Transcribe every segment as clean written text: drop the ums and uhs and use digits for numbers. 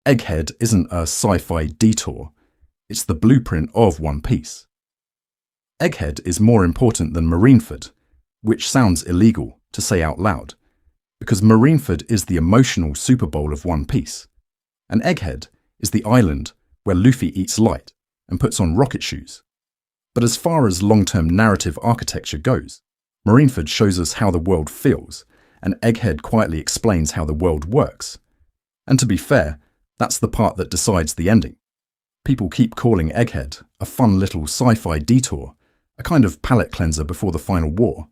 Egghead isn't a sci-fi detour, it's the blueprint of One Piece. Egghead is more important than Marineford, which sounds illegal to say out loud, because Marineford is the emotional Super Bowl of One Piece, and Egghead is the island where Luffy eats light and puts on rocket shoes. But as far as long-term narrative architecture goes, Marineford shows us how the world feels, and Egghead quietly explains how the world works. And to be fair, that's the part that decides the ending. People keep calling Egghead a fun little sci-fi detour, a kind of palate cleanser before the final war,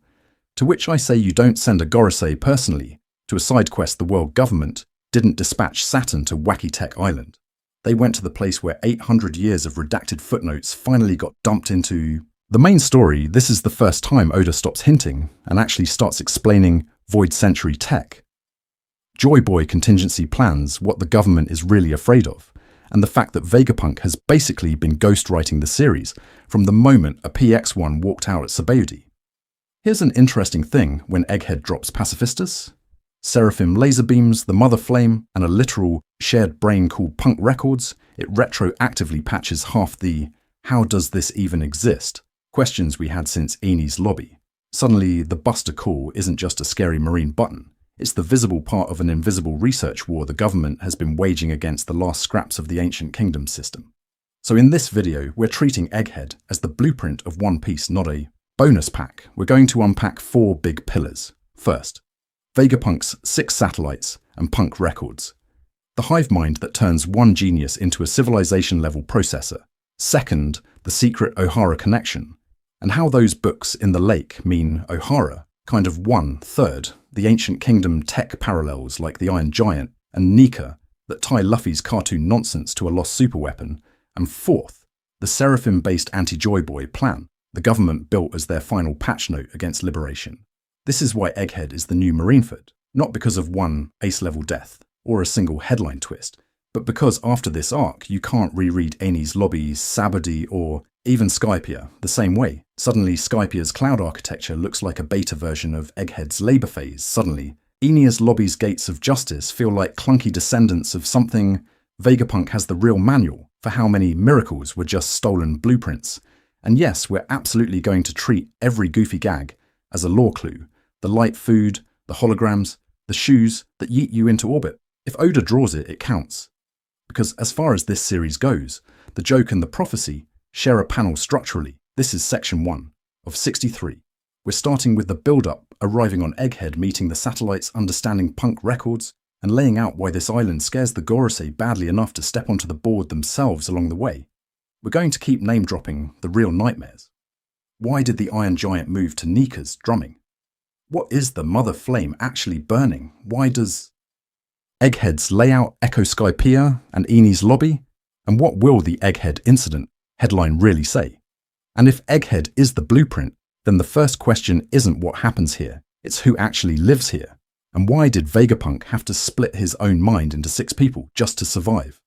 to which I say you don't send a Gorosei personally to a side quest the world government didn't dispatch Saturn to Wacky Tech Island. They went to the place where 800 years of redacted footnotes finally got dumped into the main story. This is the first time Oda stops hinting and actually starts explaining Void Century tech. Joy Boy contingency plans, what the government is really afraid of, and the fact that Vegapunk has basically been ghostwriting the series from the moment a PX-1 walked out at Sabaody. Here's an interesting thing when Egghead drops Pacifistus, Seraphim laser beams, the Mother Flame, and a literal shared brain called Punk Records, it retroactively patches half the "how does this even exist?" questions we had since Enies Lobby. Suddenly, the Buster Call isn't just a scary marine button, it's the visible part of an invisible research war the government has been waging against the last scraps of the Ancient Kingdom system. So in this video, we're treating Egghead as the blueprint of One Piece, not a bonus pack. We're going to unpack 4 big pillars. First, Vegapunk's 6 satellites and Punk Records, the hive mind that turns one genius into a civilization-level processor. Second, the secret Ohara connection, and how those books in the lake mean Ohara, kind of 1/3, the Ancient Kingdom tech parallels like the Iron Giant and Nika that tie Luffy's cartoon nonsense to a lost superweapon. And fourth, the Seraphim-based anti-Joy Boy plan the government built as their final patch note against liberation. This is why Egghead is the new Marineford, not because of one ace-level death or a single headline twist, but because after this arc you can't reread Enies Lobby, Sabaody, or even Skypiea the same way. Suddenly Skypiea's cloud architecture looks like a beta version of Egghead's labour phase. Suddenly, Enies Lobby's gates of justice feel like clunky descendants of something. Vegapunk has the real manual for how many miracles were just stolen blueprints. And yes, we're absolutely going to treat every goofy gag as a lore clue. The light food, the holograms, the shoes that yeet you into orbit. If Oda draws it, it counts. Because as far as this series goes, the joke and the prophecy share a panel structurally. This is section 1 of 63. We're starting with the build-up, arriving on Egghead, meeting the satellites, understanding Punk Records, and laying out why this island scares the Gorosei badly enough to step onto the board themselves along the way. We're going to keep name-dropping the real nightmares. Why did the Iron Giant move to Nika's drumming? What is the Mother Flame actually burning? Why does Egghead's layout echo Skypiea and Enies Lobby? And what will the Egghead Incident headline really say? And if Egghead is the blueprint, then the first question isn't what happens here, it's who actually lives here. And why did Vegapunk have to split his own mind into 6 people just to survive?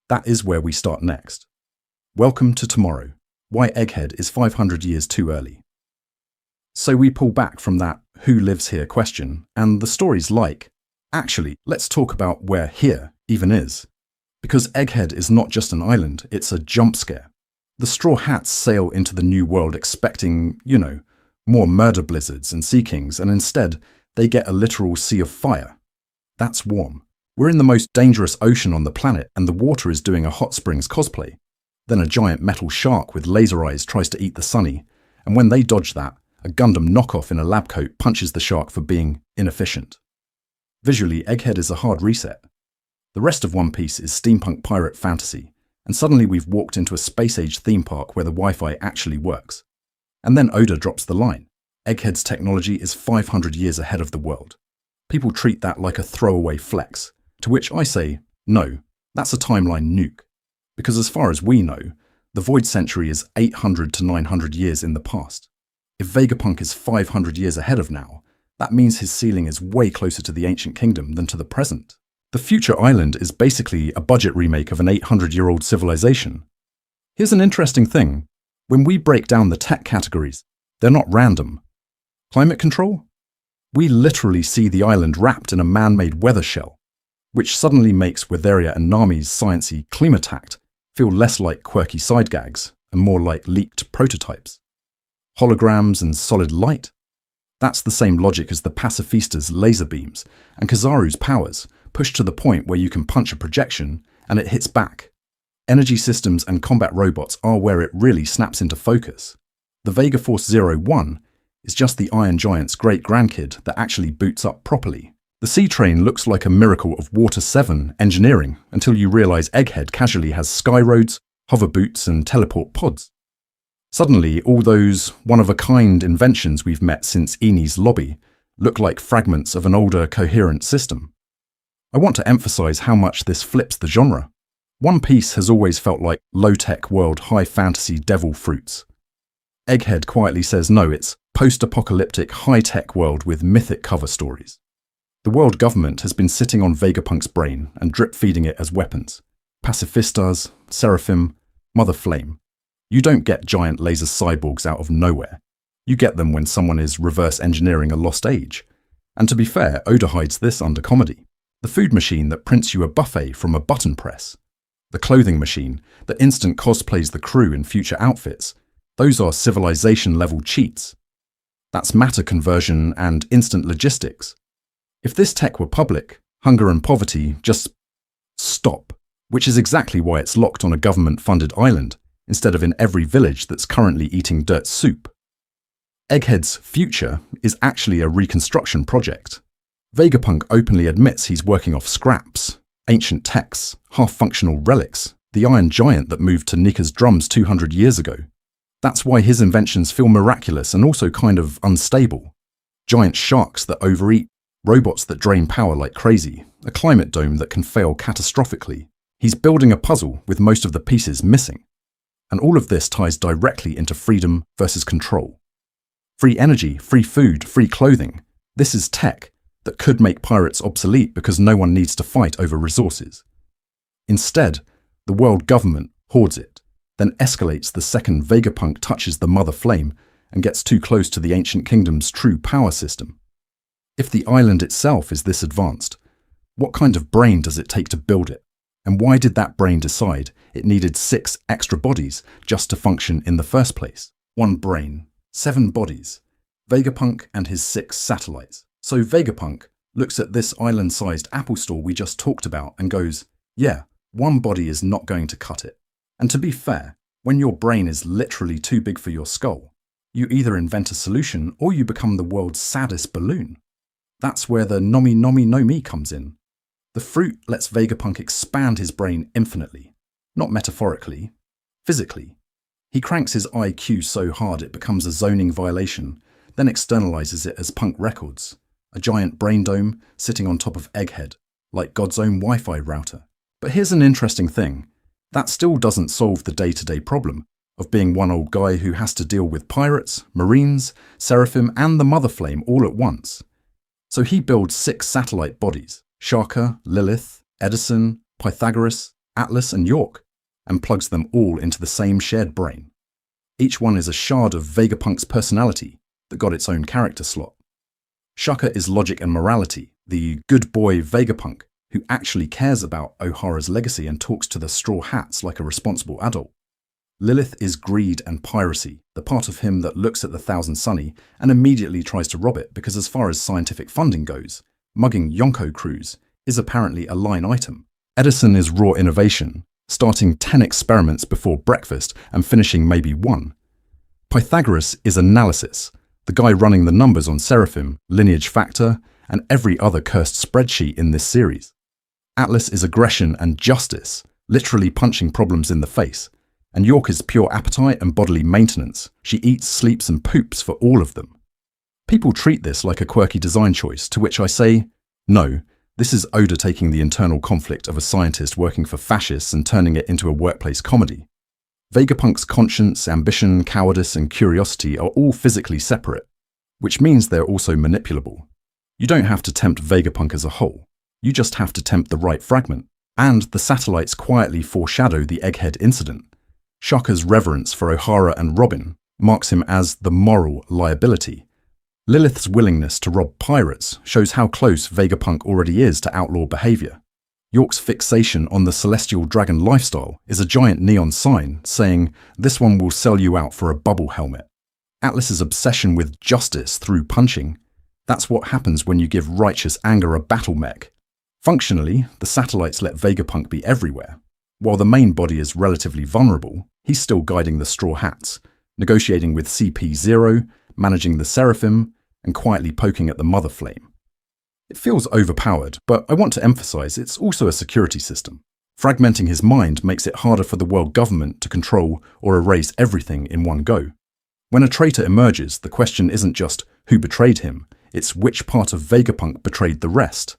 That is where we start next. Welcome to tomorrow. Why Egghead is 500 years too early. So we pull back from that who lives here question, and the story's like, actually, let's talk about where here even is. Because Egghead is not just an island, it's a jump scare. The Straw Hats sail into the new world expecting, more murder blizzards and sea kings, and instead they get a literal sea of fire. That's warm. We're in the most dangerous ocean on the planet, and the water is doing a hot springs cosplay. Then a giant metal shark with laser eyes tries to eat the Sunny, and when they dodge that, a Gundam knockoff in a lab coat punches the shark for being inefficient. Visually, Egghead is a hard reset. The rest of One Piece is steampunk pirate fantasy, and suddenly we've walked into a space-age theme park where the Wi-Fi actually works. And then Oda drops the line. Egghead's technology is 500 years ahead of the world. People treat that like a throwaway flex, to which I say, no, that's a timeline nuke. Because as far as we know, the Void Century is 800 to 900 years in the past. If Vegapunk is 500 years ahead of now, that means his ceiling is way closer to the Ancient Kingdom than to the present. The future island is basically a budget remake of an 800-year-old civilization. Here's an interesting thing. When we break down the tech categories, they're not random. Climate control? We literally see the island wrapped in a man-made weather shell. which suddenly makes Witheria and Nami's sciencey Klimatact feel less like quirky side gags and more like leaked prototypes. Holograms and solid light? That's the same logic as the Pacifista's laser beams and Kizaru's powers, pushed to the point where you can punch a projection and it hits back. Energy systems and combat robots are where it really snaps into focus. The Vega Force 01 is just the Iron Giant's great-grandkid that actually boots up properly. The Sea Train looks like a miracle of Water 7 engineering until you realise Egghead casually has sky roads, hover boots and teleport pods. Suddenly, all those one-of-a-kind inventions we've met since Eni's lobby look like fragments of an older, coherent system. I want to emphasise how much this flips the genre. One Piece has always felt like low-tech world high-fantasy devil fruits. Egghead quietly says no, it's post-apocalyptic high-tech world with mythic cover stories. The world government has been sitting on Vegapunk's brain and drip-feeding it as weapons. Pacifistas, Seraphim, Mother Flame. You don't get giant laser cyborgs out of nowhere. You get them when someone is reverse engineering a lost age. And to be fair, Oda hides this under comedy. The food machine that prints you a buffet from a button press. The clothing machine that instant cosplays the crew in future outfits. Those are civilization-level cheats. That's matter conversion and instant logistics. If this tech were public, hunger and poverty just stop, which is exactly why it's locked on a government-funded island, instead of in every village that's currently eating dirt soup. Egghead's future is actually a reconstruction project. Vegapunk openly admits he's working off scraps, ancient texts, half-functional relics, the Iron Giant that moved to Nika's drums 200 years ago. That's why his inventions feel miraculous and also kind of unstable. Giant sharks that overeat, robots that drain power like crazy, a climate dome that can fail catastrophically. He's building a puzzle with most of the pieces missing. And all of this ties directly into freedom versus control. Free energy, free food, free clothing. This is tech that could make pirates obsolete because no one needs to fight over resources. Instead, the world government hoards it, then escalates the second Vegapunk touches the Mother Flame and gets too close to the ancient kingdom's true power system. If the island itself is this advanced, what kind of brain does it take to build it? And why did that brain decide it needed 6 extra bodies just to function in the first place? 1 brain, 7 bodies, Vegapunk and his 6 satellites. So Vegapunk looks at this island-sized Apple store we just talked about and goes, yeah, 1 body is not going to cut it. And to be fair, when your brain is literally too big for your skull, you either invent a solution or you become the world's saddest balloon. That's where the Nomi Nomi no Mi comes in. The fruit lets Vegapunk expand his brain infinitely, not metaphorically, physically. He cranks his IQ so hard it becomes a zoning violation, then externalizes it as punk records, a giant brain dome sitting on top of Egghead, like God's own Wi-Fi router. But here's an interesting thing. That still doesn't solve the day-to-day problem of being one old guy who has to deal with pirates, marines, Seraphim and the Mother Flame all at once. So he builds 6 satellite bodies, Shaka, Lilith, Edison, Pythagoras, Atlas and York, and plugs them all into the same shared brain. Each one is a shard of Vegapunk's personality that got its own character slot. Shaka is logic and morality, the good boy Vegapunk who actually cares about Ohara's legacy and talks to the Straw Hats like a responsible adult. Lilith is greed and piracy, the part of him that looks at the Thousand Sunny and immediately tries to rob it because as far as scientific funding goes, mugging Yonko crews is apparently a line item. Edison is raw innovation, starting 10 experiments before breakfast and finishing maybe 1. Pythagoras is analysis, the guy running the numbers on Seraphim, Lineage Factor, and every other cursed spreadsheet in this series. Atlas is aggression and justice, literally punching problems in the face. And York is pure appetite and bodily maintenance. She eats, sleeps and poops for all of them. People treat this like a quirky design choice, to which I say, no, this is Oda taking the internal conflict of a scientist working for fascists and turning it into a workplace comedy. Vegapunk's conscience, ambition, cowardice and curiosity are all physically separate, which means they're also manipulable. You don't have to tempt Vegapunk as a whole. You just have to tempt the right fragment. And the satellites quietly foreshadow the Egghead Incident. Shaka's reverence for Ohara and Robin marks him as the moral liability. Lilith's willingness to rob pirates shows how close Vegapunk already is to outlaw behavior. York's fixation on the celestial dragon lifestyle is a giant neon sign saying, "This one will sell you out for a bubble helmet." Atlas's obsession with justice through punching, that's what happens when you give righteous anger a battle mech. Functionally, the satellites let Vegapunk be everywhere. While the main body is relatively vulnerable, he's still guiding the Straw Hats, negotiating with CP0, managing the Seraphim, and quietly poking at the Mother Flame. It feels overpowered, but I want to emphasize it's also a security system. Fragmenting his mind makes it harder for the world government to control or erase everything in one go. When a traitor emerges, the question isn't just who betrayed him, it's which part of Vegapunk betrayed the rest.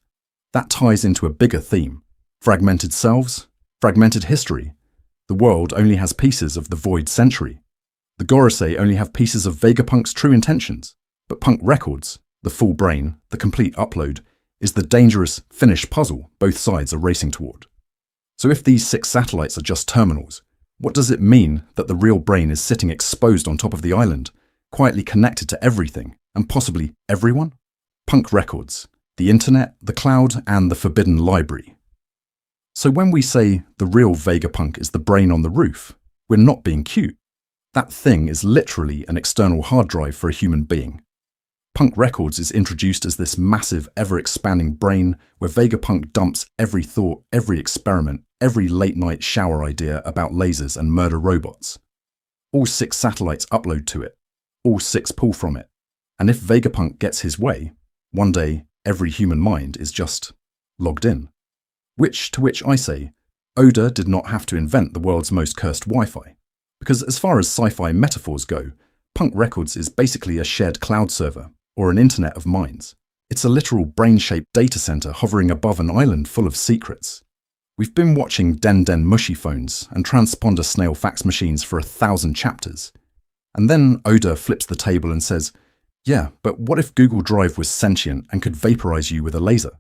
That ties into a bigger theme. Fragmented selves, fragmented history. The world only has pieces of the Void Century. The Gorosei only have pieces of Vegapunk's true intentions. But Punk Records, the full brain, the complete upload, is the dangerous, finished puzzle both sides are racing toward. So if these 6 satellites are just terminals, what does it mean that the real brain is sitting exposed on top of the island, quietly connected to everything, and possibly everyone? Punk Records, the internet, the cloud, and the forbidden library. So when we say the real Vegapunk is the brain on the roof, we're not being cute. That thing is literally an external hard drive for a human being. Punk Records is introduced as this massive, ever-expanding brain where Vegapunk dumps every thought, every experiment, every late-night shower idea about lasers and murder robots. All 6 satellites upload to it. All 6 pull from it. And if Vegapunk gets his way, one day every human mind is just logged in. To which I say, Oda did not have to invent the world's most cursed Wi-Fi. Because as far as sci-fi metaphors go, Punk Records is basically a shared cloud server, or an internet of minds. It's a literal brain-shaped data center hovering above an island full of secrets. We've been watching Den Den Mushy phones and transponder snail fax machines for 1,000 chapters. And then Oda flips the table and says, yeah, but what if Google Drive was sentient and could vaporize you with a laser?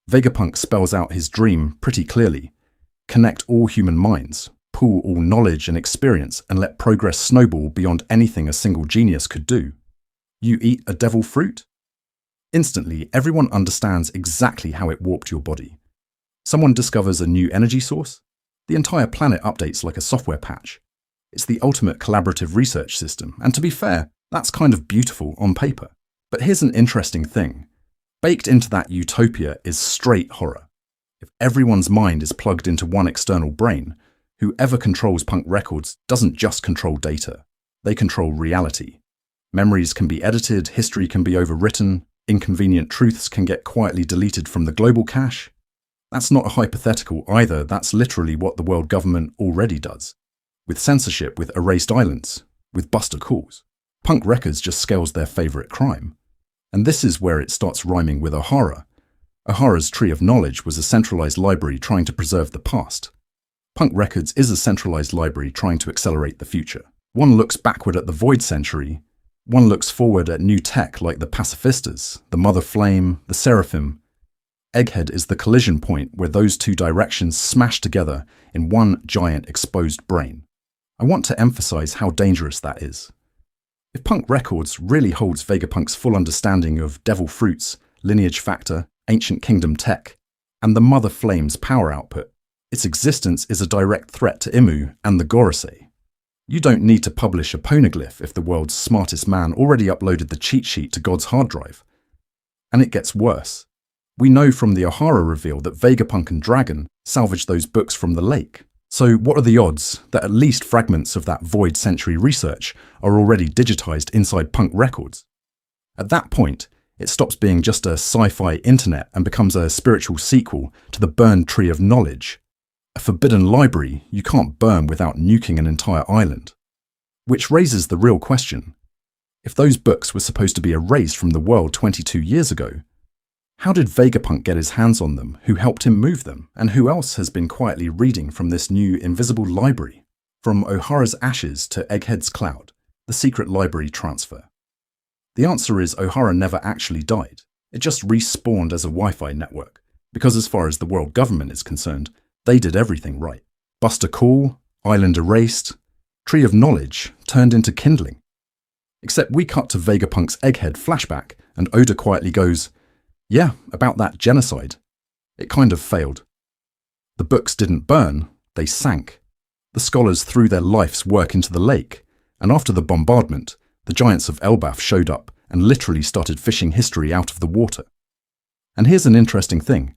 Vegapunk spells out his dream pretty clearly. Connect all human minds, pool all knowledge and experience, and let progress snowball beyond anything a single genius could do. You eat a devil fruit? Instantly, everyone understands exactly how it warped your body. Someone discovers a new energy source? The entire planet updates like a software patch. It's the ultimate collaborative research system, and to be fair, that's kind of beautiful on paper. But here's an interesting thing. Baked into that utopia is straight horror. If everyone's mind is plugged into one external brain, whoever controls Punk Records doesn't just control data. They control reality. Memories can be edited, history can be overwritten, inconvenient truths can get quietly deleted from the global cache. That's not a hypothetical either, that's literally what the world government already does. With censorship, with erased islands, with buster calls. Punk Records just scales their favourite crime. And this is where it starts rhyming with Ohara. Ohara's Tree of Knowledge was a centralised library trying to preserve the past. Punk Records is a centralised library trying to accelerate the future. One looks backward at the Void Century, one looks forward at new tech like the Pacifistas, the Mother Flame, the Seraphim. Egghead is the collision point where those two directions smash together in one giant exposed brain. I want to emphasise how dangerous that is. If Punk Records really holds Vegapunk's full understanding of Devil Fruits, Lineage Factor, Ancient Kingdom tech, and the Mother Flame's power output, its existence is a direct threat to Imu and the Gorosei. You don't need to publish a poneglyph if the world's smartest man already uploaded the cheat sheet to God's hard drive. And it gets worse. We know from the Ohara reveal that Vegapunk and Dragon salvaged those books from the lake. So what are the odds that at least fragments of that Void Century research are already digitized inside Punk Records? At that point, it stops being just a sci-fi internet and becomes a spiritual sequel to the burned Tree of Knowledge. A forbidden library you can't burn without nuking an entire island. Which raises the real question. If those books were supposed to be erased from the world 22 years ago, how did Vegapunk get his hands on them, who helped him move them, and who else has been quietly reading from this new invisible library? From Ohara's ashes to Egghead's cloud, the secret library transfer. The answer is Ohara never actually died. It just respawned as a Wi-Fi network, because as far as the world government is concerned, they did everything right. Buster Call, Island erased, Tree of Knowledge turned into kindling. Except we cut to Vegapunk's Egghead flashback, and Oda quietly goes, yeah, about that genocide. It kind of failed. The books didn't burn, they sank. The scholars threw their life's work into the lake, and after the bombardment, the giants of Elbaf showed up and literally started fishing history out of the water. And here's an interesting thing.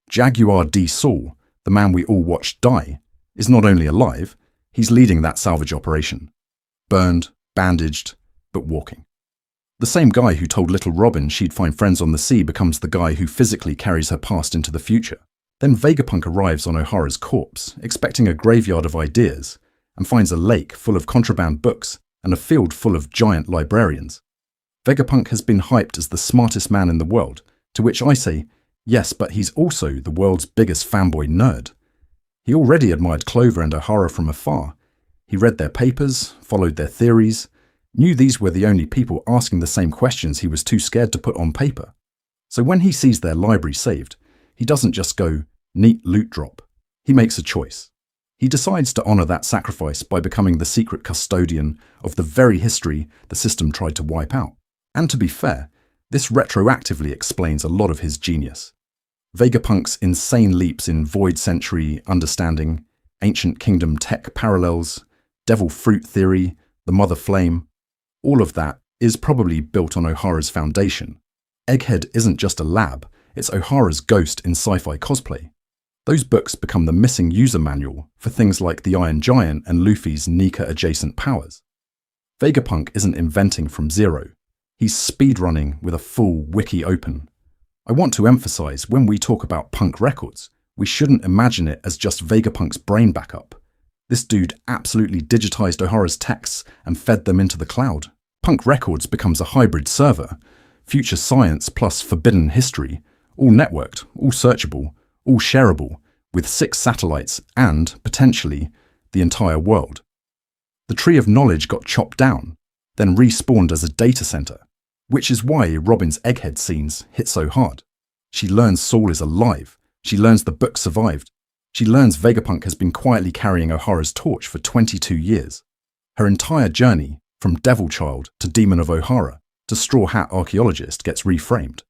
Jaguar D. Saul, the man we all watched die, is not only alive, he's leading that salvage operation. Burned, bandaged, but walking. The same guy who told little Robin she'd find friends on the sea becomes the guy who physically carries her past into the future. Then Vegapunk arrives on O'Hara's corpse, expecting a graveyard of ideas, and finds a lake full of contraband books and a field full of giant librarians. Vegapunk has been hyped as the smartest man in the world, to which I say, yes, but he's also the world's biggest fanboy nerd. He already admired Clover and O'Hara from afar. He read their papers, followed their theories, knew these were the only people asking the same questions he was too scared to put on paper. So when he sees their library saved, he doesn't just go, neat loot drop. He makes a choice. He decides to honor that sacrifice by becoming the secret custodian of the very history the system tried to wipe out. And to be fair, this retroactively explains a lot of his genius. Vegapunk's insane leaps in Void Century understanding, Ancient Kingdom tech parallels, Devil Fruit theory, the Mother Flame, all of that is probably built on O'Hara's foundation. Egghead isn't just a lab, it's O'Hara's ghost in sci-fi cosplay. Those books become the missing user manual for things like the Iron Giant and Luffy's Nika-adjacent powers. Vegapunk isn't inventing from zero. He's speedrunning with a full wiki open. I want to emphasize, when we talk about punk records, we shouldn't imagine it as just Vegapunk's brain backup. This dude absolutely digitized O'Hara's texts and fed them into the cloud. Punk Records becomes a hybrid server, future science plus forbidden history, all networked, all searchable, all shareable, with 6 satellites and, potentially, the entire world. The tree of knowledge got chopped down, then respawned as a data center, which is why Robin's Egghead scenes hit so hard. She learns Saul is alive, she learns the book survived, she learns Vegapunk has been quietly carrying O'Hara's torch for 22 years. Her entire journey, from Devil Child to Demon of O'Hara to Straw Hat Archaeologist, gets reframed.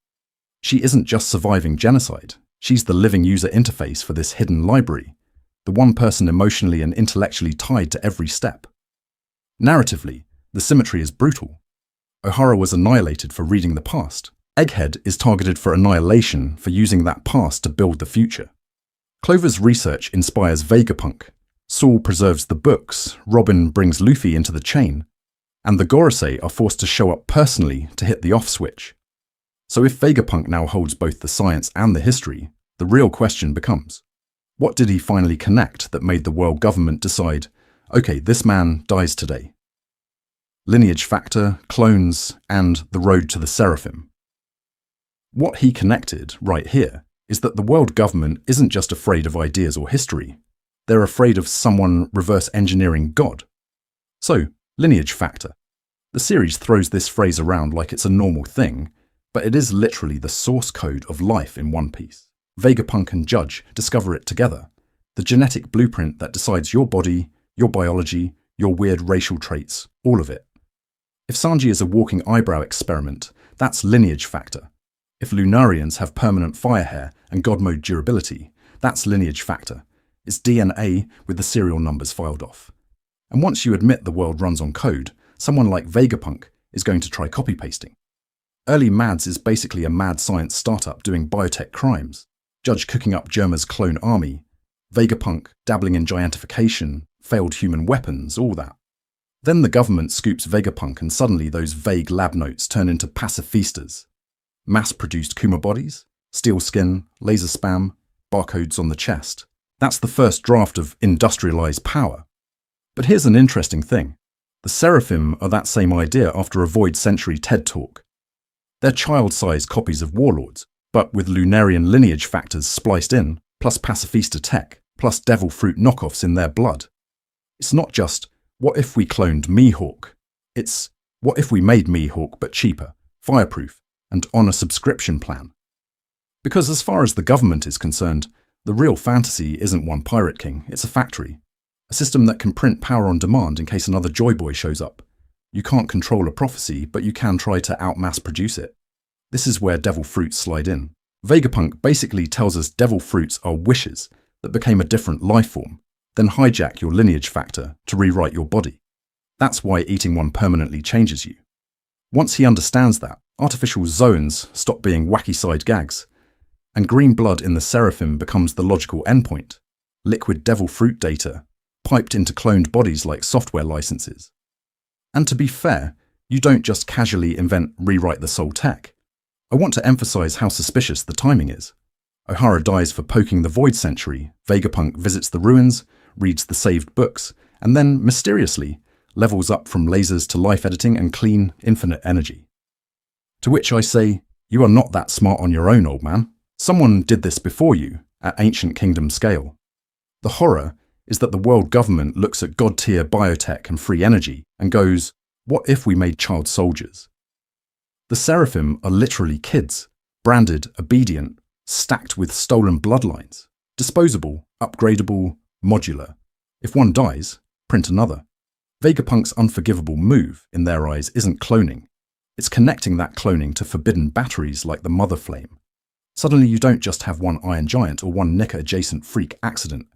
She isn't just surviving genocide, she's the living user interface for this hidden library, the one person emotionally and intellectually tied to every step. Narratively, the symmetry is brutal. O'Hara was annihilated for reading the past. Egghead is targeted for annihilation for using that past to build the future. Clover's research inspires Vegapunk. Saul preserves the books, Robin brings Luffy into the chain, and the Gorosei are forced to show up personally to hit the off switch. So if Vegapunk now holds both the science and the history, the real question becomes, what did he finally connect that made the world government decide, okay, this man dies today? Lineage factor, clones, and the road to the Seraphim. What he connected, right here, is that the world government isn't just afraid of ideas or history. They're afraid of someone reverse engineering God. So, lineage factor. The series throws this phrase around like it's a normal thing, but it is literally the source code of life in One Piece. Vegapunk and Judge discover it together, the genetic blueprint that decides your body, your biology, your weird racial traits, all of it. If Sanji is a walking eyebrow experiment, that's lineage factor. If Lunarians have permanent fire hair and God mode durability, that's lineage factor. It's DNA with the serial numbers filed off. And once you admit the world runs on code, someone like Vegapunk is going to try copy-pasting. Early Mads is basically a mad science startup doing biotech crimes. Judge cooking up Germa's clone army. Vegapunk dabbling in giantification, failed human weapons, all that. Then the government scoops Vegapunk and suddenly those vague lab notes turn into pacifistas. Mass-produced Kuma bodies, steel skin, laser spam, barcodes on the chest. That's the first draft of industrialized power. But here's an interesting thing. The Seraphim are that same idea after a Void Century TED Talk. They're child-sized copies of warlords, but with Lunarian lineage factors spliced in, plus pacifista tech, plus devil fruit knockoffs in their blood. It's not just, what if we cloned Mihawk? It's, what if we made Mihawk but cheaper, fireproof, and on a subscription plan? Because as far as the government is concerned, the real fantasy isn't one pirate king, it's a factory. A system that can print power on demand in case another Joy Boy shows up. You can't control a prophecy, but you can try to out-mass produce it. This is where devil fruits slide in. Vegapunk basically tells us devil fruits are wishes, that became a different life form, then hijack your lineage factor to rewrite your body. That's why eating one permanently changes you. Once he understands that, artificial zones stop being wacky side gags, and green blood in the Seraphim becomes the logical endpoint, liquid devil fruit data, piped into cloned bodies like software licenses. And to be fair, you don't just casually invent rewrite the soul tech. I want to emphasize how suspicious the timing is. O'Hara dies for poking the Void Century, Vegapunk visits the ruins, reads the saved books, and then, mysteriously, levels up from lasers to life editing and clean, infinite energy. To which I say, you are not that smart on your own, old man. Someone did this before you, at ancient kingdom scale. The horror is that the world government looks at god-tier biotech and free energy and goes, what if we made child soldiers? The Seraphim are literally kids, branded, obedient, stacked with stolen bloodlines, disposable, upgradable, modular. If one dies, print another. Vegapunk's unforgivable move, in their eyes, isn't cloning. It's connecting that cloning to forbidden batteries like the Mother Flame. Suddenly you don't just have one Iron Giant or one Nika-adjacent freak accident.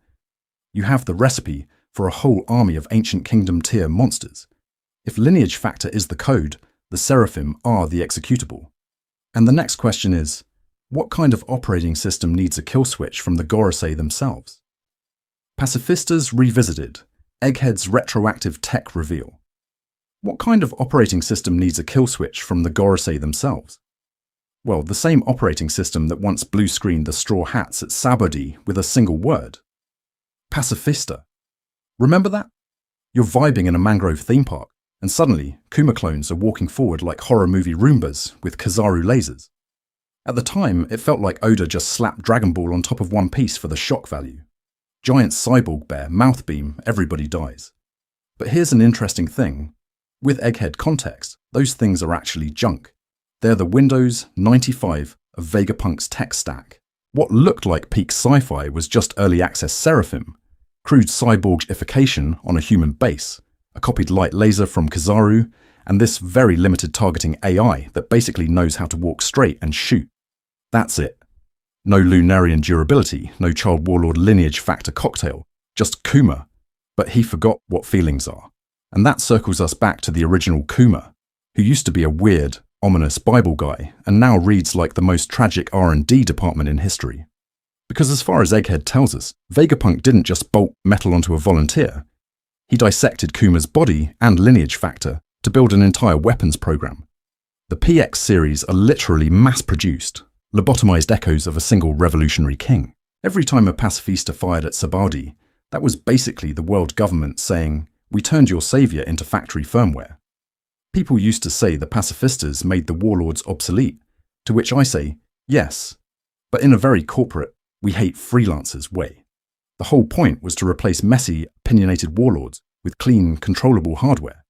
You have the recipe for a whole army of ancient kingdom tier monsters. If lineage factor is the code, the Seraphim are the executable. And the next question is, what kind of operating system needs a kill switch from the Gorosei themselves? Pacifistas Revisited, Egghead's retroactive tech reveal. What kind of operating system needs a kill switch from the Gorosei themselves? Well, the same operating system that once blue-screened the Straw Hats at Sabodi with a single word. Pacifista. Remember that? You're vibing in a mangrove theme park, and suddenly, Kuma clones are walking forward like horror movie Roombas with Kizaru lasers. At the time, it felt like Oda just slapped Dragon Ball on top of One Piece for the shock value. Giant cyborg bear, mouth beam, everybody dies. But here's an interesting thing. With Egghead context, those things are actually junk. They're the Windows 95 of Vegapunk's tech stack. What looked like peak sci-fi was just early access Seraphim, crude cyborgification on a human base, a copied light laser from Kizaru, and this very limited targeting AI that basically knows how to walk straight and shoot. That's it. No Lunarian durability, no child warlord lineage factor cocktail, just Kuma. But he forgot what feelings are. And that circles us back to the original Kuma, who used to be a weird, ominous Bible guy and now reads like the most tragic R&D department in history. Because as far as Egghead tells us, Vegapunk didn't just bolt metal onto a volunteer. He dissected Kuma's body and lineage factor to build an entire weapons program. The PX series are literally mass-produced, lobotomized echoes of a single revolutionary king. Every time a pacifista fired at Sabadi, that was basically the world government saying, "We turned your savior into factory firmware." People used to say the pacifistas made the warlords obsolete, to which I say, yes, but in a very corporate, we hate freelancers way. The whole point was to replace messy, opinionated warlords with clean, controllable hardware.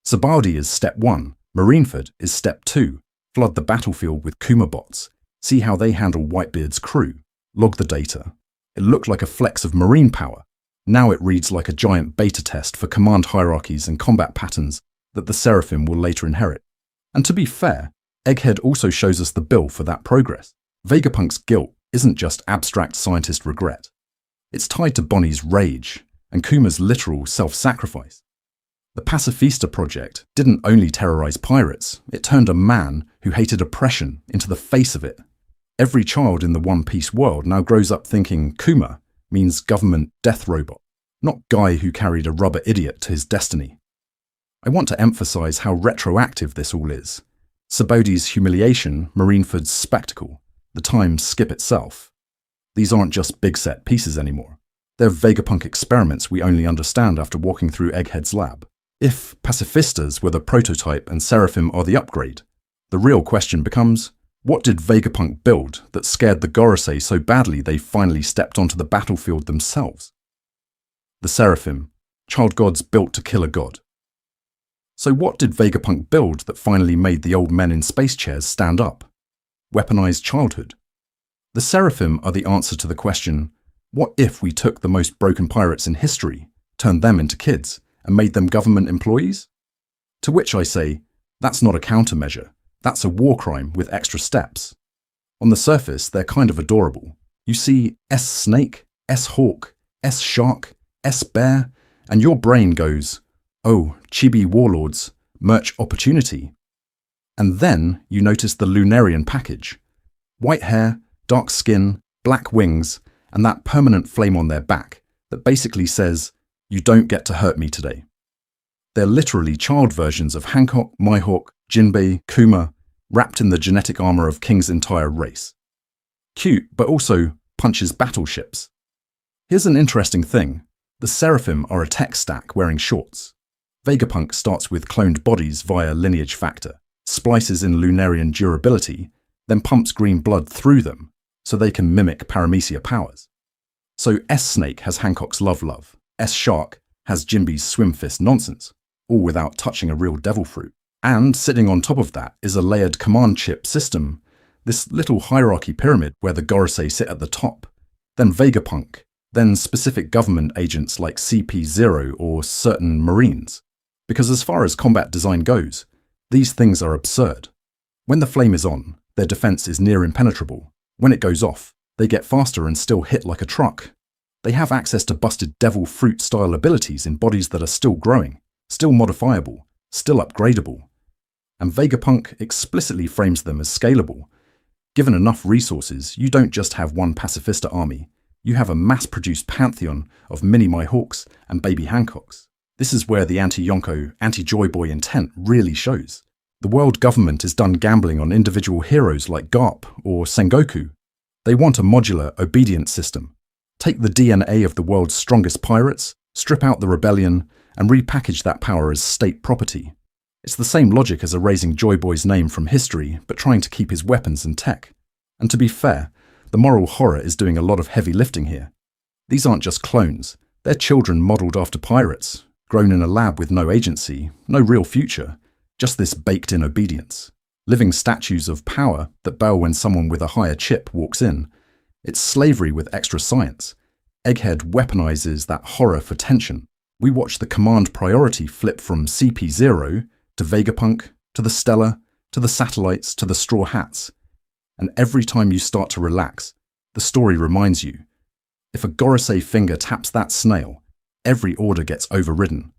Sabadi is step 1, Marineford is step 2, flood the battlefield with Kuma bots, see how they handle Whitebeard's crew, log the data. It looked like a flex of marine power. Now it reads like a giant beta test for command hierarchies and combat patterns that the Seraphim will later inherit. And to be fair, Egghead also shows us the bill for that progress. Vegapunk's guilt isn't just abstract scientist regret. It's tied to Bonney's rage and Kuma's literal self-sacrifice. The Pacifista Project didn't only terrorize pirates, it turned a man who hated oppression into the face of it. Every child in the One Piece world now grows up thinking Kuma means government death robot, not guy who carried a rubber idiot to his destiny. I want to emphasize how retroactive this all is. Sabodi's humiliation, Marineford's spectacle, the time skip itself. These aren't just big set pieces anymore. They're Vegapunk experiments we only understand after walking through Egghead's lab. If Pacifistas were the prototype and Seraphim are the upgrade, the real question becomes, what did Vegapunk build that scared the Gorosei so badly they finally stepped onto the battlefield themselves? The Seraphim, child gods built to kill a god. So what did Vegapunk build that finally made the old men in space chairs stand up? Weaponized childhood. The Seraphim are the answer to the question, what if we took the most broken pirates in history, turned them into kids, and made them government employees? To which I say, that's not a countermeasure, that's a war crime with extra steps. On the surface, they're kind of adorable. You see S Snake, S-Hawk, S-Shark, S-Bear, and your brain goes, oh, chibi warlords, merch opportunity. And then you notice the Lunarian package. White hair, dark skin, black wings, and that permanent flame on their back that basically says, you don't get to hurt me today. They're literally child versions of Hancock, Mihawk, Jinbei, Kuma, wrapped in the genetic armor of King's entire race. Cute, but also punches battleships. Here's an interesting thing. The Seraphim are a tech stack wearing shorts. Vegapunk starts with cloned bodies via lineage factor, splices in Lunarian durability, then pumps green blood through them so they can mimic paramecia powers. So S-Snake has Hancock's love, S-Shark has Jinbei's swim fist nonsense, all without touching a real devil fruit. And sitting on top of that is a layered command chip system, this little hierarchy pyramid where the Gorosei sit at the top, then Vegapunk, then specific government agents like CP0 or certain Marines. Because as far as combat design goes, these things are absurd. When the flame is on, their defense is near impenetrable. When it goes off, they get faster and still hit like a truck. They have access to busted devil fruit style abilities in bodies that are still growing, still modifiable, still upgradable. And Vegapunk explicitly frames them as scalable. Given enough resources, you don't just have one pacifista army, you have a mass-produced pantheon of mini Mihawks and baby Hancocks. This is where the anti-Yonko, anti-Joy Boy intent really shows. The world government is done gambling on individual heroes like Garp or Sengoku. They want a modular, obedient system. Take the DNA of the world's strongest pirates, strip out the rebellion, and repackage that power as state property. It's the same logic as erasing Joy Boy's name from history, but trying to keep his weapons and tech. And to be fair, the moral horror is doing a lot of heavy lifting here. These aren't just clones, they're children modelled after pirates, grown in a lab with no agency, no real future, just this baked-in obedience. Living statues of power that bow when someone with a higher chip walks in. It's slavery with extra science. Egghead weaponizes that horror for tension. We watch the command priority flip from CP0 to Vegapunk, to the Stella, to the satellites, to the straw hats. And every time you start to relax, the story reminds you, if a Gorosei finger taps that snail, every order gets overridden.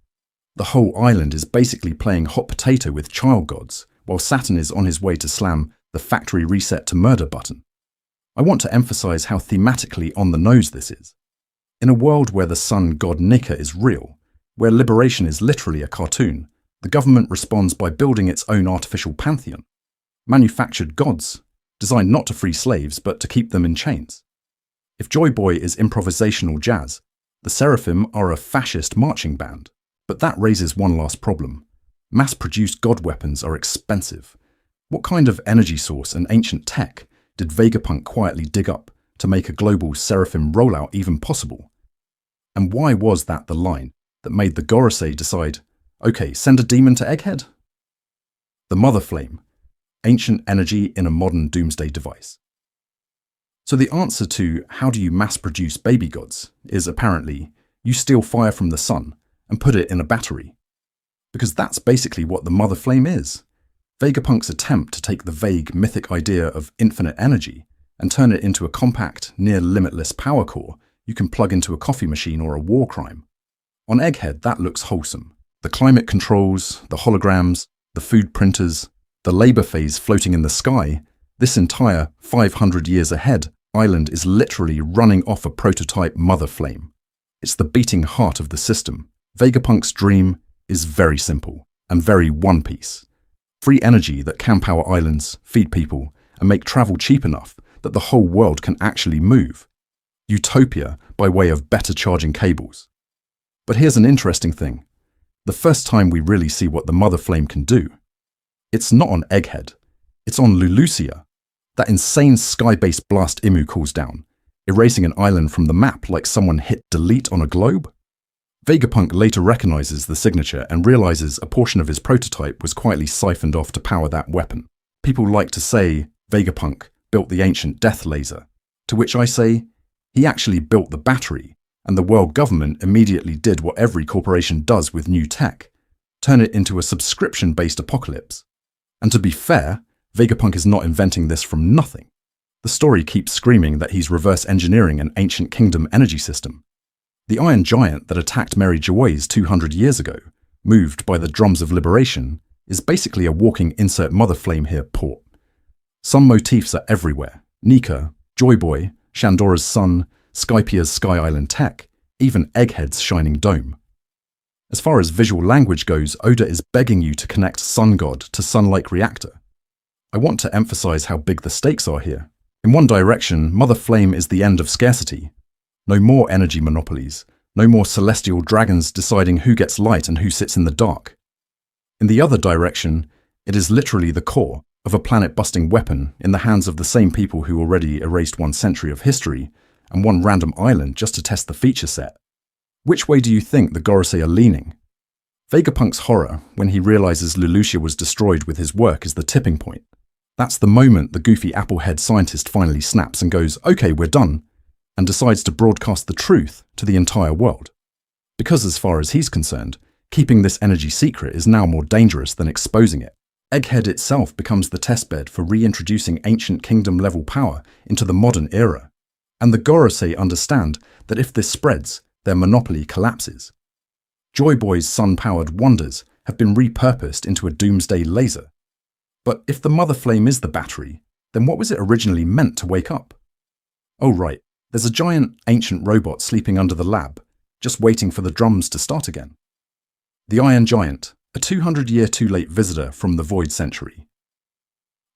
The whole island is basically playing hot potato with child gods, while Saturn is on his way to slam the factory reset to murder button. I want to emphasize how thematically on the nose this is. In a world where the sun god Nika is real, where liberation is literally a cartoon, the government responds by building its own artificial pantheon. Manufactured gods, designed not to free slaves but to keep them in chains. If Joy Boy is improvisational jazz, the Seraphim are a fascist marching band. But that raises one last problem. Mass-produced god weapons are expensive. What kind of energy source and ancient tech did Vegapunk quietly dig up to make a global Seraphim rollout even possible? And why was that the line that made the Gorosei decide, okay, send a demon to Egghead? The Mother Flame, ancient energy in a modern doomsday device. So the answer to how do you mass-produce baby gods is apparently you steal fire from the sun and put it in a battery. Because that's basically what the Mother Flame is. Vegapunk's attempt to take the vague, mythic idea of infinite energy and turn it into a compact, near-limitless power core you can plug into a coffee machine or a war crime. On Egghead, that looks wholesome. The climate controls, the holograms, the food printers, the labor phase floating in the sky, this entire 500 years ahead island is literally running off a prototype Mother Flame. It's the beating heart of the system. Vegapunk's dream is very simple and very One Piece. Free energy that can power islands, feed people, and make travel cheap enough that the whole world can actually move. Utopia by way of better charging cables. But here's an interesting thing. The first time we really see what the Mother Flame can do, it's not on Egghead, it's on Lulusia. That insane sky-based blast Imu calls down, erasing an island from the map like someone hit delete on a globe. Vegapunk later recognizes the signature and realizes a portion of his prototype was quietly siphoned off to power that weapon. People like to say Vegapunk built the ancient death laser, to which I say he actually built the battery, and the world government immediately did what every corporation does with new tech, turn it into a subscription-based apocalypse. And to be fair, Vegapunk is not inventing this from nothing. The story keeps screaming that he's reverse engineering an ancient kingdom energy system. The Iron Giant that attacked Mary Joyce 200 years ago, moved by the drums of liberation, is basically a walking insert mother flame here port. Some motifs are everywhere. Nika, Joy Boy, Shandora's son, Skypia's Sky Island tech, even Egghead's shining dome. As far as visual language goes, Oda is begging you to connect Sun God to Sun-like reactor. I want to emphasize how big the stakes are here. In one direction, Mother Flame is the end of scarcity. No more energy monopolies, no more celestial dragons deciding who gets light and who sits in the dark. In the other direction, it is literally the core of a planet-busting weapon in the hands of the same people who already erased 1 century of history and one random island just to test the feature set. Which way do you think the Gorosei are leaning? Vegapunk's horror when he realizes Lelouch was destroyed with his work is the tipping point. That's the moment the goofy applehead scientist finally snaps and goes, "Okay, we're done," and decides to broadcast the truth to the entire world. Because as far as he's concerned, keeping this energy secret is now more dangerous than exposing it. Egghead itself becomes the testbed for reintroducing ancient kingdom-level power into the modern era. And the Gorosei understand that if this spreads, their monopoly collapses. Joy Boy's sun-powered wonders have been repurposed into a doomsday laser. But if the mother flame is the battery, then what was it originally meant to wake up? Oh right, there's a giant ancient robot sleeping under the lab, just waiting for the drums to start again. The Iron Giant, a 200-year too late visitor from the Void Century.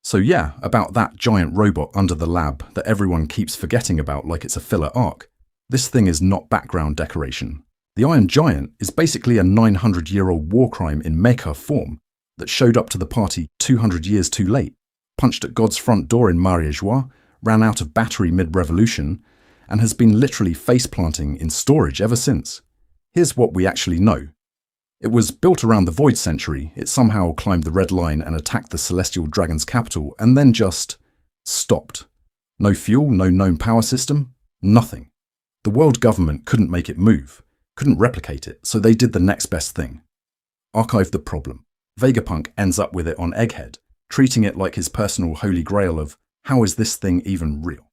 So yeah, about that giant robot under the lab that everyone keeps forgetting about like it's a filler arc. This thing is not background decoration. The Iron Giant is basically a 900-year-old war crime in mecha form that showed up to the party 200 years too late, punched at God's front door in Marie-Joie, ran out of battery mid-revolution, and has been literally face-planting in storage ever since. Here's what we actually know. It was built around the Void Century, it somehow climbed the Red Line and attacked the Celestial Dragon's capital, and then just stopped. No fuel, no known power system, nothing. The world government couldn't make it move, couldn't replicate it, so they did the next best thing. Archive the problem. Vegapunk ends up with it on Egghead, treating it like his personal holy grail of, how is this thing even real?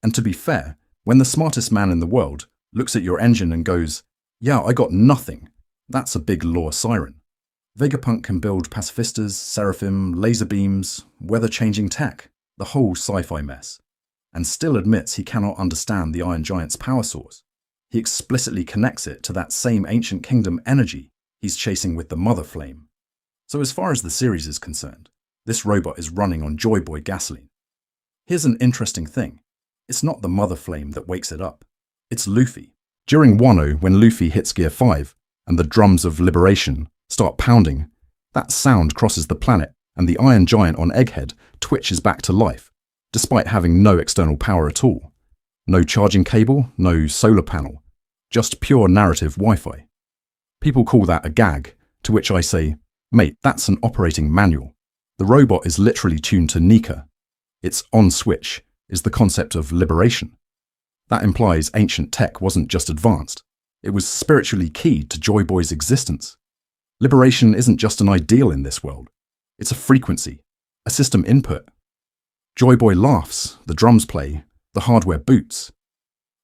And to be fair, when the smartest man in the world looks at your engine and goes, yeah, I got nothing, that's a big lore siren. Vegapunk can build pacifistas, seraphim, laser beams, weather-changing tech, the whole sci-fi mess, and still admits he cannot understand the Iron Giant's power source. He explicitly connects it to that same ancient kingdom energy he's chasing with the Mother Flame. So as far as the series is concerned, this robot is running on Joy Boy gasoline. Here's an interesting thing. It's not the Mother Flame that wakes it up. It's Luffy. During Wano, when Luffy hits Gear 5, and the drums of liberation start pounding, that sound crosses the planet and the Iron Giant on Egghead twitches back to life, despite having no external power at all. No charging cable, no solar panel, just pure narrative Wi-Fi. People call that a gag, to which I say, mate, that's an operating manual. The robot is literally tuned to Nika. Its on switch is the concept of liberation. That implies ancient tech wasn't just advanced. It was spiritually keyed to Joy Boy's existence. Liberation isn't just an ideal in this world. It's a frequency, a system input. Joy Boy laughs, the drums play, the hardware boots.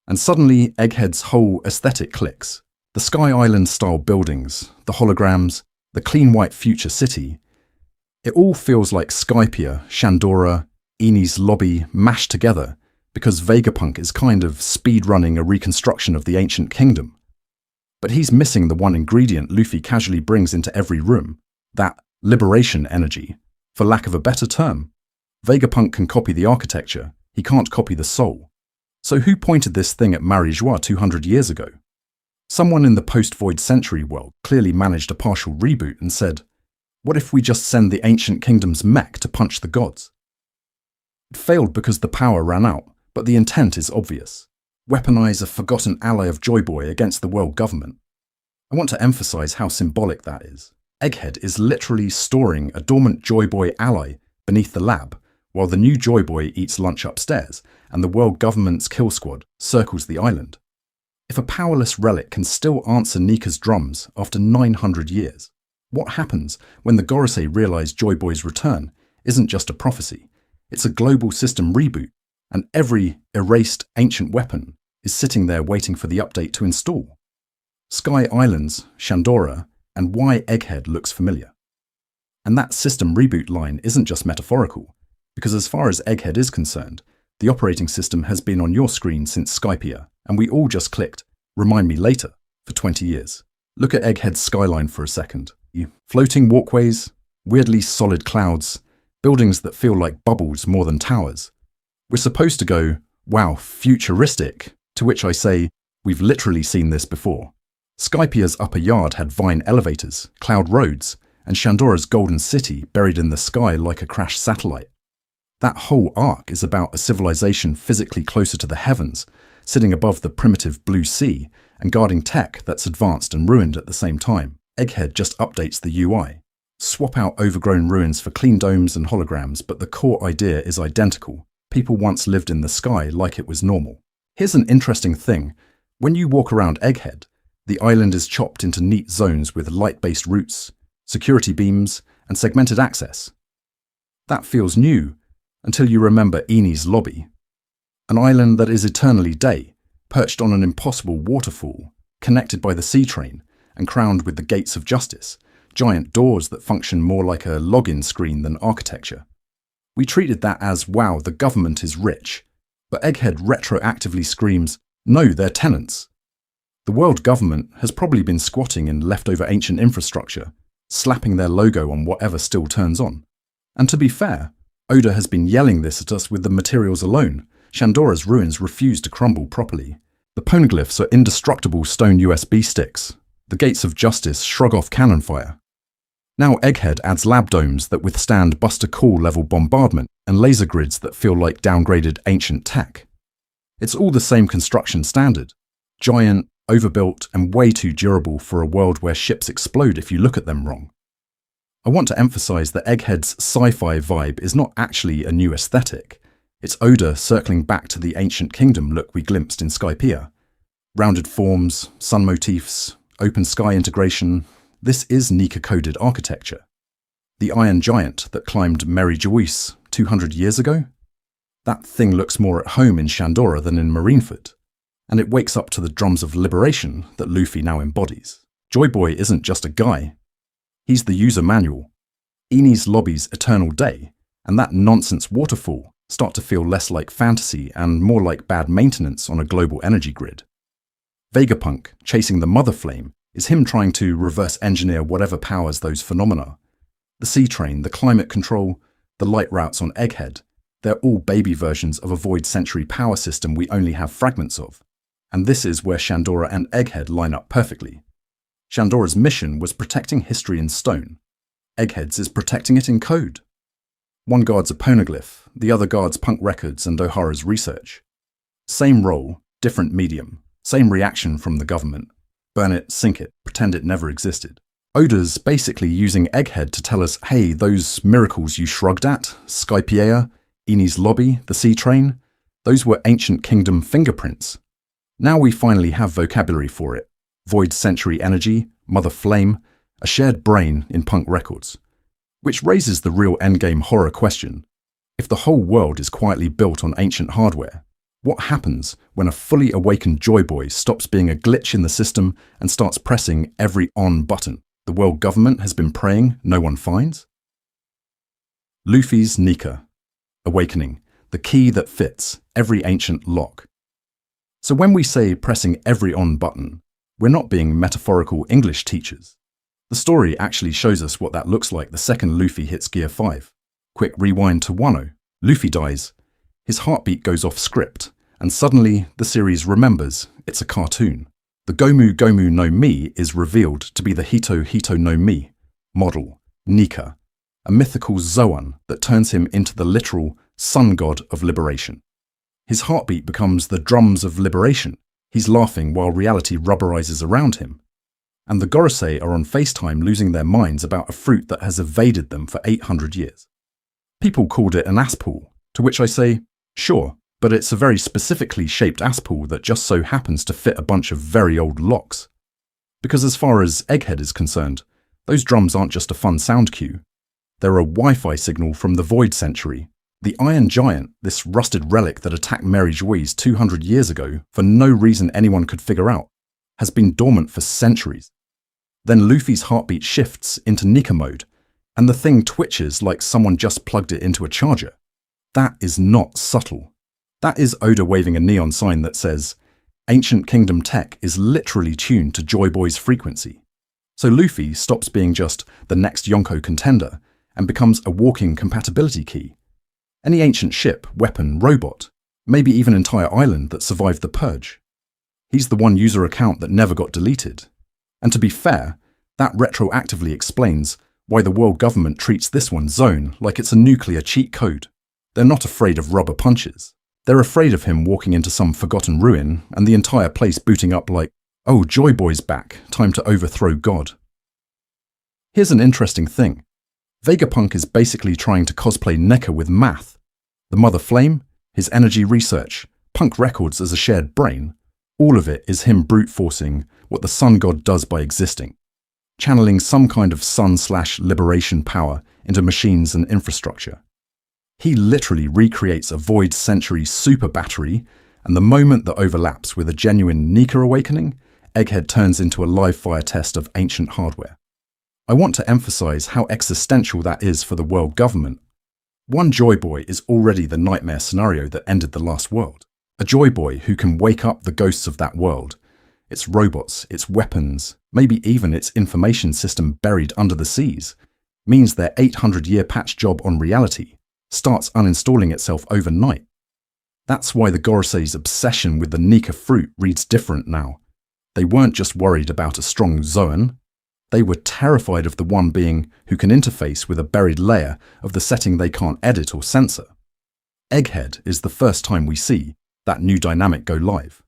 And suddenly Egghead's whole aesthetic clicks. The Sky Island-style buildings, the holograms, the clean white future city. It all feels like Skypia, Shandora, Eni's lobby mashed together because Vegapunk is kind of speedrunning a reconstruction of the ancient kingdom. But he's missing the one ingredient Luffy casually brings into every room, that liberation energy, for lack of a better term. Vegapunk can copy the architecture, he can't copy the soul. So who pointed this thing at Marie-Joie 200 years ago? Someone in the post-Void Century world clearly managed a partial reboot and said, what if we just send the ancient kingdom's mech to punch the gods? It failed because the power ran out, but the intent is obvious. Weaponize a forgotten ally of Joy Boy against the world government. I want to emphasize how symbolic that is. Egghead is literally storing a dormant Joy Boy ally beneath the lab, while the new Joy Boy eats lunch upstairs and the world government's kill squad circles the island. If a powerless relic can still answer Nika's drums after 900 years, what happens when the Gorosei realize Joy Boy's return isn't just a prophecy, It's a global system reboot, and every erased ancient weapon is sitting there waiting for the update to install. Sky Islands, Shandora, and why Egghead looks familiar. And that system reboot line isn't just metaphorical, because as far as Egghead is concerned, the operating system has been on your screen since Skypiea, and we all just clicked, "Remind me later," for 20 years. Look at Egghead's skyline for a second. Floating walkways, weirdly solid clouds, buildings that feel like bubbles more than towers. We're supposed to go, "Wow, futuristic," to which I say, we've literally seen this before. Skypiea's upper yard had vine elevators, cloud roads, and Shandora's golden city buried in the sky like a crashed satellite. That whole arc is about a civilization physically closer to the heavens, sitting above the primitive blue sea, and guarding tech that's advanced and ruined at the same time. Egghead just updates the UI. Swap out overgrown ruins for clean domes and holograms, but the core idea is identical. People once lived in the sky like it was normal. Here's an interesting thing. When you walk around Egghead, the island is chopped into neat zones with light-based routes, security beams, and segmented access. That feels new, until you remember Eni's lobby. An island that is eternally day, perched on an impossible waterfall, connected by the sea train, and crowned with the gates of justice, giant doors that function more like a login screen than architecture. We treated that as, wow, the government is rich, but Egghead retroactively screams, no, they're tenants. The world government has probably been squatting in leftover ancient infrastructure, slapping their logo on whatever still turns on. And to be fair, Oda has been yelling this at us with the materials alone. Shandora's ruins refuse to crumble properly. The poneglyphs are indestructible stone USB sticks. The gates of justice shrug off cannon fire. Now Egghead adds lab domes that withstand Buster Call level bombardment and laser grids that feel like downgraded ancient tech. It's all the same construction standard. Giant, overbuilt, and way too durable for a world where ships explode if you look at them wrong. I want to emphasize that Egghead's sci-fi vibe is not actually a new aesthetic. It's Oda circling back to the ancient kingdom look we glimpsed in Skypiea. Rounded forms, sun motifs, open sky integration. This is Nika-coded architecture. The iron giant that climbed Mary Joyce 200 years ago? That thing looks more at home in Shandora than in Marineford, and it wakes up to the drums of liberation that Luffy now embodies. Joy Boy isn't just a guy. He's the user manual. Eni's lobby's eternal day, and that nonsense waterfall start to feel less like fantasy and more like bad maintenance on a global energy grid. Vegapunk, chasing the mother flame, is him trying to reverse engineer whatever powers those phenomena. The sea train, the climate control, the light routes on Egghead, they're all baby versions of a Void Century power system we only have fragments of. And this is where Shandora and Egghead line up perfectly. Shandora's mission was protecting history in stone. Egghead's is protecting it in code. One guards a poneglyph, the other guards punk records and O'Hara's research. Same role, different medium, same reaction from the government. Burn it, sink it, pretend it never existed. Oda's basically using Egghead to tell us, hey, those miracles you shrugged at, Skypiea, Eni's lobby, the sea train, those were ancient kingdom fingerprints. Now we finally have vocabulary for it. Void Century energy, Mother Flame, a shared brain in punk records. Which raises the real endgame horror question. If the whole world is quietly built on ancient hardware, what happens when a fully awakened Joy Boy stops being a glitch in the system and starts pressing every on button the world government has been praying no one finds? Luffy's Nika. Awakening, the key that fits every ancient lock. So when we say pressing every on button, we're not being metaphorical English teachers. The story actually shows us what that looks like the second Luffy hits Gear 5. Quick rewind to Wano. Luffy dies. His heartbeat goes off script, and suddenly the series remembers it's a cartoon. The Gomu Gomu no Mi is revealed to be the Hito Hito no Mi model, Nika, a mythical Zoan that turns him into the literal sun god of liberation. His heartbeat becomes the drums of liberation. He's laughing while reality rubberizes around him. And the Gorosei are on FaceTime losing their minds about a fruit that has evaded them for 800 years. People called it an aspool, to which I say, sure, but it's a very specifically shaped aspool that just so happens to fit a bunch of very old locks. Because as far as Egghead is concerned, those drums aren't just a fun sound cue. They're a Wi-Fi signal from the Void Century, The Iron Giant, this rusted relic that attacked Mary Joyce 200 years ago for no reason anyone could figure out, has been dormant for centuries. Then Luffy's heartbeat shifts into Nika mode, and the thing twitches like someone just plugged it into a charger. That is not subtle. That is Oda waving a neon sign that says, Ancient Kingdom tech is literally tuned to Joy Boy's frequency. So Luffy stops being just the next Yonko contender and becomes a walking compatibility key. Any ancient ship, weapon, robot, maybe even entire island that survived the purge. He's the one user account that never got deleted. And to be fair, that retroactively explains why the world government treats this one, Zone, like it's a nuclear cheat code. They're not afraid of rubber punches. They're afraid of him walking into some forgotten ruin and the entire place booting up like, oh, Joy Boy's back, time to overthrow God. Here's an interesting thing. Vegapunk is basically trying to cosplay Neko with math. The Mother Flame, his energy research, Punk Records as a shared brain, all of it is him brute forcing what the Sun God does by existing, channeling some kind of sun/liberation power into machines and infrastructure. He literally recreates a Void Century super battery, and the moment that overlaps with a genuine Nika awakening, Egghead turns into a live fire test of ancient hardware. I want to emphasize how existential that is for the world government. One Joy Boy is already the nightmare scenario that ended the last world. A Joy Boy who can wake up the ghosts of that world, its robots, its weapons, maybe even its information system buried under the seas, means their 800-year patch job on reality starts uninstalling itself overnight. That's why the Gorosei's obsession with the Nika fruit reads different now. They weren't just worried about a strong Zoan, they were terrified of the one being who can interface with a buried layer of the setting they can't edit or censor. Egghead is the first time we see that new dynamic go live.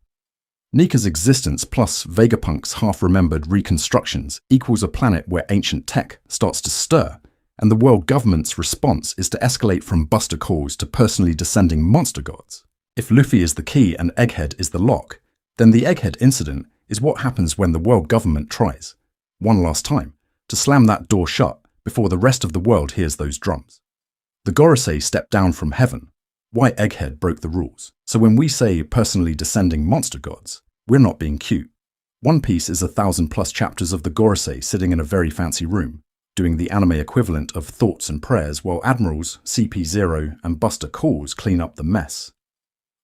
Nika's existence plus Vegapunk's half-remembered reconstructions equals a planet where ancient tech starts to stir, and the world government's response is to escalate from buster calls to personally descending monster gods. If Luffy is the key and Egghead is the lock, then the Egghead Incident is what happens when the world government tries, one last time, to slam that door shut before the rest of the world hears those drums. The Gorosei stepped down from heaven. Why Egghead broke the rules. So when we say personally descending monster gods, we're not being cute. One Piece is 1,000+ chapters of the Gorosei sitting in a very fancy room, doing the anime equivalent of thoughts and prayers while admirals, CP0 and Buster Calls clean up the mess.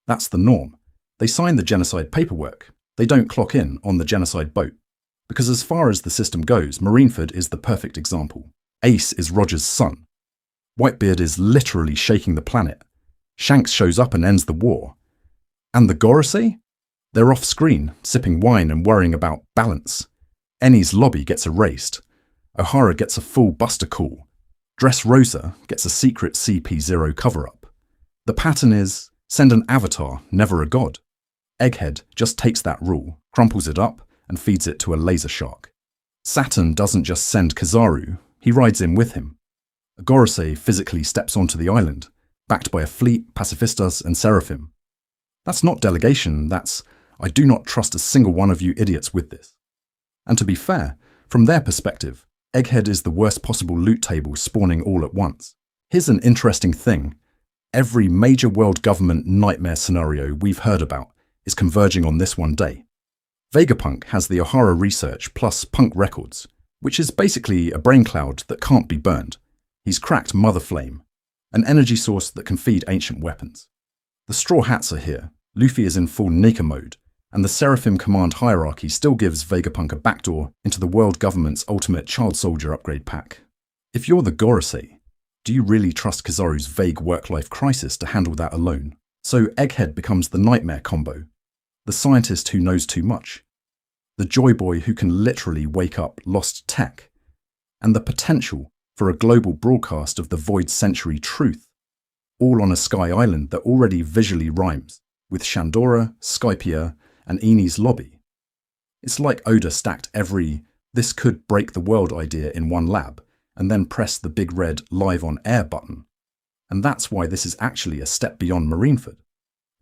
That's the norm. They sign the genocide paperwork. They don't clock in on the genocide boat. Because as far as the system goes, Marineford is the perfect example. Ace is Roger's son. Whitebeard is literally shaking the planet. Shanks shows up and ends the war. And the Gorosei? They're off screen, sipping wine and worrying about balance. Eni's lobby gets erased. O'Hara gets a full Buster Call. Dressrosa gets a secret CP0 cover-up. The pattern is, send an avatar, never a god. Egghead just takes that rule, crumples it up, and feeds it to a laser shark. Saturn doesn't just send Kizaru, he rides in with him. A Gorosei physically steps onto the island, backed by a fleet, pacifistas, and seraphim. That's not delegation, that's, I do not trust a single one of you idiots with this. And to be fair, from their perspective, Egghead is the worst possible loot table spawning all at once. Here's an interesting thing. Every major world government nightmare scenario we've heard about is converging on this one day. Vegapunk has the O'Hara research plus Punk Records, which is basically a brain cloud that can't be burned. He's cracked Mother Flame, an energy source that can feed ancient weapons. The Straw Hats are here, Luffy is in full Nika mode, and the Seraphim command hierarchy still gives Vegapunk a backdoor into the world government's ultimate child soldier upgrade pack. If you're the Gorosei, do you really trust Kizaru's vague work-life crisis to handle that alone? So Egghead becomes the nightmare combo, the scientist who knows too much, the Joy Boy who can literally wake up lost tech, and the potential for a global broadcast of the Void Century truth, all on a sky island that already visually rhymes with Shandora, Skypiea, and Eni's lobby. It's like Oda stacked every "this could break the world" idea in one lab, and then pressed the big red live on air button. And that's why this is actually a step beyond Marineford.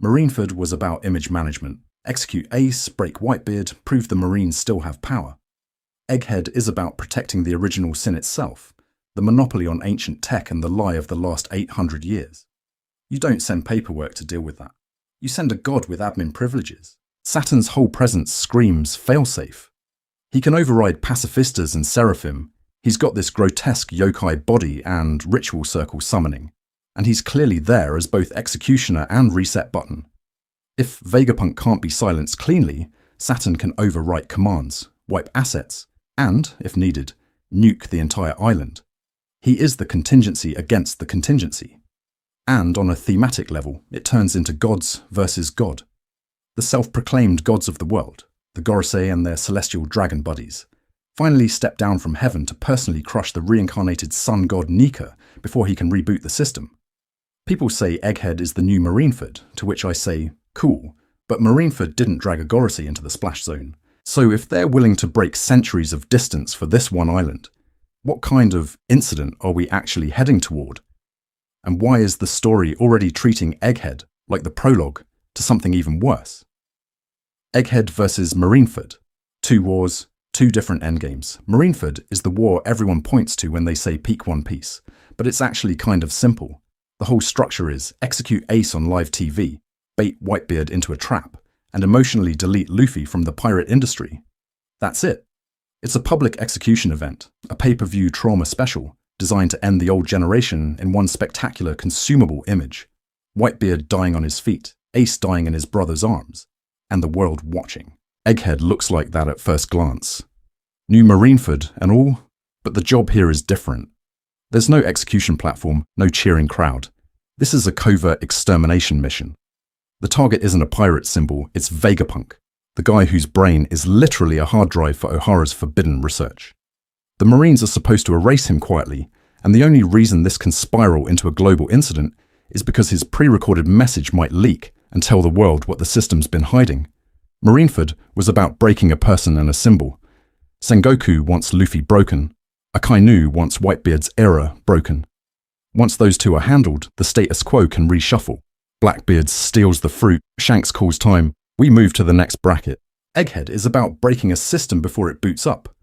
Marineford was about image management. Execute Ace, break Whitebeard, prove the Marines still have power. Egghead is about protecting the original sin itself, the monopoly on ancient tech and the lie of the last 800 years. You don't send paperwork to deal with that. You send a god with admin privileges. Saturn's whole presence screams failsafe. He can override pacifistas and seraphim. He's got this grotesque yokai body and ritual circle summoning, and he's clearly there as both executioner and reset button. If Vegapunk can't be silenced cleanly, Saturn can overwrite commands, wipe assets, and, if needed, nuke the entire island. He is the contingency against the contingency. And on a thematic level, it turns into gods versus God. The self-proclaimed gods of the world, the Gorosei and their celestial dragon buddies, finally step down from heaven to personally crush the reincarnated sun god Nika before he can reboot the system. People say Egghead is the new Marineford, to which I say, cool, but Marineford didn't drag a Gorosei into the splash zone. So if they're willing to break centuries of distance for this one island, what kind of incident are we actually heading toward? And why is the story already treating Egghead, like the prologue, to something even worse? Egghead versus Marineford. 2 wars, 2 different endgames. Marineford is the war everyone points to when they say peak One Piece, but it's actually kind of simple. The whole structure is execute Ace on live TV, bait Whitebeard into a trap, and emotionally delete Luffy from the pirate industry. That's it. It's a public execution event, a pay-per-view trauma special, designed to end the old generation in one spectacular consumable image. Whitebeard dying on his feet, Ace dying in his brother's arms, and the world watching. Egghead looks like that at first glance. New Marineford and all, but the job here is different. There's no execution platform, no cheering crowd. This is a covert extermination mission. The target isn't a pirate symbol, it's Vegapunk, the guy whose brain is literally a hard drive for Ohara's forbidden research. The Marines are supposed to erase him quietly, and the only reason this can spiral into a global incident is because his pre-recorded message might leak and tell the world what the system's been hiding. Marineford was about breaking a person and a symbol. Sengoku wants Luffy broken. Akainu wants Whitebeard's era broken. Once those two are handled, the status quo can reshuffle. Blackbeard steals the fruit, Shanks calls time, we move to the next bracket. Egghead is about breaking a system before it boots up.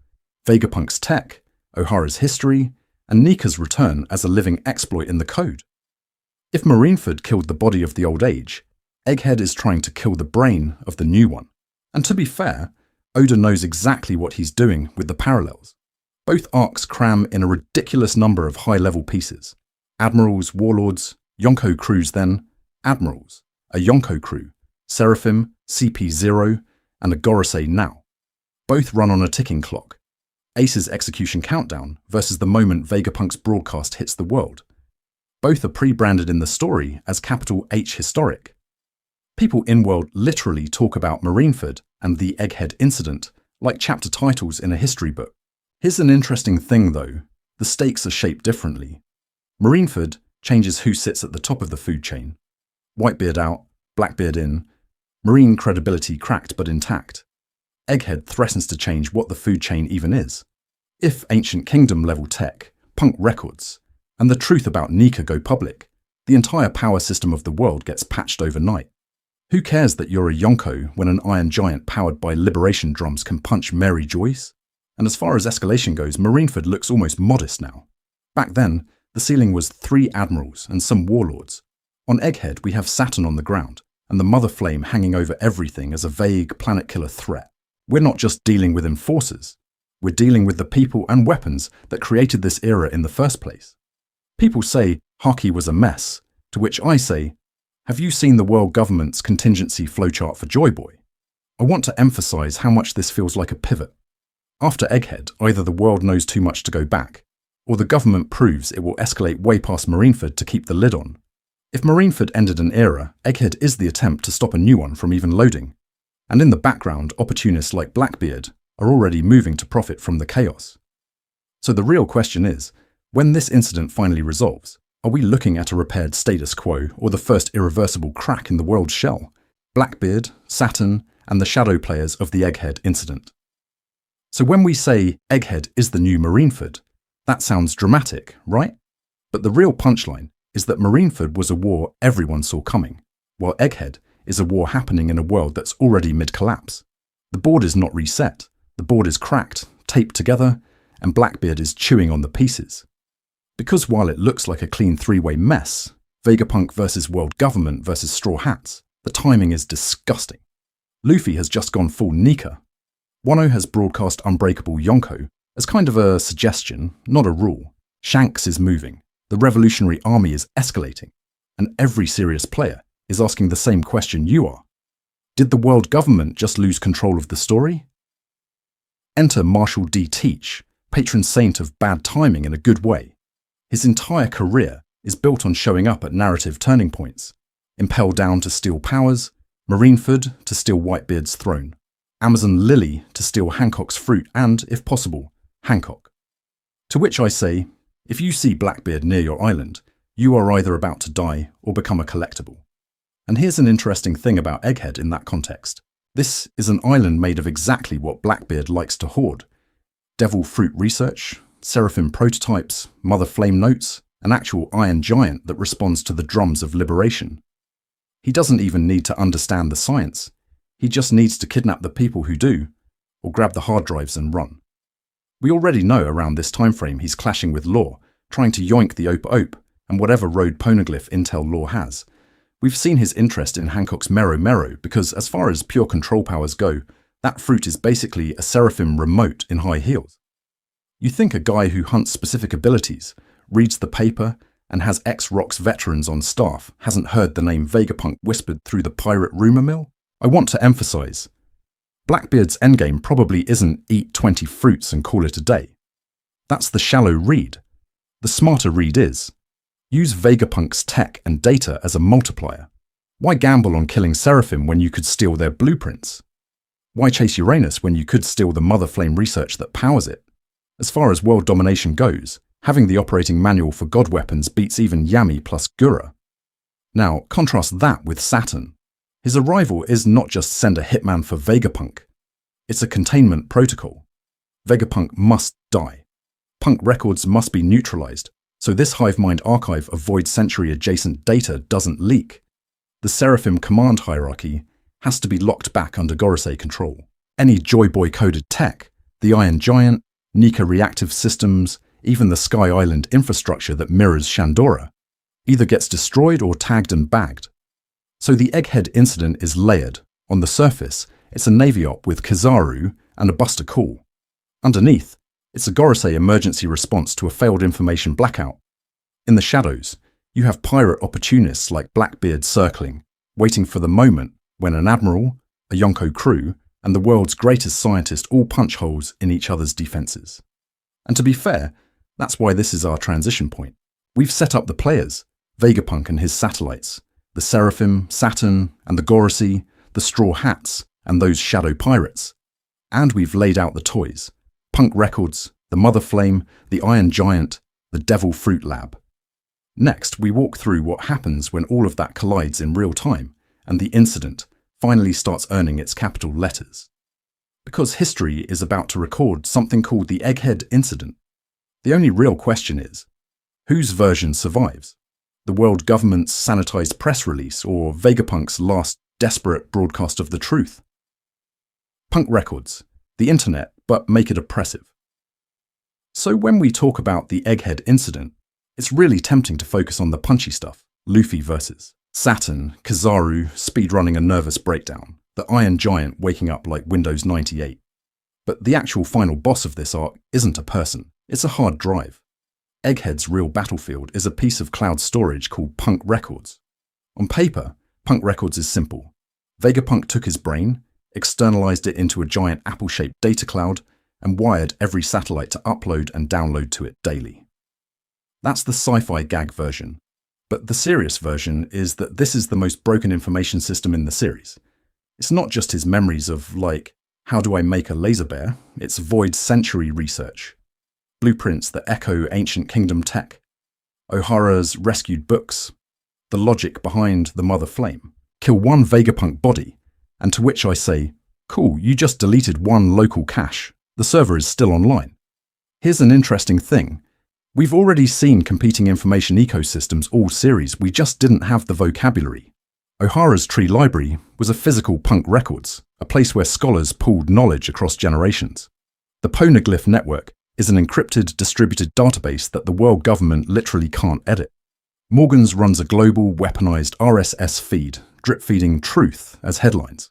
Vegapunk's tech, Ohara's history, and Nika's return as a living exploit in the code. If Marineford killed the body of the old age, Egghead is trying to kill the brain of the new one. And to be fair, Oda knows exactly what he's doing with the parallels. Both arcs cram in a ridiculous number of high-level pieces. Admirals, warlords, Yonko crews then, admirals, a Yonko crew, Seraphim, CP0, and a Gorosei now. Both run on a ticking clock. Ace's execution countdown versus the moment Vegapunk's broadcast hits the world. Both are pre-branded in the story as capital H historic. People in-world literally talk about Marineford and the Egghead Incident like chapter titles in a history book. Here's an interesting thing though, the stakes are shaped differently. Marineford changes who sits at the top of the food chain. Whitebeard out, Blackbeard in, Marine credibility cracked but intact. Egghead threatens to change what the food chain even is. If Ancient Kingdom level tech, punk records, and the truth about Nika go public, the entire power system of the world gets patched overnight. Who cares that you're a Yonko when an iron giant powered by liberation drums can punch Mary Joyce? And as far as escalation goes, Marineford looks almost modest now. Back then, the ceiling was 3 admirals and some warlords. On Egghead, we have Saturn on the ground, and the Mother Flame hanging over everything as a vague planet-killer threat. We're not just dealing with enforcers. We're dealing with the people and weapons that created this era in the first place. People say Haki was a mess, to which I say, have you seen the world government's contingency flowchart for Joy Boy? I want to emphasize how much this feels like a pivot. After Egghead, either the world knows too much to go back, or the government proves it will escalate way past Marineford to keep the lid on. If Marineford ended an era, Egghead is the attempt to stop a new one from even loading. And in the background, opportunists like Blackbeard are already moving to profit from the chaos. So the real question is, when this incident finally resolves, are we looking at a repaired status quo or the first irreversible crack in the world's shell? Blackbeard, Saturn, and the shadow players of the Egghead Incident. So when we say Egghead is the new Marineford, that sounds dramatic, right? But the real punchline is that Marineford was a war everyone saw coming, while Egghead is a war happening in a world that's already mid-collapse. The board is not reset, the board is cracked, taped together, and Blackbeard is chewing on the pieces. Because while it looks like a clean 3-way mess, Vegapunk versus World Government versus Straw Hats. The timing is disgusting. Luffy has just gone full Nika. Wano has broadcast Unbreakable Yonko as kind of a suggestion, not a rule. Shanks is moving. The Revolutionary Army is escalating. And every serious player is asking the same question you are. Did the world government just lose control of the story? Enter Marshall D. Teach, patron saint of bad timing in a good way. His entire career is built on showing up at narrative turning points. Impel Down to steal powers, Marineford to steal Whitebeard's throne, Amazon Lily to steal Hancock's fruit and, if possible, Hancock. To which I say, if you see Blackbeard near your island, you are either about to die or become a collectible. And here's an interesting thing about Egghead in that context. This is an island made of exactly what Blackbeard likes to hoard. Devil fruit research, Seraphim prototypes, Mother Flame notes, an actual iron giant that responds to the drums of liberation. He doesn't even need to understand the science. He just needs to kidnap the people who do, or grab the hard drives and run. We already know around this time frame he's clashing with Law, trying to yoink the Ope and whatever road poneglyph intel Law has. We've seen his interest in Hancock's Mero because as far as pure control powers go, that fruit is basically a Seraphim remote in high heels. You think a guy who hunts specific abilities, reads the paper, and has ex-Rox veterans on staff hasn't heard the name Vegapunk whispered through the pirate rumour mill? I want to emphasise, Blackbeard's endgame probably isn't eat 20 fruits and call it a day. That's the shallow read. The smarter read is, use Vegapunk's tech and data as a multiplier. Why gamble on killing Seraphim when you could steal their blueprints? Why chase Uranus when you could steal the Mother Flame research that powers it? As far as world domination goes, having the operating manual for god weapons beats even Yami plus Gura. Now, contrast that with Saturn. His arrival is not just send a hitman for Vegapunk. It's a containment protocol. Vegapunk must die. Punk records must be neutralized, so this Hivemind archive of Void Century adjacent data doesn't leak. The Seraphim command hierarchy has to be locked back under Gorosei control. Any Joy Boy coded tech, the Iron Giant, Nika reactive systems, even the Sky Island infrastructure that mirrors Shandora, either gets destroyed or tagged and bagged. So the Egghead Incident is layered. On the surface, it's a Navy op with Kizaru and a Buster Call. Underneath, it's a Gorosei emergency response to a failed information blackout. In the shadows, you have pirate opportunists like Blackbeard circling, waiting for the moment when an admiral, a Yonko crew, and the world's greatest scientist all punch holes in each other's defenses. And to be fair, that's why this is our transition point. We've set up the players, Vegapunk and his satellites, the Seraphim, Saturn, and the Gorosei, the Straw Hats, and those shadow pirates. And we've laid out the toys, Punk Records, the Mother Flame, the Iron Giant, the Devil Fruit Lab. Next, we walk through what happens when all of that collides in real time, and the incident finally starts earning its capital letters. Because history is about to record something called the Egghead Incident. The only real question is, whose version survives? The world government's sanitized press release or Vegapunk's last desperate broadcast of the truth? Punk Records, the internet, but make it oppressive. So when we talk about the Egghead Incident, it's really tempting to focus on the punchy stuff. Luffy versus Saturn, Kizaru speedrunning a nervous breakdown, the Iron Giant waking up like Windows 98. But the actual final boss of this arc isn't a person, it's a hard drive. Egghead's real battlefield is a piece of cloud storage called Punk Records. On paper, Punk Records is simple. Vegapunk took his brain, externalized it into a giant apple-shaped data cloud, and wired every satellite to upload and download to it daily. That's the sci-fi gag version. But the serious version is that this is the most broken information system in the series. It's not just his memories of, like, how do I make a laser bear? It's Void Century research. Blueprints that echo ancient kingdom tech. O'Hara's rescued books. The logic behind the Mother Flame. Kill one Vegapunk body. And to which I say, cool, you just deleted one local cache. The server is still online. Here's an interesting thing. We've already seen competing information ecosystems all series, we just didn't have the vocabulary. O'Hara's tree library was a physical Punk Records, a place where scholars pooled knowledge across generations. The Poneglyph network is an encrypted, distributed database that the world government literally can't edit. Morgan's runs a global, weaponized RSS feed, drip-feeding truth as headlines.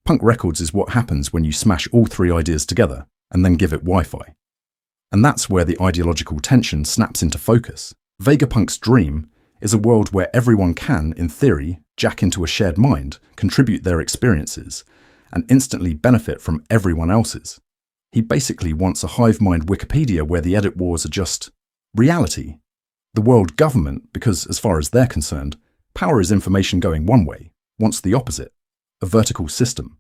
Punk Records is what happens when you smash all three ideas together and then give it Wi-Fi. And that's where the ideological tension snaps into focus. Vegapunk's dream is a world where everyone can, in theory, jack into a shared mind, contribute their experiences, and instantly benefit from everyone else's. He basically wants a hive mind Wikipedia where the edit wars are just reality. The world government, because as far as they're concerned, power is information going one way, wants the opposite, a vertical system.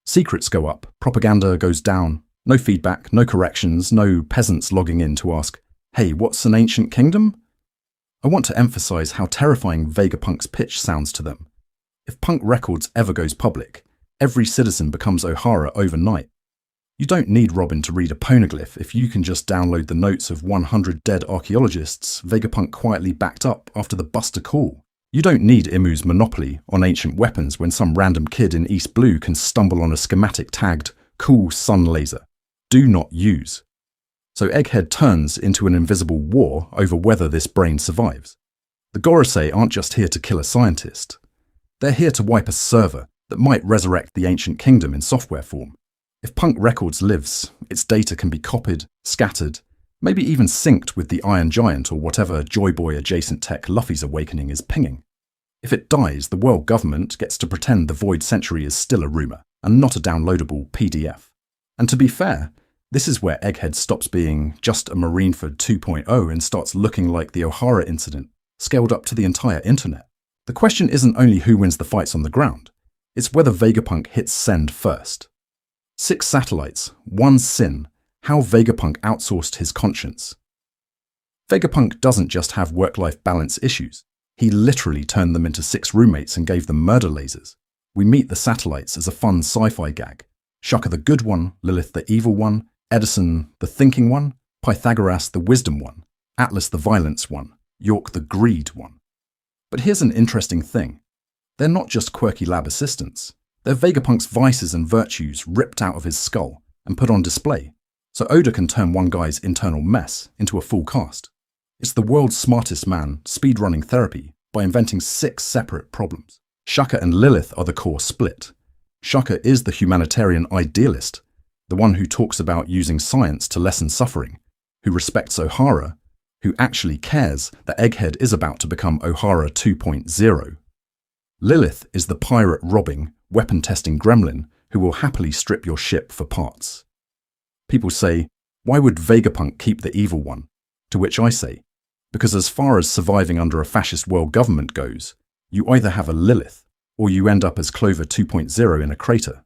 Secrets go up, propaganda goes down, no feedback, no corrections, no peasants logging in to ask, hey, what's an ancient kingdom? I want to emphasize how terrifying Vegapunk's pitch sounds to them. If Punk Records ever goes public, every citizen becomes O'Hara overnight. You don't need Robin to read a poneglyph if you can just download the notes of 100 dead archaeologists Vegapunk quietly backed up after the Buster Call. You don't need Imu's monopoly on ancient weapons when some random kid in East Blue can stumble on a schematic tagged cool sun laser. Do not use. So Egghead turns into an invisible war over whether this brain survives. The Gorosei aren't just here to kill a scientist. They're here to wipe a server that might resurrect the ancient kingdom in software form. If Punk Records lives, its data can be copied, scattered, maybe even synced with the Iron Giant or whatever Joy Boy adjacent tech Luffy's awakening is pinging. If it dies, the world government gets to pretend the Void Century is still a rumour and not a downloadable PDF. And to be fair, this is where Egghead stops being just a Marineford 2.0 and starts looking like the O'Hara Incident, scaled up to the entire internet. The question isn't only who wins the fights on the ground, it's whether Vegapunk hits send first. 6 satellites, 1 sin, how Vegapunk outsourced his conscience. Vegapunk doesn't just have work-life balance issues. He literally turned them into 6 roommates and gave them murder lasers. We meet the satellites as a fun sci-fi gag. Shaka the good one, Lilith the evil one, Edison the thinking one, Pythagoras the wisdom one, Atlas the violence one, York the greed one. But here's an interesting thing. They're not just quirky lab assistants. They're Vegapunk's vices and virtues ripped out of his skull and put on display, so Oda can turn one guy's internal mess into a full cast. It's the world's smartest man speedrunning therapy by inventing 6 separate problems. Shaka and Lilith are the core split. Shaka is the humanitarian idealist, the one who talks about using science to lessen suffering, who respects O'Hara, who actually cares that Egghead is about to become O'Hara 2.0. Lilith is the pirate-robbing, weapon-testing gremlin who will happily strip your ship for parts. People say, why would Vegapunk keep the evil one? To which I say, because as far as surviving under a fascist world government goes, you either have a Lilith, or you end up as Clover 2.0 in a crater.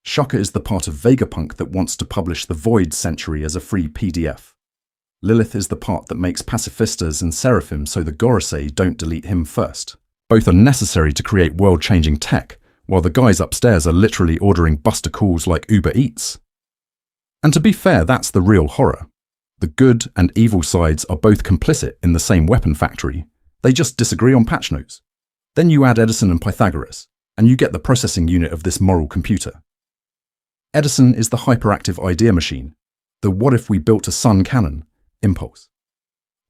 Shaka is the part of Vegapunk that wants to publish the Void Century as a free PDF. Lilith is the part that makes pacifistas and seraphim so the Gorosei don't delete him first. Both are necessary to create world-changing tech, while the guys upstairs are literally ordering Buster Calls like Uber Eats. And to be fair, that's the real horror. The good and evil sides are both complicit in the same weapon factory. They just disagree on patch notes. Then you add Edison and Pythagoras, and you get the processing unit of this moral computer. Edison is the hyperactive idea machine, the what if we built a sun cannon, impulse.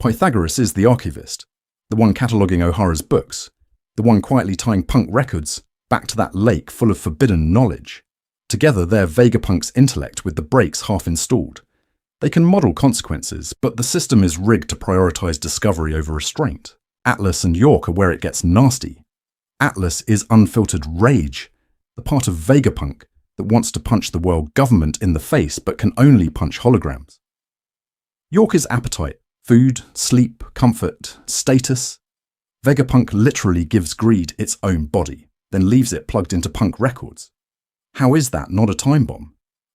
Pythagoras is the archivist, the one cataloguing O'Hara's books, the one quietly tying Punk Records back to that lake full of forbidden knowledge. Together they're Vegapunk's intellect with the brakes half installed. They can model consequences, but the system is rigged to prioritize discovery over restraint. Atlas and York are where it gets nasty. Atlas is unfiltered rage, the part of Vegapunk that wants to punch the world government in the face but can only punch holograms. York is appetite, food, sleep, comfort, status. Vegapunk literally gives greed its own body, then leaves it plugged into Punk Records. How is that not a time bomb?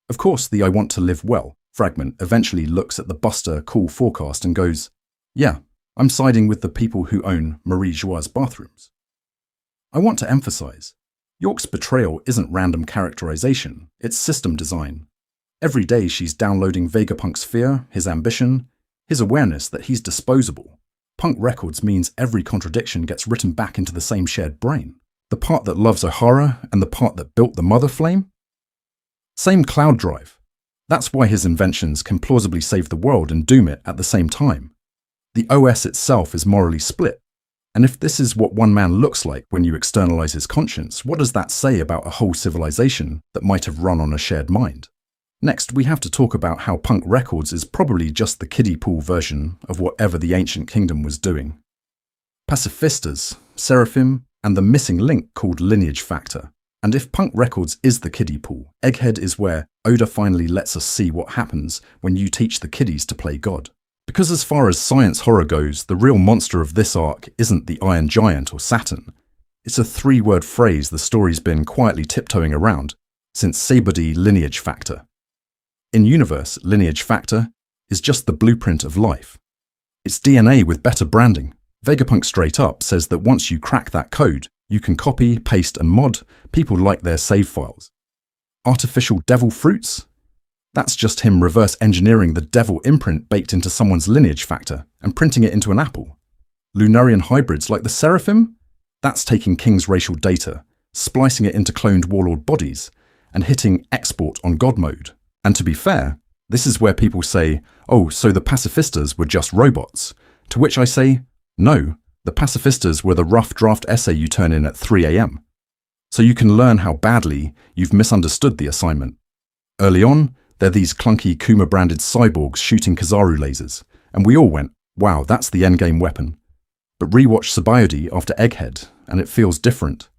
Of course, the I want to live well fragment eventually looks at the Buster Call forecast and goes, yeah, I'm siding with the people who own Marie Joie's bathrooms. I want to emphasize, York's betrayal isn't random characterization, it's system design. Every day she's downloading Vegapunk's fear, his ambition, his awareness that he's disposable. Punk Records means every contradiction gets written back into the same shared brain. The part that loves O'Hara and the part that built the mother flame? Same cloud drive. That's why his inventions can plausibly save the world and doom it at the same time. The OS itself is morally split, And if this is what one man looks like when you externalize his conscience, what does that say about a whole civilization that might have run on a shared mind? Next, we have to talk about how Punk Records is probably just the kiddie pool version of whatever the ancient kingdom was doing. Pacifistas, Seraphim, and the missing link called Lineage Factor. And if Punk Records is the kiddie pool, Egghead is where Oda finally lets us see what happens when you teach the kiddies to play God. Because as far as science horror goes, the real monster of this arc isn't the Iron Giant or Saturn. It's a 3-word phrase the story's been quietly tiptoeing around since Saibody Lineage Factor. In universe, Lineage Factor is just the blueprint of life. It's DNA with better branding. Vegapunk straight up says that once you crack that code, you can copy, paste and mod people like their save files. Artificial devil fruits? That's just him reverse engineering the devil imprint baked into someone's lineage factor and printing it into an apple. Lunarian hybrids like the Seraphim? That's taking King's racial data, splicing it into cloned warlord bodies, and hitting export on God mode. And to be fair, this is where people say, oh, so the pacifistas were just robots. To which I say, no, the pacifistas were the rough draft essay you turn in at 3 AM. So you can learn how badly you've misunderstood the assignment. Early on, they're these clunky Kuma-branded cyborgs shooting Kizaru lasers, and we all went, wow, that's the endgame weapon. But rewatch Sabayody after Egghead, and it feels different.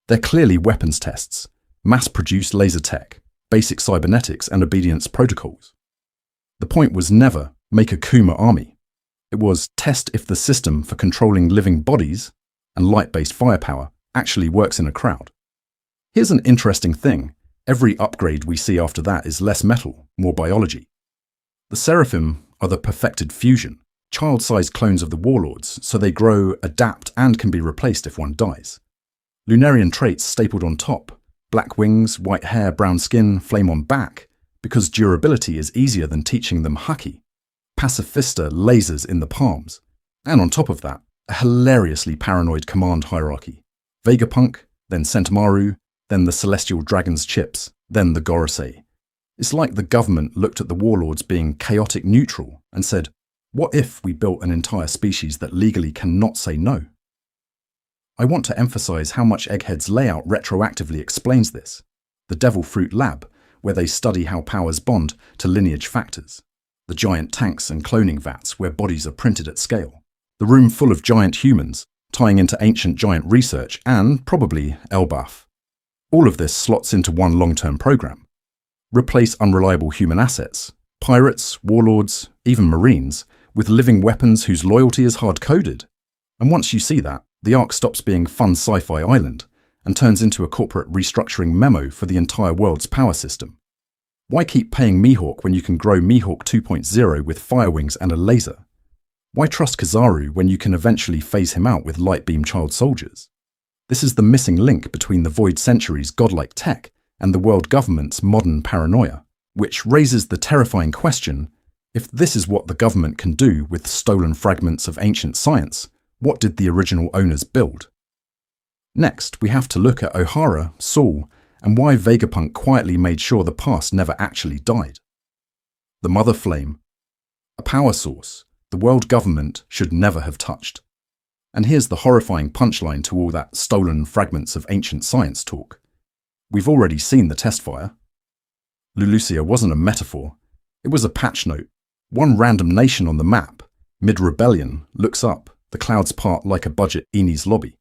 They're clearly weapons tests, mass-produced laser tech, basic cybernetics and obedience protocols. The point was never make a Kuma army. It was test if the system for controlling living bodies and light-based firepower actually works in a crowd. Here's an interesting thing. Every upgrade we see after that is less metal, more biology. The Seraphim are the perfected fusion, child-sized clones of the warlords, so they grow, adapt, and can be replaced if one dies. Lunarian traits stapled on top, black wings, white hair, brown skin, flame on back, because durability is easier than teaching them haki. Pacifista lasers in the palms. And on top of that, a hilariously paranoid command hierarchy. Vegapunk, then Sentomaru, then the Celestial Dragon's chips, then the Gorosei. It's like the government looked at the warlords being chaotic neutral and said, what if we built an entire species that legally cannot say no? I want to emphasize how much Egghead's layout retroactively explains this. The Devil Fruit Lab, where they study how powers bond to lineage factors. The giant tanks and cloning vats where bodies are printed at scale. The room full of giant humans, tying into ancient giant research and, probably, Elbaf. All of this slots into one long-term program. Replace unreliable human assets, pirates, warlords, even marines, with living weapons whose loyalty is hard-coded. And once you see that, the arc stops being fun sci-fi island and turns into a corporate restructuring memo for the entire world's power system. Why keep paying Mihawk when you can grow Mihawk 2.0 with fire wings and a laser? Why trust Kizaru when you can eventually phase him out with light beam child soldiers? This is the missing link between the Void Century's godlike tech and the world government's modern paranoia, which raises the terrifying question, if this is what the government can do with stolen fragments of ancient science, what did the original owners build? Next, we have to look at O'Hara, Saul, and why Vegapunk quietly made sure the past never actually died. The Mother Flame. A power source the world government should never have touched. And here's the horrifying punchline to all that stolen fragments of ancient science talk. We've already seen the test fire. Lulusia wasn't a metaphor. It was a patch note. One random nation on the map, mid-rebellion, looks up, the clouds part like a budget Eni's lobby,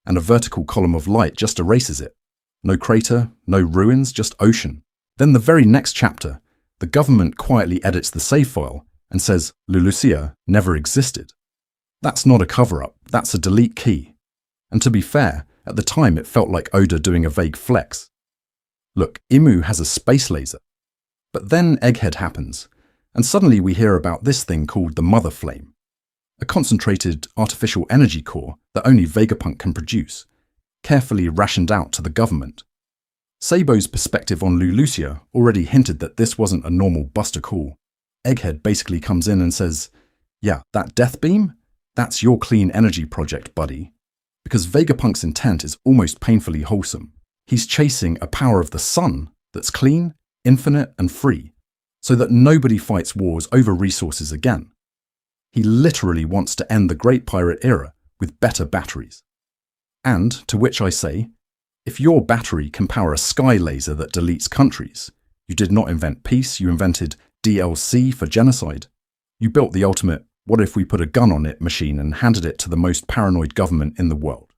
and a vertical column of light just erases it. No crater, no ruins, just ocean. Then the very next chapter, the government quietly edits the save file and says Lulusia never existed. That's not a cover-up, that's a delete key. And to be fair, at the time it felt like Oda doing a vague flex. Look, Imu has a space laser. But then Egghead happens, and suddenly we hear about this thing called the Mother Flame, a concentrated artificial energy core that only Vegapunk can produce, carefully rationed out to the government. Sabo's perspective on Lulusia already hinted that this wasn't a normal buster call. Egghead basically comes in and says, yeah, that death beam? That's your clean energy project, buddy. Because Vegapunk's intent is almost painfully wholesome. He's chasing a power of the sun that's clean, infinite, and free, so that nobody fights wars over resources again. He literally wants to end the Great Pirate era with better batteries. And to which I say, if your battery can power a sky laser that deletes countries, you did not invent peace, you invented DLC for genocide. You built the ultimate "what if we put a gun on it" machine and handed it to the most paranoid government in the world.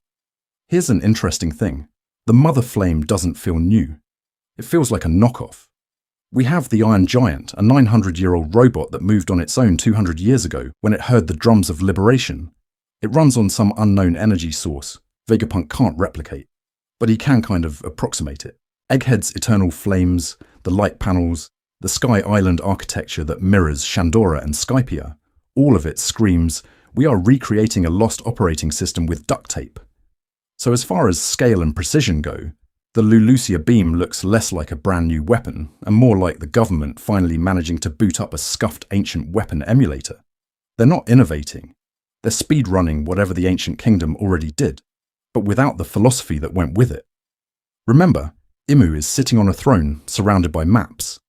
Here's an interesting thing. The Mother Flame doesn't feel new. It feels like a knockoff. We have the Iron Giant, a 900-year-old robot that moved on its own 200 years ago when it heard the drums of liberation. It runs on some unknown energy source Vegapunk can't replicate, but he can kind of approximate it. Egghead's eternal flames, the light panels, the Sky Island architecture that mirrors Shandora and Skypiea, all of it screams, we are recreating a lost operating system with duct tape. So as far as scale and precision go, the Lulusia beam looks less like a brand new weapon and more like the government finally managing to boot up a scuffed ancient weapon emulator. They're not innovating. They're speedrunning whatever the ancient kingdom already did, but without the philosophy that went with it. Remember, Imu is sitting on a throne surrounded by maps,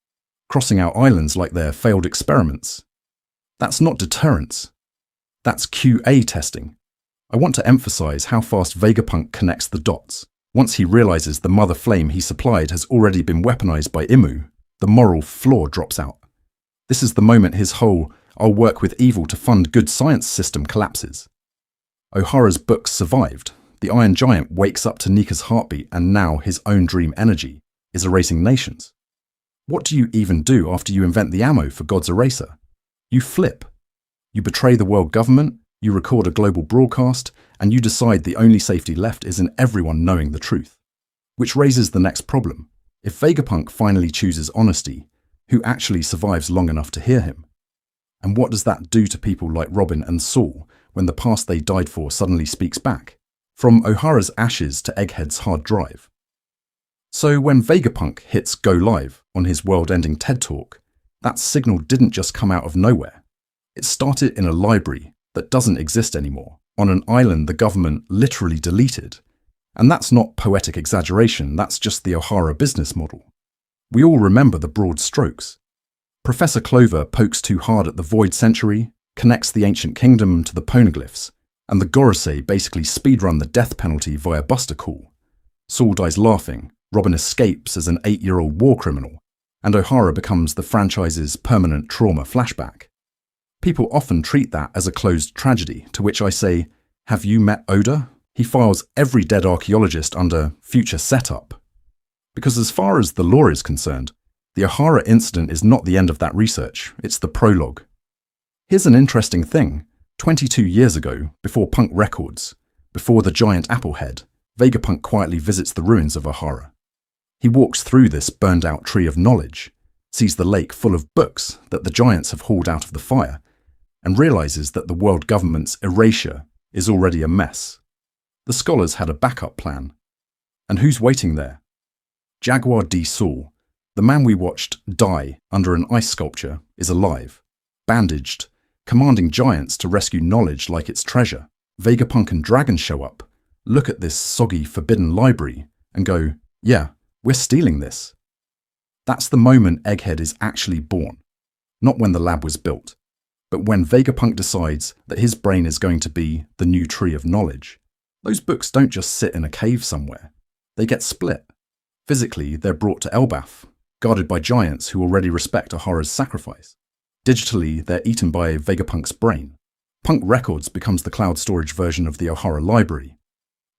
crossing out islands like they're failed experiments. That's not deterrence. That's QA testing. I want to emphasize how fast Vegapunk connects the dots. Once he realizes the Mother Flame he supplied has already been weaponized by Imu, the moral flaw drops out. This is the moment his whole "I'll work with evil to fund good science" system collapses. Ohara's books survived. The Iron Giant wakes up to Nika's heartbeat, and now his own dream energy is erasing nations. What do you even do after you invent the ammo for God's eraser? You flip. You betray the world government, you record a global broadcast, and you decide the only safety left is in everyone knowing the truth. Which raises the next problem. If Vegapunk finally chooses honesty, who actually survives long enough to hear him? And what does that do to people like Robin and Saul when the past they died for suddenly speaks back? From Ohara's ashes to Egghead's hard drive. So when Vegapunk hits go live on his world-ending TED Talk, that signal didn't just come out of nowhere. It started in a library that doesn't exist anymore, on an island the government literally deleted. And that's not poetic exaggeration, that's just the Ohara business model. We all remember the broad strokes. Professor Clover pokes too hard at the Void Century, connects the ancient kingdom to the poneglyphs, and the Gorosei basically speedrun the death penalty via Buster Call. Saul dies laughing, Robin escapes as an 8-year-old war criminal, and Ohara becomes the franchise's permanent trauma flashback. People often treat that as a closed tragedy, to which I say, have you met Oda? He files every dead archaeologist under future setup. Because as far as the lore is concerned, the Ohara incident is not the end of that research, it's the prologue. Here's an interesting thing. 22 years ago, before Punk Records, before the giant apple head, Vegapunk quietly visits the ruins of Ohara. He walks through this burned-out tree of knowledge, sees the lake full of books that the giants have hauled out of the fire, and realizes that the world government's erasure is already a mess. The scholars had a backup plan. And who's waiting there? Jaguar D. Saul, the man we watched die under an ice sculpture, is alive, bandaged, commanding giants to rescue knowledge like it's treasure. Vegapunk and Dragon show up, look at this soggy, forbidden library, and go, yeah, we're stealing this. That's the moment Egghead is actually born. Not when the lab was built, but when Vegapunk decides that his brain is going to be the new tree of knowledge. Those books don't just sit in a cave somewhere. They get split. Physically, they're brought to Elbaf, guarded by giants who already respect Ohara's sacrifice. Digitally, they're eaten by Vegapunk's brain. Punk Records becomes the cloud storage version of the Ohara library.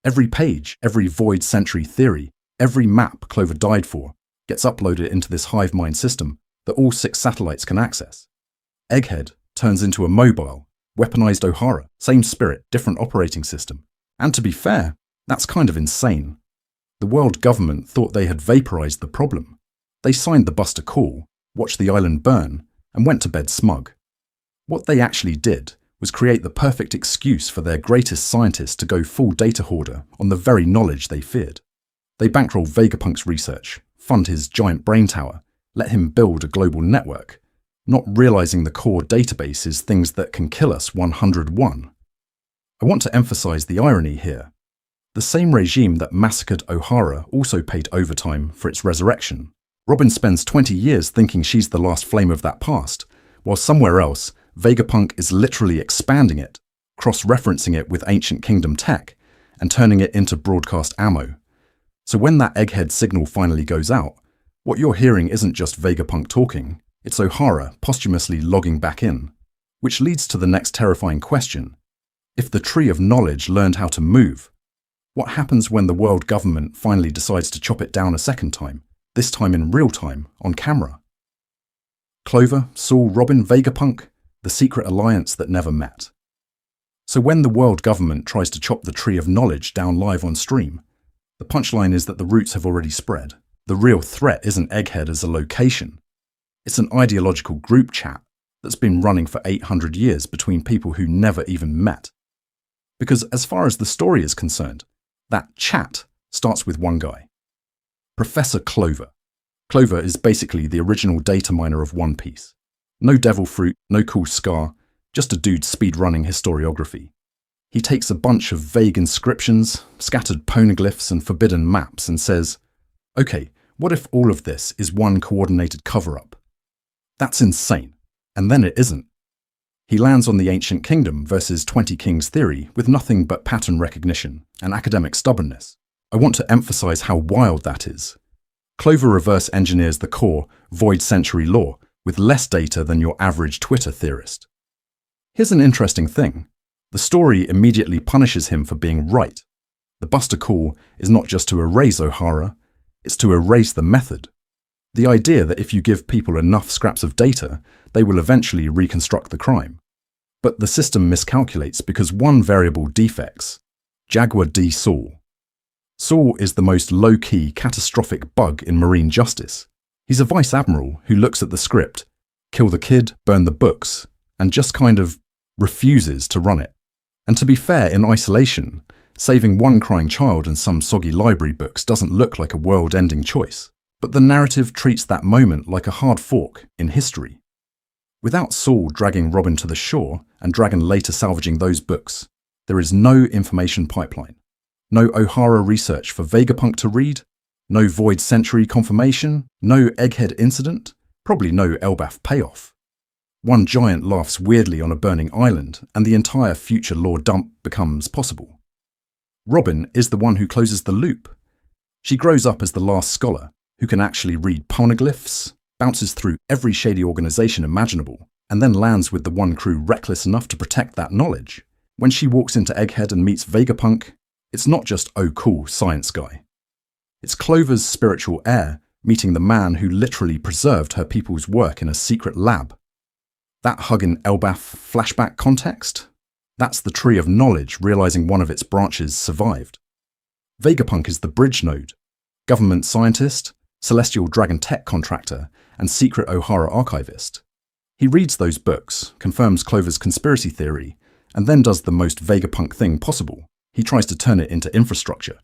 Every page, every Void Century theory, every map Clover died for gets uploaded into this hive mind system that all 6 satellites can access. Egghead turns into a mobile, weaponized Ohara, same spirit, different operating system. And to be fair, that's kind of insane. The world government thought they had vaporized the problem. They signed the Buster Call, watched the island burn, and went to bed smug. What they actually did was create the perfect excuse for their greatest scientists to go full data hoarder on the very knowledge they feared. They bankroll Vegapunk's research, fund his giant brain tower, let him build a global network, not realizing the core database is things that can kill us 101. I want to emphasize the irony here. The same regime that massacred Ohara also paid overtime for its resurrection. Robin spends 20 years thinking she's the last flame of that past, while somewhere else, Vegapunk is literally expanding it, cross-referencing it with Ancient Kingdom tech and turning it into broadcast ammo. So when that Egghead signal finally goes out, what you're hearing isn't just Vegapunk talking, it's O'Hara posthumously logging back in. Which leads to the next terrifying question. If the Tree of Knowledge learned how to move, what happens when the world government finally decides to chop it down a second time, this time in real time, on camera? Clover, Saul, Robin, Vegapunk, the secret alliance that never met. So when the world government tries to chop the Tree of Knowledge down live on stream, the punchline is that the roots have already spread. The real threat isn't Egghead as a location. It's an ideological group chat that's been running for 800 years between people who never even met. Because as far as the story is concerned, that chat starts with one guy. Professor Clover. Clover is basically the original data miner of One Piece. No devil fruit, no cool scar, just a dude speedrunning historiography. He takes a bunch of vague inscriptions, scattered poneglyphs and forbidden maps and says, okay, what if all of this is one coordinated cover-up? That's insane. And then it isn't. He lands on the Ancient Kingdom versus 20 Kings theory with nothing but pattern recognition and academic stubbornness. I want to emphasize how wild that is. Clover reverse engineers the core Void Century lore with less data than your average Twitter theorist. Here's an interesting thing. The story immediately punishes him for being right. The Buster Call is not just to erase O'Hara, it's to erase the method. The idea that if you give people enough scraps of data, they will eventually reconstruct the crime. But the system miscalculates because one variable defects. Jaguar D. Saul. Saul is the most low-key, catastrophic bug in marine justice. He's a vice admiral who looks at the script, kill the kid, burn the books, and just kind of refuses to run it. And to be fair, in isolation, saving one crying child and some soggy library books doesn't look like a world-ending choice. But the narrative treats that moment like a hard fork in history. Without Saul dragging Robin to the shore and Dragon later salvaging those books, there is no information pipeline. No O'Hara research for Vegapunk to read, no Void Century confirmation, no Egghead Incident, probably no Elbaf payoff. One giant laughs weirdly on a burning island and the entire future lore dump becomes possible. Robin is the one who closes the loop. She grows up as the last scholar, who can actually read poneglyphs, bounces through every shady organization imaginable, and then lands with the one crew reckless enough to protect that knowledge. When she walks into Egghead and meets Vegapunk, it's not just, oh cool, science guy. It's Clover's spiritual heir meeting the man who literally preserved her people's work in a secret lab. That hug in Elbaf flashback context? That's the Tree of Knowledge realizing one of its branches survived. Vegapunk is the bridge node, government scientist, celestial dragon tech contractor, and secret O'Hara archivist. He reads those books, confirms Clover's conspiracy theory, and then does the most Vegapunk thing possible. He tries to turn it into infrastructure.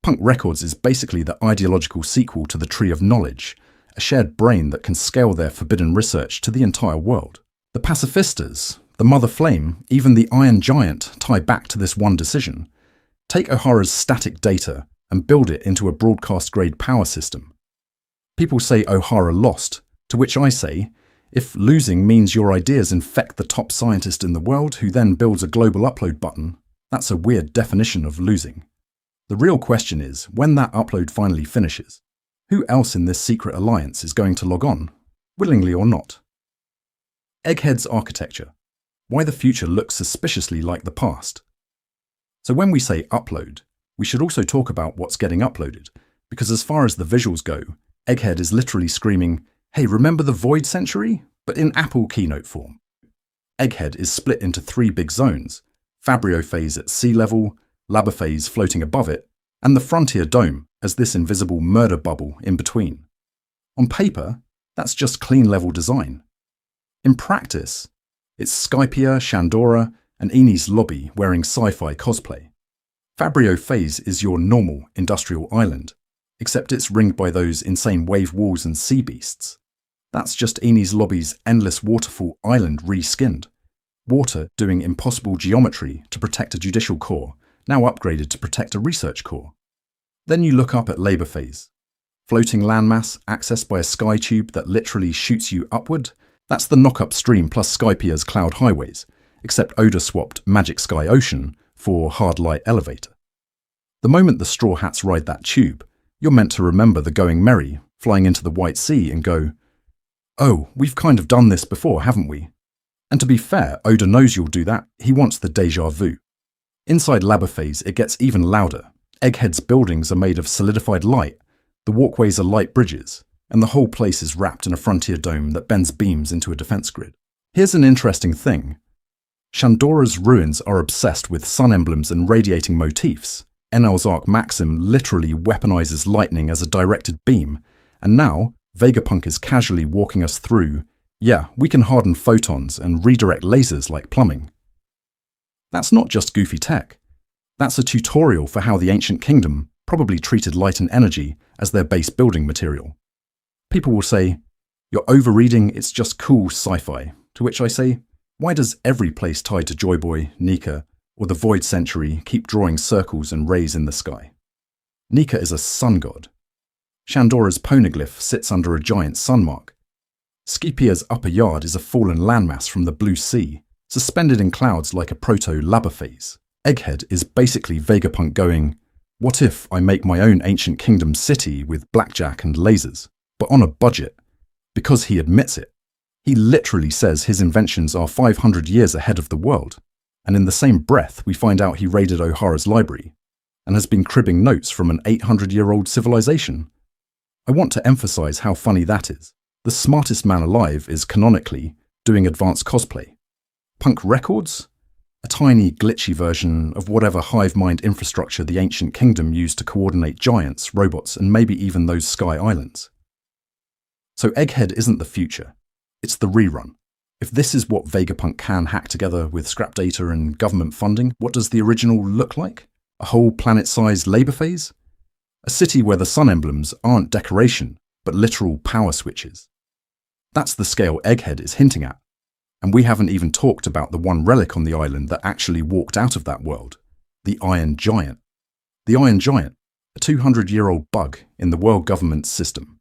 Punk Records is basically the ideological sequel to the Tree of Knowledge, a shared brain that can scale their forbidden research to the entire world. The pacifistas, the Mother Flame, even the Iron Giant tie back to this one decision. Take O'Hara's static data and build it into a broadcast-grade power system. People say O'Hara lost, to which I say, if losing means your ideas infect the top scientist in the world who then builds a global upload button, that's a weird definition of losing. The real question is, when that upload finally finishes, who else in this secret alliance is going to log on, willingly or not? Egghead's architecture. Why the future looks suspiciously like the past. So when we say upload, we should also talk about what's getting uploaded, because as far as the visuals go, Egghead is literally screaming, hey, remember the Void Century? But in Apple Keynote form. Egghead is split into 3 big zones, Fabrio phase at sea level, Laba phase floating above it, and the Frontier Dome as this invisible murder bubble in between. On paper, that's just clean level design. In practice, it's Skypiea, Shandora, and Eni's lobby wearing sci-fi cosplay. Fabrio phase is your normal industrial island, except it's ringed by those insane wave walls and sea beasts. That's just Eni's lobby's endless waterfall island reskinned. Water doing impossible geometry to protect a judicial core, now upgraded to protect a research core. Then you look up at Labour phase. Floating landmass accessed by a sky tube that literally shoots you upward. That's the knock-up stream plus Skypiea's cloud highways, except Oda swapped Magic Sky Ocean for Hard Light Elevator. The moment the Straw Hats ride that tube, you're meant to remember the Going Merry, flying into the White Sea and go, "Oh, we've kind of done this before, haven't we?" And to be fair, Oda knows you'll do that. He wants the déjà vu. Inside Labophase, it gets even louder. Egghead's buildings are made of solidified light, the walkways are light bridges, and the whole place is wrapped in a frontier dome that bends beams into a defense grid. Here's an interesting thing. Shandora's ruins are obsessed with sun emblems and radiating motifs. Enel's Arc Maxim literally weaponizes lightning as a directed beam, and now Vegapunk is casually walking us through, yeah, we can harden photons and redirect lasers like plumbing. That's not just goofy tech. That's a tutorial for how the ancient kingdom probably treated light and energy as their base building material. People will say, "You're overreading, it's just cool sci-fi," to which I say, why does every place tied to Joy Boy, Nika, or the Void Century keep drawing circles and rays in the sky? Nika is a sun god. Shandora's poneglyph sits under a giant sun mark. Scipia's upper yard is a fallen landmass from the blue sea, suspended in clouds like a proto-Labophase. Egghead is basically Vegapunk going, what if I make my own ancient kingdom city with blackjack and lasers, but on a budget? Because he admits it. He literally says his inventions are 500 years ahead of the world, and in the same breath we find out he raided Ohara's library, and has been cribbing notes from an 800-year-old civilization. I want to emphasize how funny that is. The smartest man alive is canonically doing advanced cosplay. Punk Records? A tiny, glitchy version of whatever hive mind infrastructure the ancient kingdom used to coordinate giants, robots, and maybe even those sky islands. So Egghead isn't the future. It's the rerun. If this is what Vegapunk can hack together with scrap data and government funding, what does the original look like? A whole planet-sized labor phase? A city where the sun emblems aren't decoration, but literal power switches. That's the scale Egghead is hinting at. And we haven't even talked about the one relic on the island that actually walked out of that world, the Iron Giant. The Iron Giant, a 200-year-old bug in the world government's system.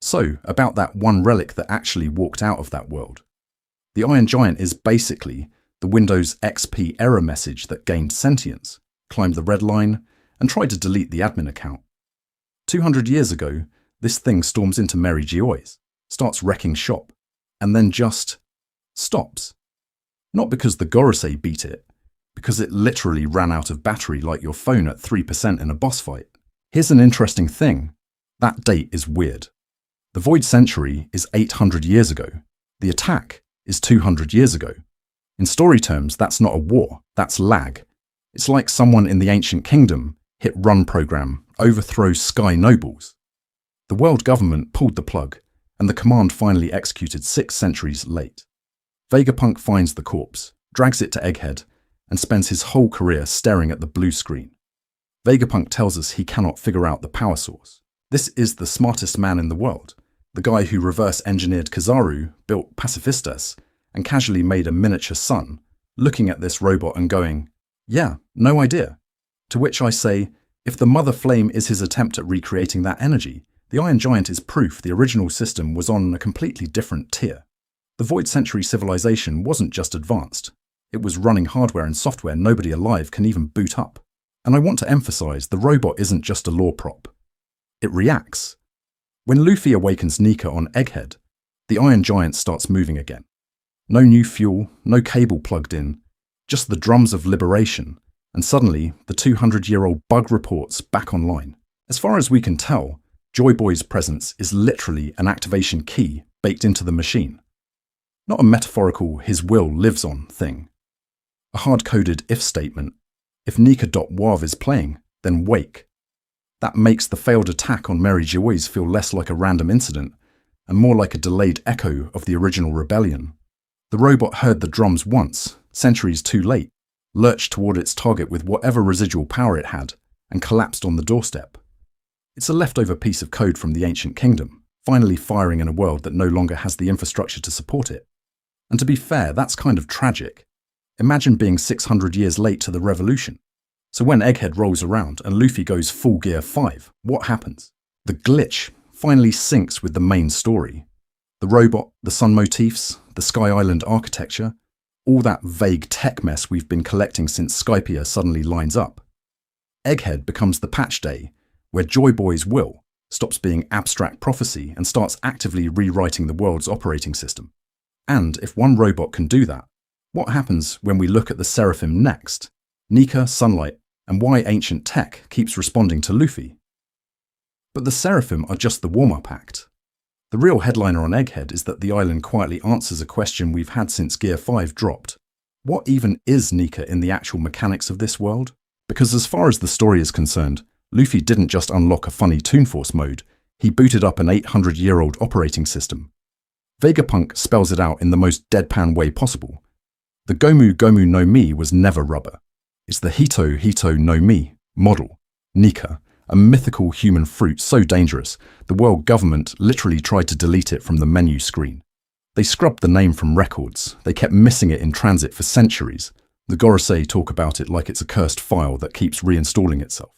So, about that one relic that actually walked out of that world. The Iron Giant is basically the Windows XP error message that gained sentience, climbed the red line, and tried to delete the admin account. 200 years ago, this thing storms into Mary Gioi's, starts wrecking shop, and then just stops. Not because the Gorosei beat it, because it literally ran out of battery like your phone at 3% in a boss fight. Here's an interesting thing. That date is weird. The Void Century is 800 years ago. The attack is 200 years ago. In story terms, that's not a war, that's lag. It's like someone in the ancient kingdom hit run program, overthrow sky nobles. The world government pulled the plug, and the command finally executed 6 centuries late. Vegapunk finds the corpse, drags it to Egghead, and spends his whole career staring at the blue screen. Vegapunk tells us he cannot figure out the power source. This is the smartest man in the world, the guy who reverse-engineered Kizaru, built Pacifistas, and casually made a miniature sun, looking at this robot and going, yeah, no idea. To which I say, if the mother flame is his attempt at recreating that energy, the Iron Giant is proof the original system was on a completely different tier. The Void Century civilization wasn't just advanced, it was running hardware and software nobody alive can even boot up. And I want to emphasize the robot isn't just a lore prop. It reacts. When Luffy awakens Nika on Egghead, the Iron Giant starts moving again. No new fuel, no cable plugged in, just the drums of liberation, and suddenly the 200-year-old bug reports back online. As far as we can tell, Joy Boy's presence is literally an activation key baked into the machine. Not a metaphorical his will lives on thing. A hard-coded if statement. If Nika.wav is playing, then wake. That makes the failed attack on Mary Gioi's feel less like a random incident, and more like a delayed echo of the original rebellion. The robot heard the drums once, centuries too late, lurched toward its target with whatever residual power it had, and collapsed on the doorstep. It's a leftover piece of code from the ancient kingdom, finally firing in a world that no longer has the infrastructure to support it. And to be fair, that's kind of tragic. Imagine being 600 years late to the revolution. So when Egghead rolls around and Luffy goes full gear 5, what happens? The glitch finally syncs with the main story. The robot, the sun motifs, the Sky Island architecture, All that vague tech mess we've been collecting since Skypiea suddenly lines up. Egghead becomes the patch day, where Joy Boy's will stops being abstract prophecy and starts actively rewriting the world's operating system. And if one robot can do that, what happens when we look at the Seraphim next? Nika, Sunlight, and why ancient tech keeps responding to Luffy. But the Seraphim are just the warm-up act. The real headliner on Egghead is that the island quietly answers a question we've had since Gear 5 dropped. What even is Nika in the actual mechanics of this world? Because as far as the story is concerned, Luffy didn't just unlock a funny Toon Force mode, he booted up an 800-year-old operating system. Vegapunk spells it out in the most deadpan way possible. The Gomu Gomu no Mi was never rubber. It's the Hito Hito no Mi model, Nika, a mythical human fruit so dangerous, the world government literally tried to delete it from the menu screen. They scrubbed the name from records, they kept missing it in transit for centuries. The Gorosei talk about it like it's a cursed file that keeps reinstalling itself.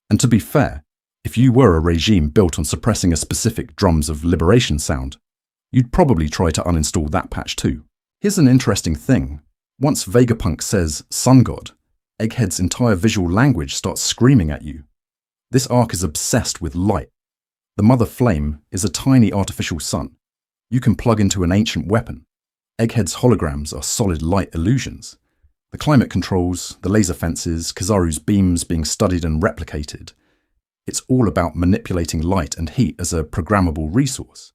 And to be fair, if you were a regime built on suppressing a specific Drums of Liberation sound, you'd probably try to uninstall that patch too. Here's an interesting thing. Once Vegapunk says Sun God, Egghead's entire visual language starts screaming at you. This arc is obsessed with light. The Mother Flame is a tiny artificial sun. You can plug into an ancient weapon. Egghead's holograms are solid light illusions. The climate controls, the laser fences, Kizaru's beams being studied and replicated. It's all about manipulating light and heat as a programmable resource.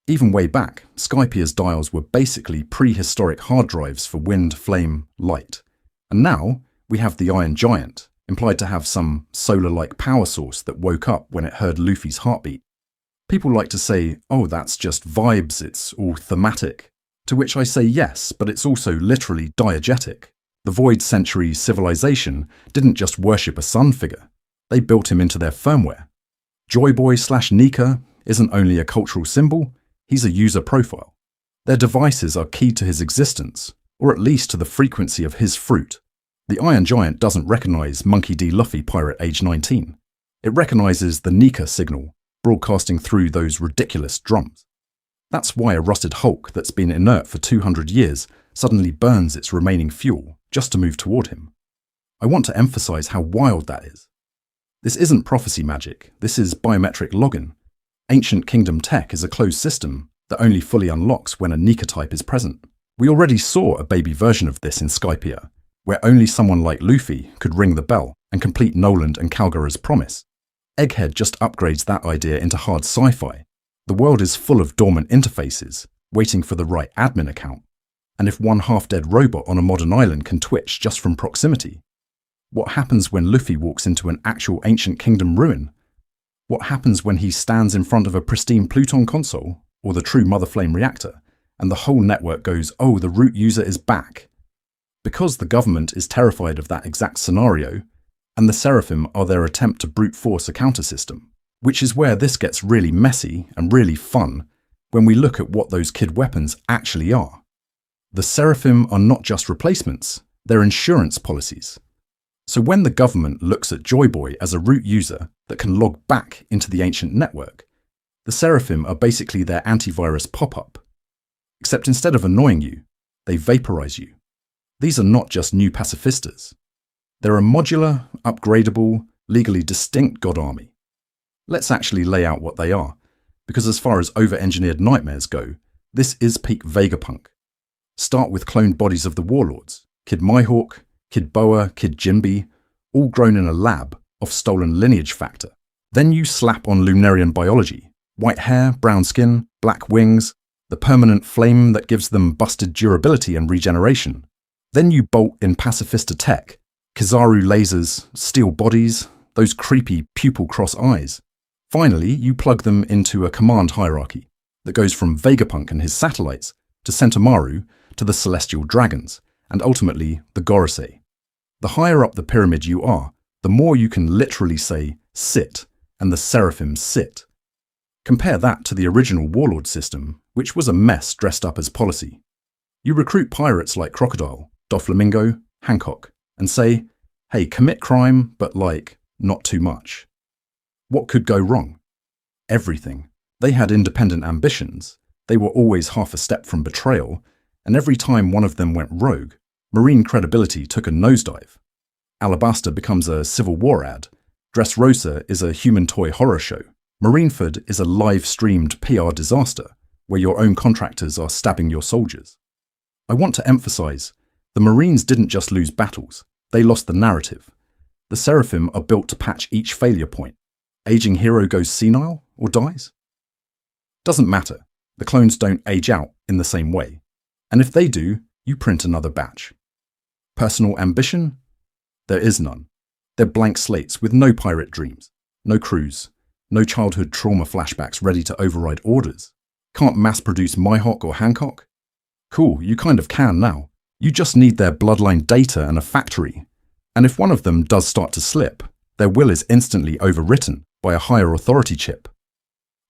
Even way back, Skypiea's dials were basically prehistoric hard drives for wind, flame, light. And now, we have the Iron Giant, implied to have some solar-like power source that woke up when it heard Luffy's heartbeat. People like to say, oh, that's just vibes, it's all thematic. To which I say yes, but it's also literally diegetic. The Void Century civilization didn't just worship a sun figure, they built him into their firmware. Joy Boy / Nika isn't only a cultural symbol, he's a user profile. Their devices are key to his existence, or at least to the frequency of his fruit. The Iron Giant doesn't recognize Monkey D. Luffy Pirate age 19. It recognizes the Nika signal broadcasting through those ridiculous drums. That's why a rusted hulk that's been inert for 200 years suddenly burns its remaining fuel just to move toward him. I want to emphasize how wild that is. This isn't prophecy magic, this is biometric login. Ancient Kingdom tech is a closed system that only fully unlocks when a Nika type is present. We already saw a baby version of this in Skypiea, where only someone like Luffy could ring the bell and complete Noland and Kalgara's promise. Egghead just upgrades that idea into hard sci-fi. The world is full of dormant interfaces, waiting for the right admin account. And if one half-dead robot on a modern island can twitch just from proximity, what happens when Luffy walks into an actual Ancient Kingdom ruin? What happens when he stands in front of a pristine Pluton console, or the true Mother Flame reactor, and the whole network goes, oh, the root user is back? Because the government is terrified of that exact scenario, and the Seraphim are their attempt to brute force a counter-system, which is where this gets really messy and really fun when we look at what those kid weapons actually are. The Seraphim are not just replacements, they're insurance policies. So when the government looks at Joy Boy as a root user that can log back into the ancient network, the Seraphim are basically their antivirus pop-up. Except instead of annoying you, they vaporize you. These are not just new pacifistas. They're a modular, upgradable, legally distinct god army. Let's actually lay out what they are, because as far as over-engineered nightmares go, this is peak Vegapunk. Start with cloned bodies of the warlords, Kid Mihawk, Kid Boa, Kid Jinbe, all grown in a lab of stolen lineage factor. Then you slap on Lunarian biology, white hair, brown skin, black wings, the permanent flame that gives them busted durability and regeneration. Then you bolt in pacifista tech, Kizaru lasers, steel bodies, those creepy pupil cross eyes. Finally, you plug them into a command hierarchy that goes from Vegapunk and his satellites to Sentomaru to the Celestial Dragons, and ultimately the Gorosei. The higher up the pyramid you are, the more you can literally say, sit, and the Seraphim sit. Compare that to the original Warlord system, which was a mess dressed up as policy. You recruit pirates like Crocodile, Doflamingo, Hancock, and say, hey, commit crime, but like, not too much. What could go wrong? Everything. They had independent ambitions, they were always half a step from betrayal, and every time one of them went rogue, Marine credibility took a nosedive. Alabasta becomes a Civil War ad. Dressrosa is a human toy horror show. Marineford is a live-streamed PR disaster, where your own contractors are stabbing your soldiers. I want to emphasize, the Marines didn't just lose battles, they lost the narrative. The Seraphim are built to patch each failure point. Aging hero goes senile or dies? Doesn't matter, the clones don't age out in the same way. And if they do, you print another batch. Personal ambition? There is none. They're blank slates with no pirate dreams, no crews, no childhood trauma flashbacks ready to override orders. Can't mass-produce Mihawk or Hancock? Cool, you kind of can now. You just need their bloodline data and a factory. And if one of them does start to slip, their will is instantly overwritten by a higher authority chip.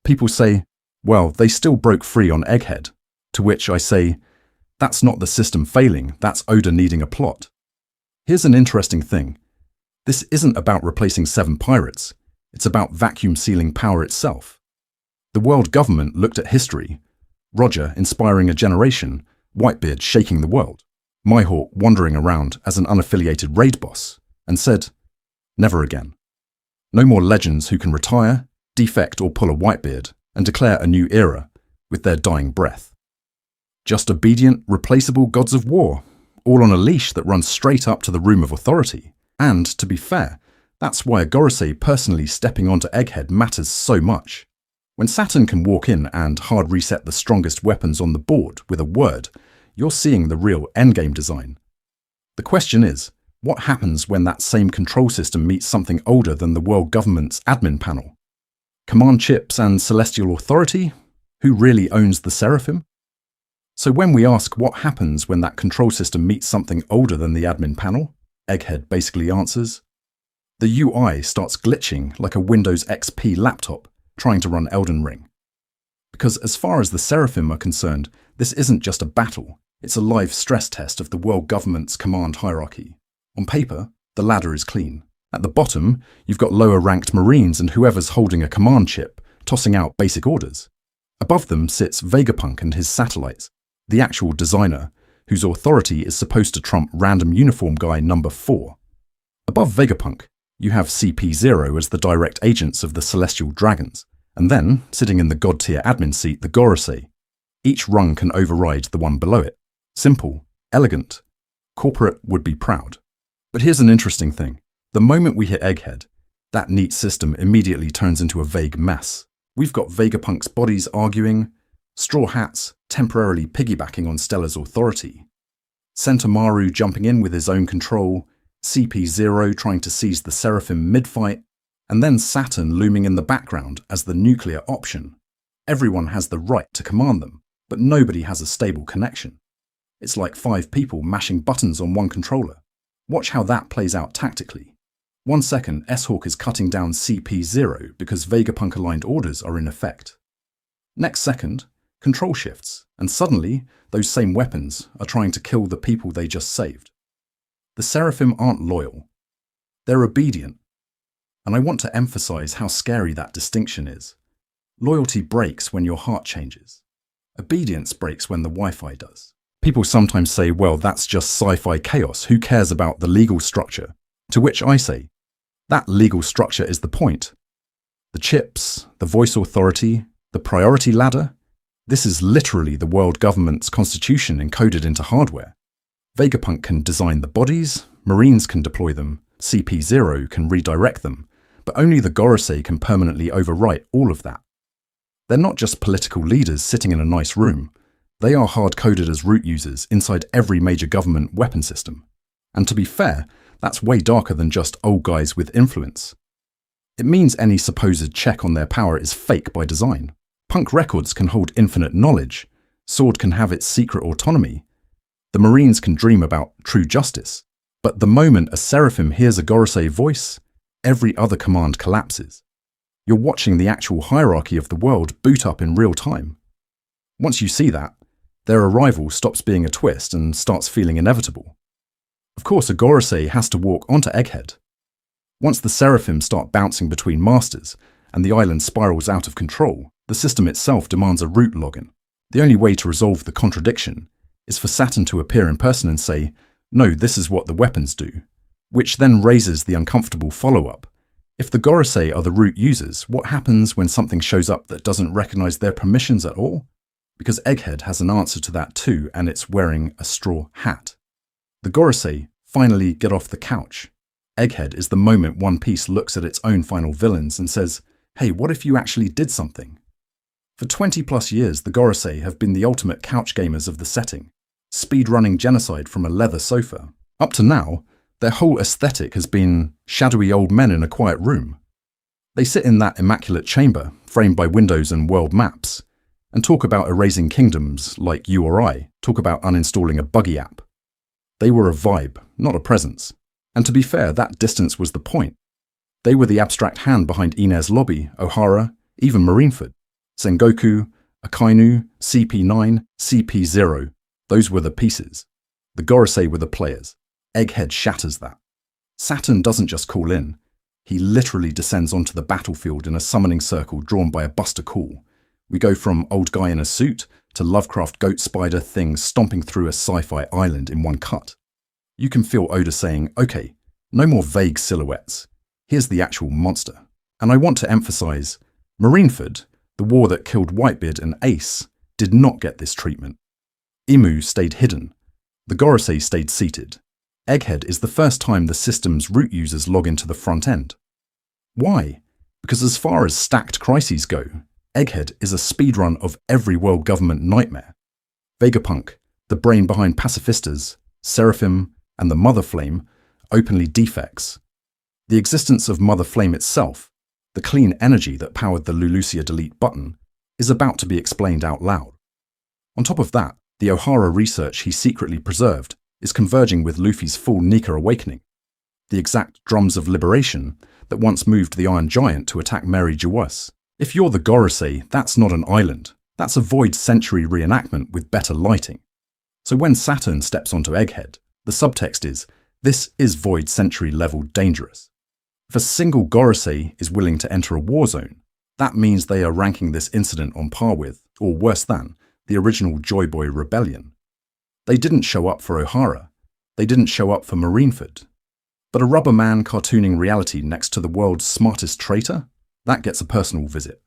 People say, well, they still broke free on Egghead, to which I say, that's not the system failing, that's Oda needing a plot. Here's an interesting thing. This isn't about replacing 7 pirates, it's about vacuum sealing power itself. The world government looked at history, Roger inspiring a generation, Whitebeard shaking the world, Mihawk wandering around as an unaffiliated raid boss, and said, never again. No more legends who can retire, defect or pull a Whitebeard and declare a new era with their dying breath. Just obedient, replaceable gods of war, all on a leash that runs straight up to the room of authority. And, to be fair, that's why a Gorosei personally stepping onto Egghead matters so much. When Saturn can walk in and hard reset the strongest weapons on the board with a word, you're seeing the real endgame design. The question is, what happens when that same control system meets something older than the world government's admin panel? Command chips and celestial authority? Who really owns the Seraphim? So when we ask what happens when that control system meets something older than the admin panel, Egghead basically answers, the UI starts glitching like a Windows XP laptop trying to run Elden Ring. Because as far as the Seraphim are concerned, this isn't just a battle, it's a live stress test of the world government's command hierarchy. On paper, the ladder is clean. At the bottom, you've got lower-ranked Marines and whoever's holding a command chip, tossing out basic orders. Above them sits Vegapunk and his satellites, the actual designer, whose authority is supposed to trump random uniform guy number 4. Above Vegapunk, you have CP0 as the direct agents of the Celestial Dragons, and then, sitting in the god-tier admin seat, the Gorosei. Each rung can override the one below it. Simple, elegant. Corporate would be proud. But here's an interesting thing. The moment we hit Egghead, that neat system immediately turns into a vague mess. We've got Vegapunk's bodies arguing, Straw Hats temporarily piggybacking on Stella's authority, Centomaru jumping in with his own control, CP0 trying to seize the Seraphim mid-fight, and then Saturn looming in the background as the nuclear option. Everyone has the right to command them, but nobody has a stable connection. It's like 5 people mashing buttons on one controller. Watch how that plays out tactically. 1 second, S-Hawk is cutting down CP0 because Vegapunk-aligned orders are in effect. Next second, control shifts, and suddenly, those same weapons are trying to kill the people they just saved. The Seraphim aren't loyal. They're obedient. And I want to emphasize how scary that distinction is. Loyalty breaks when your heart changes. Obedience breaks when the Wi-Fi does. People sometimes say, well, that's just sci-fi chaos. Who cares about the legal structure? To which I say, that legal structure is the point. The chips, the voice authority, the priority ladder, this is literally the world government's constitution encoded into hardware. Vegapunk can design the bodies, Marines can deploy them, CP0 can redirect them, but only the Gorosei can permanently overwrite all of that. They're not just political leaders sitting in a nice room. They are hard-coded as root users inside every major government weapon system. And to be fair, that's way darker than just old guys with influence. It means any supposed check on their power is fake by design. Punk Records can hold infinite knowledge, Sword can have its secret autonomy, the Marines can dream about true justice, but the moment a Seraphim hears a Gorosei voice, every other command collapses. You're watching the actual hierarchy of the world boot up in real time. Once you see that, their arrival stops being a twist and starts feeling inevitable. Of course, a Gorosei has to walk onto Egghead. Once the Seraphim start bouncing between masters and the island spirals out of control, the system itself demands a root login. The only way to resolve the contradiction is for Saturn to appear in person and say, no, this is what the weapons do, which then raises the uncomfortable follow-up. If the Gorosei are the root users, what happens when something shows up that doesn't recognize their permissions at all? Because Egghead has an answer to that too, and it's wearing a straw hat. The Gorosei finally get off the couch. Egghead is the moment One Piece looks at its own final villains and says, hey, what if you actually did something? For 20 plus years, the Gorosei have been the ultimate couch gamers of the setting, speed-running genocide from a leather sofa. Up to now, their whole aesthetic has been shadowy old men in a quiet room. They sit in that immaculate chamber, framed by windows and world maps, and talk about erasing kingdoms like you or I talk about uninstalling a buggy app. They were a vibe, not a presence. And to be fair, that distance was the point. They were the abstract hand behind Inez Lobby, Ohara, even Marineford. Sengoku, Akainu, CP9, CP0. Those were the pieces. The Gorosei were the players. Egghead shatters that. Saturn doesn't just call in. He literally descends onto the battlefield in a summoning circle drawn by a buster call. We go from old guy in a suit to Lovecraft goat spider thing stomping through a sci-fi island in one cut. You can feel Oda saying, okay, no more vague silhouettes. Here's the actual monster. And I want to emphasize, Marineford, the war that killed Whitebeard and Ace, did not get this treatment. Imu stayed hidden. The Gorosei stayed seated. Egghead is the first time the system's root users log into the front end. Why? Because as far as stacked crises go, Egghead is a speedrun of every world government nightmare. Vegapunk, the brain behind Pacifistas, Seraphim, and the Mother Flame, openly defects. The existence of Mother Flame itself, the clean energy that powered the Lulusia delete button, is about to be explained out loud. On top of that, the Ohara research he secretly preserved is converging with Luffy's full Nika awakening, the exact drums of liberation that once moved the Iron Giant to attack Mary Jawas. If you're the Gorosei, that's not an island. That's a Void Century reenactment with better lighting. So when Saturn steps onto Egghead, the subtext is, this is Void Century level dangerous. If a single Gorosei is willing to enter a war zone, that means they are ranking this incident on par with, or worse than, the original Joy Boy Rebellion. They didn't show up for Ohara. They didn't show up for Marineford. But a rubber man cartooning reality next to the world's smartest traitor? That gets a personal visit.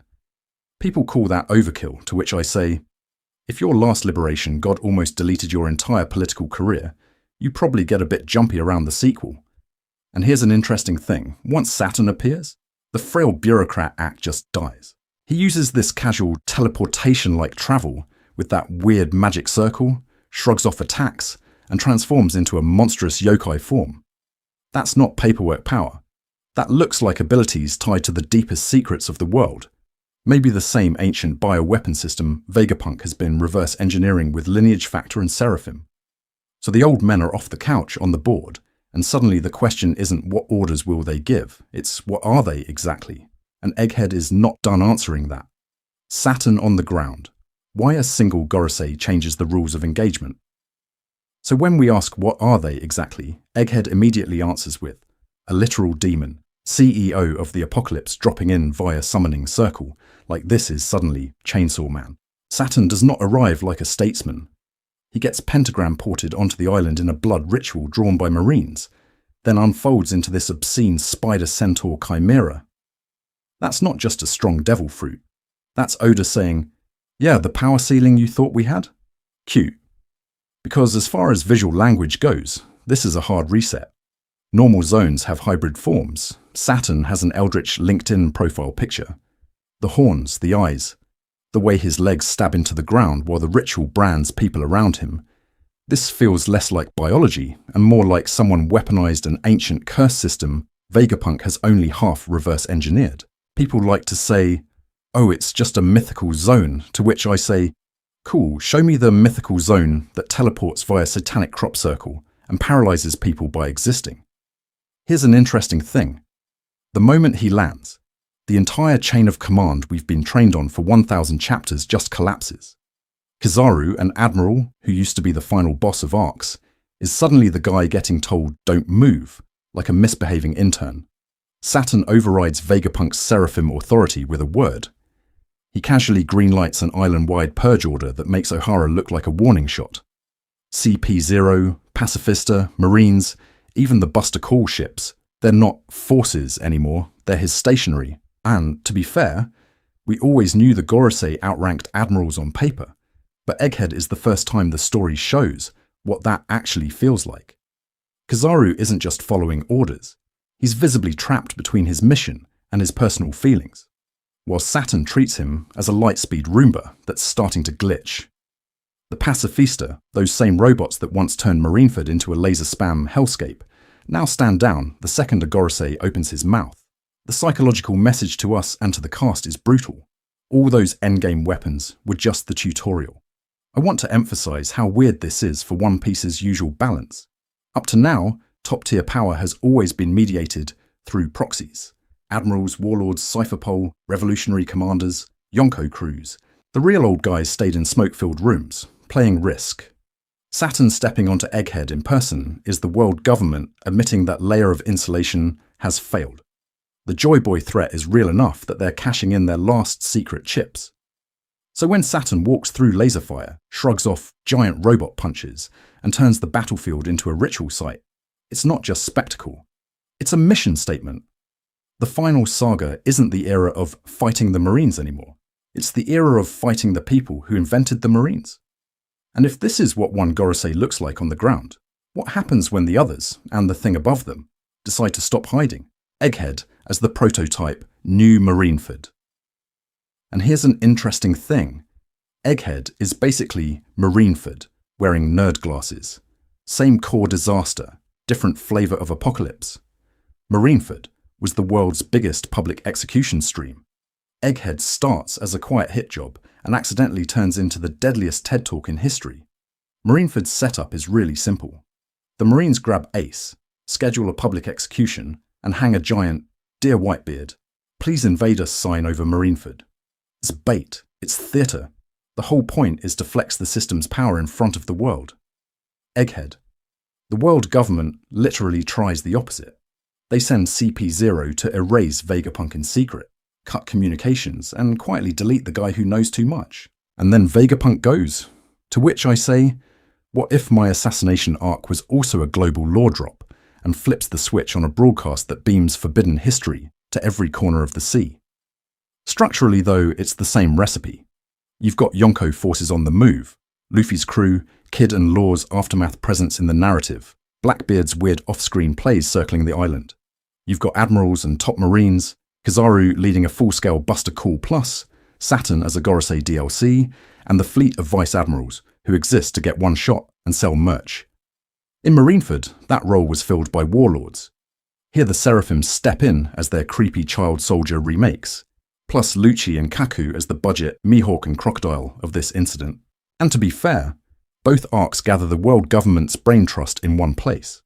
People call that overkill, to which I say, if your last liberation God almost deleted your entire political career, you probably get a bit jumpy around the sequel. And here's an interesting thing. Once Saturn appears, the frail bureaucrat act just dies. He uses this casual teleportation-like travel with that weird magic circle, shrugs off attacks, and transforms into a monstrous yokai form. That's not paperwork power. That looks like abilities tied to the deepest secrets of the world. Maybe the same ancient bioweapon system Vegapunk has been reverse engineering with Lineage Factor and Seraphim. So the old men are off the couch on the board, and suddenly the question isn't what orders will they give, it's what are they exactly? And Egghead is not done answering that. Saturn on the ground. Why a single Gorosei changes the rules of engagement. So when we ask what are they exactly, Egghead immediately answers with, a literal demon, CEO of the apocalypse dropping in via summoning circle, like this is suddenly Chainsaw Man. Saturn does not arrive like a statesman. He gets pentagram ported onto the island in a blood ritual drawn by Marines, then unfolds into this obscene spider centaur chimera. That's not just a strong devil fruit. That's Oda saying, yeah, the power ceiling you thought we had? Cute. Because as far as visual language goes, this is a hard reset. Normal zones have hybrid forms. Saturn has an eldritch LinkedIn profile picture. The horns, the eyes, the way his legs stab into the ground while the ritual brands people around him. This feels less like biology and more like someone weaponized an ancient curse system Vegapunk has only half reverse engineered. People like to say, oh, it's just a mythical zone, to which I say, cool, show me the mythical zone that teleports via satanic crop circle and paralyzes people by existing. Here's an interesting thing. The moment he lands, the entire chain of command we've been trained on for 1,000 chapters just collapses. Kizaru, an admiral who used to be the final boss of arcs, is suddenly the guy getting told don't move, like a misbehaving intern. Saturn overrides Vegapunk's Seraphim authority with a word. He casually greenlights an island-wide purge order that makes Ohara look like a warning shot. CP0, Pacifista, Marines, even the Buster Call ships, they're not forces anymore, they're his stationery. And, to be fair, we always knew the Gorosei outranked admirals on paper, but Egghead is the first time the story shows what that actually feels like. Kizaru isn't just following orders, he's visibly trapped between his mission and his personal feelings, while Saturn treats him as a lightspeed Roomba that's starting to glitch. The Pacifista, those same robots that once turned Marineford into a laser spam hellscape, now stand down the second a Gorosei opens his mouth. The psychological message to us and to the cast is brutal. All those endgame weapons were just the tutorial. I want to emphasize how weird this is for One Piece's usual balance. Up to now, top-tier power has always been mediated through proxies. Admirals, warlords, cypherpole, revolutionary commanders, Yonko crews. The real old guys stayed in smoke-filled rooms, playing Risk. Saturn stepping onto Egghead in person is the world government admitting that layer of insulation has failed. The Joy Boy threat is real enough that they're cashing in their last secret chips. So when Saturn walks through laser fire, shrugs off giant robot punches, and turns the battlefield into a ritual site, it's not just spectacle. It's a mission statement. The Final Saga isn't the era of fighting the Marines anymore. It's the era of fighting the people who invented the Marines. And if this is what one Gorosei looks like on the ground, what happens when the others, and the thing above them, decide to stop hiding? Egghead as the prototype new Marineford. And here's an interesting thing. Egghead is basically Marineford, wearing nerd glasses. Same core disaster, different flavor of apocalypse. Marineford was the world's biggest public execution stream. Egghead starts as a quiet hit job and accidentally turns into the deadliest TED Talk in history. Marineford's setup is really simple. The Marines grab Ace, schedule a public execution, and hang a giant "Dear Whitebeard, please invade us" sign over Marineford. It's bait, it's theatre. The whole point is to flex the system's power in front of the world. Egghead. The world government literally tries the opposite. They send CP0 to erase Vegapunk in secret, cut communications, and quietly delete the guy who knows too much. And then Vegapunk goes. To which I say, what if my assassination arc was also a global lore drop, and flips the switch on a broadcast that beams forbidden history to every corner of the sea? Structurally, though, it's the same recipe. You've got Yonko forces on the move, Luffy's crew, Kid and Law's aftermath presence in the narrative, Blackbeard's weird off-screen plays circling the island. You've got admirals and top marines, Kizaru leading a full-scale Buster Call Plus, Saturn as a Gorosei DLC, and the fleet of vice admirals who exist to get one shot and sell merch. In Marineford, that role was filled by warlords. Here the Seraphims step in as their creepy child soldier remakes, plus Lucci and Kaku as the budget Mihawk and Crocodile of this incident. And to be fair, both arcs gather the world government's brain trust in one place.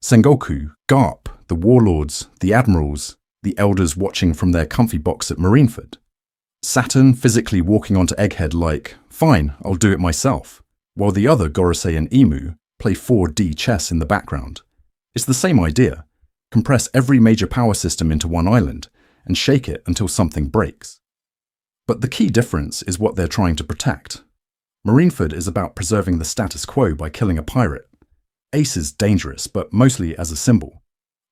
Sengoku, Garp, the warlords, the admirals, the elders watching from their comfy box at Marineford. Saturn physically walking onto Egghead like, fine, I'll do it myself, while the other Gorosei and Emu play 4D chess in the background. It's the same idea. Compress every major power system into one island and shake it until something breaks. But the key difference is what they're trying to protect. Marineford is about preserving the status quo by killing a pirate. Ace is dangerous, but mostly as a symbol.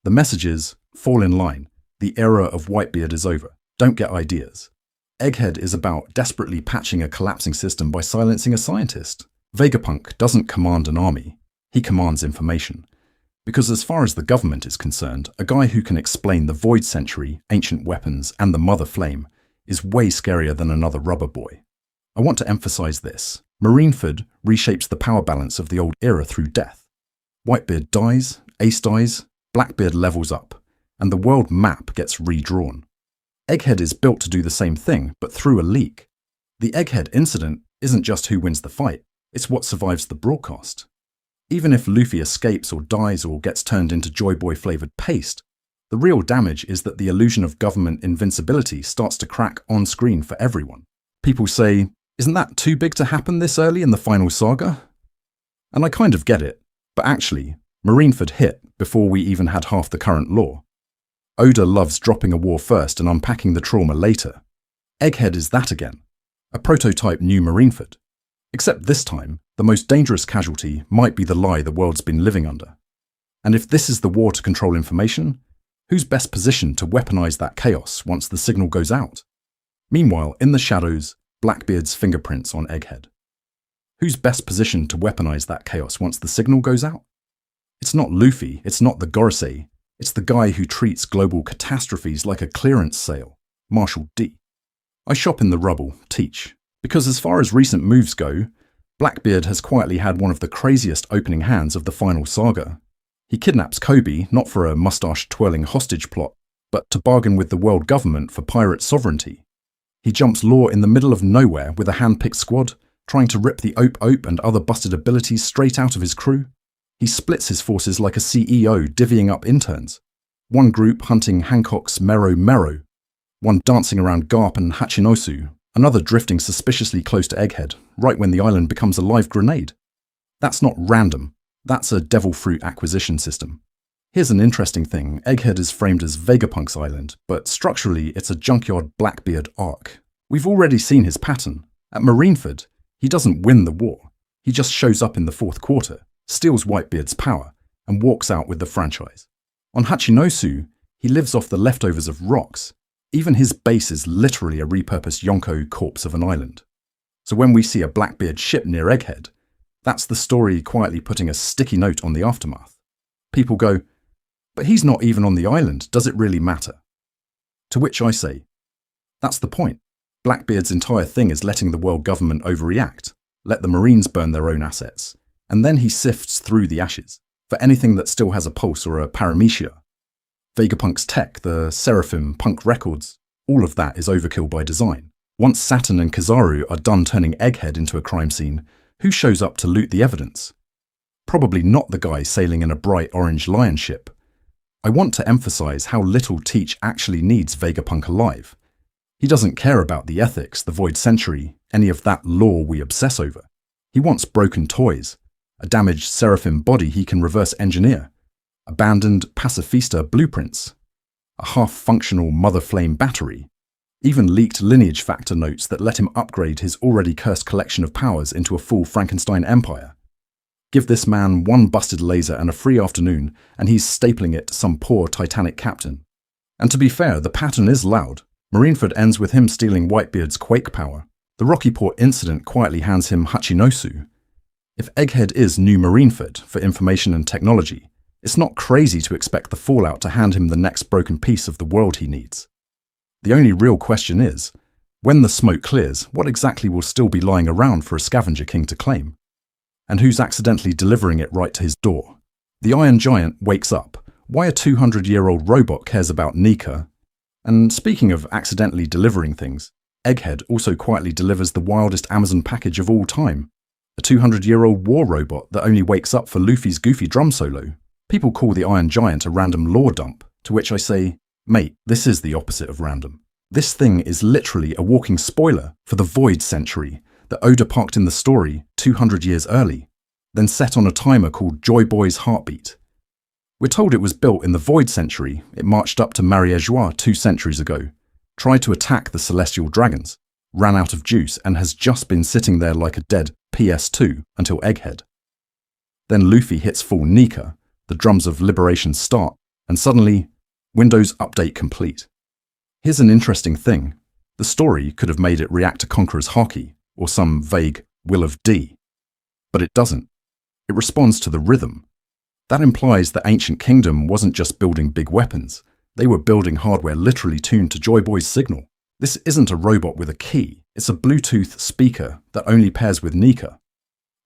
The message is, fall in line. The era of Whitebeard is over. Don't get ideas. Egghead is about desperately patching a collapsing system by silencing a scientist. Vegapunk doesn't command an army. He commands information. Because as far as the government is concerned, a guy who can explain the Void Century, ancient weapons, and the Mother Flame is way scarier than another rubber boy. I want to emphasize this. Marineford reshapes the power balance of the old era through death. Whitebeard dies, Ace dies, Blackbeard levels up, and the world map gets redrawn. Egghead is built to do the same thing, but through a leak. The Egghead Incident isn't just who wins the fight, it's what survives the broadcast. Even if Luffy escapes or dies or gets turned into Joy Boy flavoured paste, the real damage is that the illusion of government invincibility starts to crack on screen for everyone. People say, isn't that too big to happen this early in the Final Saga? And I kind of get it, but actually, Marineford hit before we even had half the current lore. Oda loves dropping a war first and unpacking the trauma later. Egghead is that again, a prototype new Marineford. Except this time, the most dangerous casualty might be the lie the world's been living under. And if this is the war to control information, who's best positioned to weaponize that chaos once the signal goes out? Meanwhile, in the shadows, Blackbeard's fingerprints on Egghead. Who's best positioned to weaponize that chaos once the signal goes out? It's not Luffy, it's not the Gorosei, it's the guy who treats global catastrophes like a clearance sale, Marshall D. I shop in the rubble, Teach, because as far as recent moves go, Blackbeard has quietly had one of the craziest opening hands of the Final Saga. He kidnaps Kobe not for a mustache-twirling hostage plot, but to bargain with the world government for pirate sovereignty. He jumps Law in the middle of nowhere with a hand-picked squad, trying to rip the Ope and other busted abilities straight out of his crew. He splits his forces like a CEO divvying up interns. One group hunting Hancock's Mero, one dancing around Garp and Hachinosu, another drifting suspiciously close to Egghead, right when the island becomes a live grenade. That's not random, that's a devil fruit acquisition system. Here's an interesting thing, Egghead is framed as Vegapunk's island, but structurally it's a junkyard Blackbeard arc. We've already seen his pattern. At Marineford, he doesn't win the war. He just shows up in the fourth quarter, steals Whitebeard's power, and walks out with the franchise. On Hachinosu, he lives off the leftovers of rocks. Even his base is literally a repurposed Yonko corpse of an island. So when we see a Blackbeard ship near Egghead, that's the story quietly putting a sticky note on the aftermath. People go, but he's not even on the island, does it really matter? To which I say, that's the point. Blackbeard's entire thing is letting the world government overreact, let the Marines burn their own assets, and then he sifts through the ashes for anything that still has a pulse or a paramecia. Vegapunk's tech, the Seraphim Punk records, all of that is overkill by design. Once Saturn and Kizaru are done turning Egghead into a crime scene, who shows up to loot the evidence? Probably not the guy sailing in a bright orange lion ship. I want to emphasize how little Teach actually needs Vegapunk alive. He doesn't care about the ethics, the Void Century, any of that lore we obsess over. He wants broken toys, a damaged Seraphim body he can reverse engineer, abandoned pacifista blueprints, a half-functional Mother Flame battery, even leaked lineage factor notes that let him upgrade his already cursed collection of powers into a full Frankenstein empire. Give this man one busted laser and a free afternoon, and he's stapling it to some poor Titanic captain. And to be fair, the pattern is loud. Marineford ends with him stealing Whitebeard's quake power. The Rockyport incident quietly hands him Hachinosu. If Egghead is new Marineford for information and technology, it's not crazy to expect the Fallout to hand him the next broken piece of the world he needs. The only real question is, when the smoke clears, what exactly will still be lying around for a scavenger king to claim? And who's accidentally delivering it right to his door? The Iron Giant wakes up. Why a 200-year-old robot cares about Nika? And speaking of accidentally delivering things, Egghead also quietly delivers the wildest Amazon package of all time. A 200-year-old war robot that only wakes up for Luffy's goofy drum solo. People call the Iron Giant a random lore dump, to which I say, mate, this is the opposite of random. This thing is literally a walking spoiler for the Void Century that Oda parked in the story 200 years early, then set on a timer called Joy Boy's heartbeat. We're told it was built in the Void Century. It marched up to Marie-Joie 2 centuries ago, tried to attack the Celestial Dragons, ran out of juice, and has just been sitting there like a dead PS2 until Egghead. Then Luffy hits full Nika, the drums of liberation start, and suddenly, Windows Update complete. Here's an interesting thing. The story could have made it react to Conqueror's Haki, or some vague Will of D. But it doesn't. It responds to the rhythm. That implies the Ancient Kingdom wasn't just building big weapons. They were building hardware literally tuned to Joy Boy's signal. This isn't a robot with a key. It's a Bluetooth speaker that only pairs with Nika.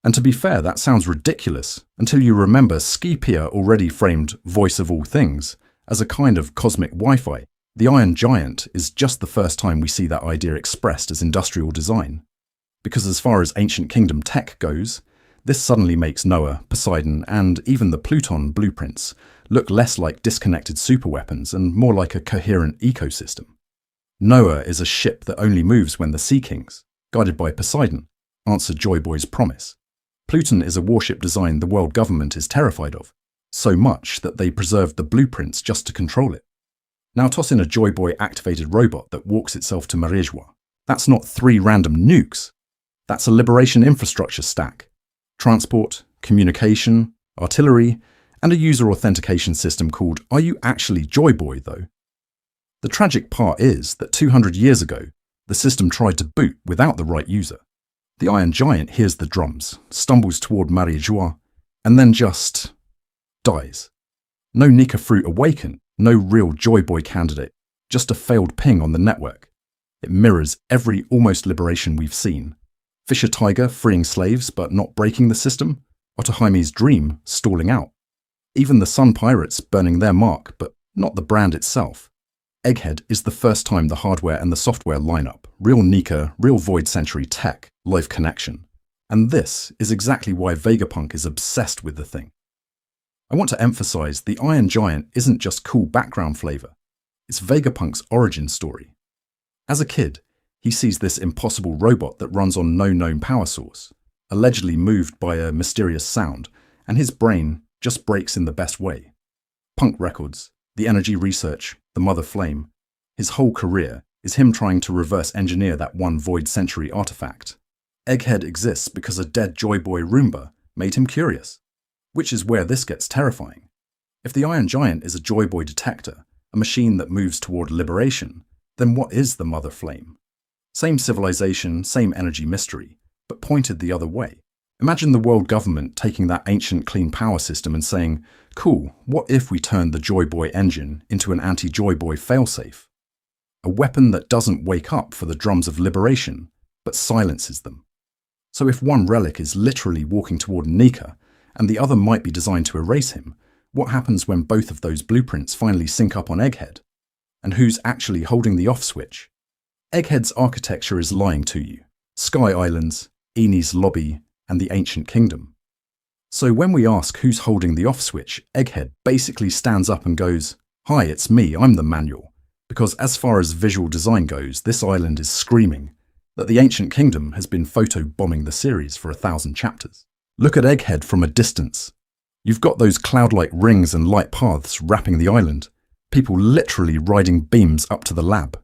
And to be fair, that sounds ridiculous until you remember Skipia already framed Voice of All Things as a kind of cosmic Wi-Fi. The Iron Giant is just the first time we see that idea expressed as industrial design. Because as far as Ancient Kingdom tech goes, this suddenly makes Noah, Poseidon, and even the Pluton blueprints look less like disconnected superweapons and more like a coherent ecosystem. Noah is a ship that only moves when the Sea Kings, guided by Poseidon, answer Joy Boy's promise. Pluton is a warship design the world government is terrified of, so much that they preserved the blueprints just to control it. Now toss in a Joy Boy activated robot that walks itself to Marie-Joie. That's not 3 random nukes. That's a liberation infrastructure stack. Transport, communication, artillery, and a user authentication system called Are You Actually Joy Boy, though? The tragic part is that 200 years ago, the system tried to boot without the right user. The Iron Giant hears the drums, stumbles toward Marie-Joie, and then just dies. No Nika fruit awakened, no real Joy Boy candidate, just a failed ping on the network. It mirrors every almost liberation we've seen. Fisher Tiger freeing slaves but not breaking the system, Otoheime's dream stalling out. Even the Sun Pirates burning their mark, but not the brand itself. Egghead is the first time the hardware and the software line up, real Nika, real Void Century tech, live connection. And this is exactly why Vegapunk is obsessed with the thing. I want to emphasize the Iron Giant isn't just cool background flavor, it's Vegapunk's origin story. As a kid, he sees this impossible robot that runs on no known power source, allegedly moved by a mysterious sound, and his brain just breaks in the best way. Punk records, the energy research, the mother flame. His whole career is him trying to reverse engineer that one Void Century artifact. Egghead exists because a dead Joy Boy Roomba made him curious, which is where this gets terrifying. If the Iron Giant is a Joy Boy detector, a machine that moves toward liberation, then what is the mother flame? Same civilization, same energy mystery, but pointed the other way. Imagine the world government taking that ancient clean power system and saying, cool, what if we turned the Joy Boy engine into an anti-Joy Boy failsafe? A weapon that doesn't wake up for the drums of liberation, but silences them. So if one relic is literally walking toward Nika, and the other might be designed to erase him, what happens when both of those blueprints finally sync up on Egghead? And who's actually holding the off switch? Egghead's architecture is lying to you. Sky Islands, Eni's Lobby, and the Ancient Kingdom. So when we ask who's holding the off switch, Egghead basically stands up and goes, "Hi, it's me, I'm the manual." Because as far as visual design goes, this island is screaming that the Ancient Kingdom has been photo-bombing the series for 1,000 chapters. Look at Egghead from a distance. You've got those cloud-like rings and light paths wrapping the island, people literally riding beams up to the lab.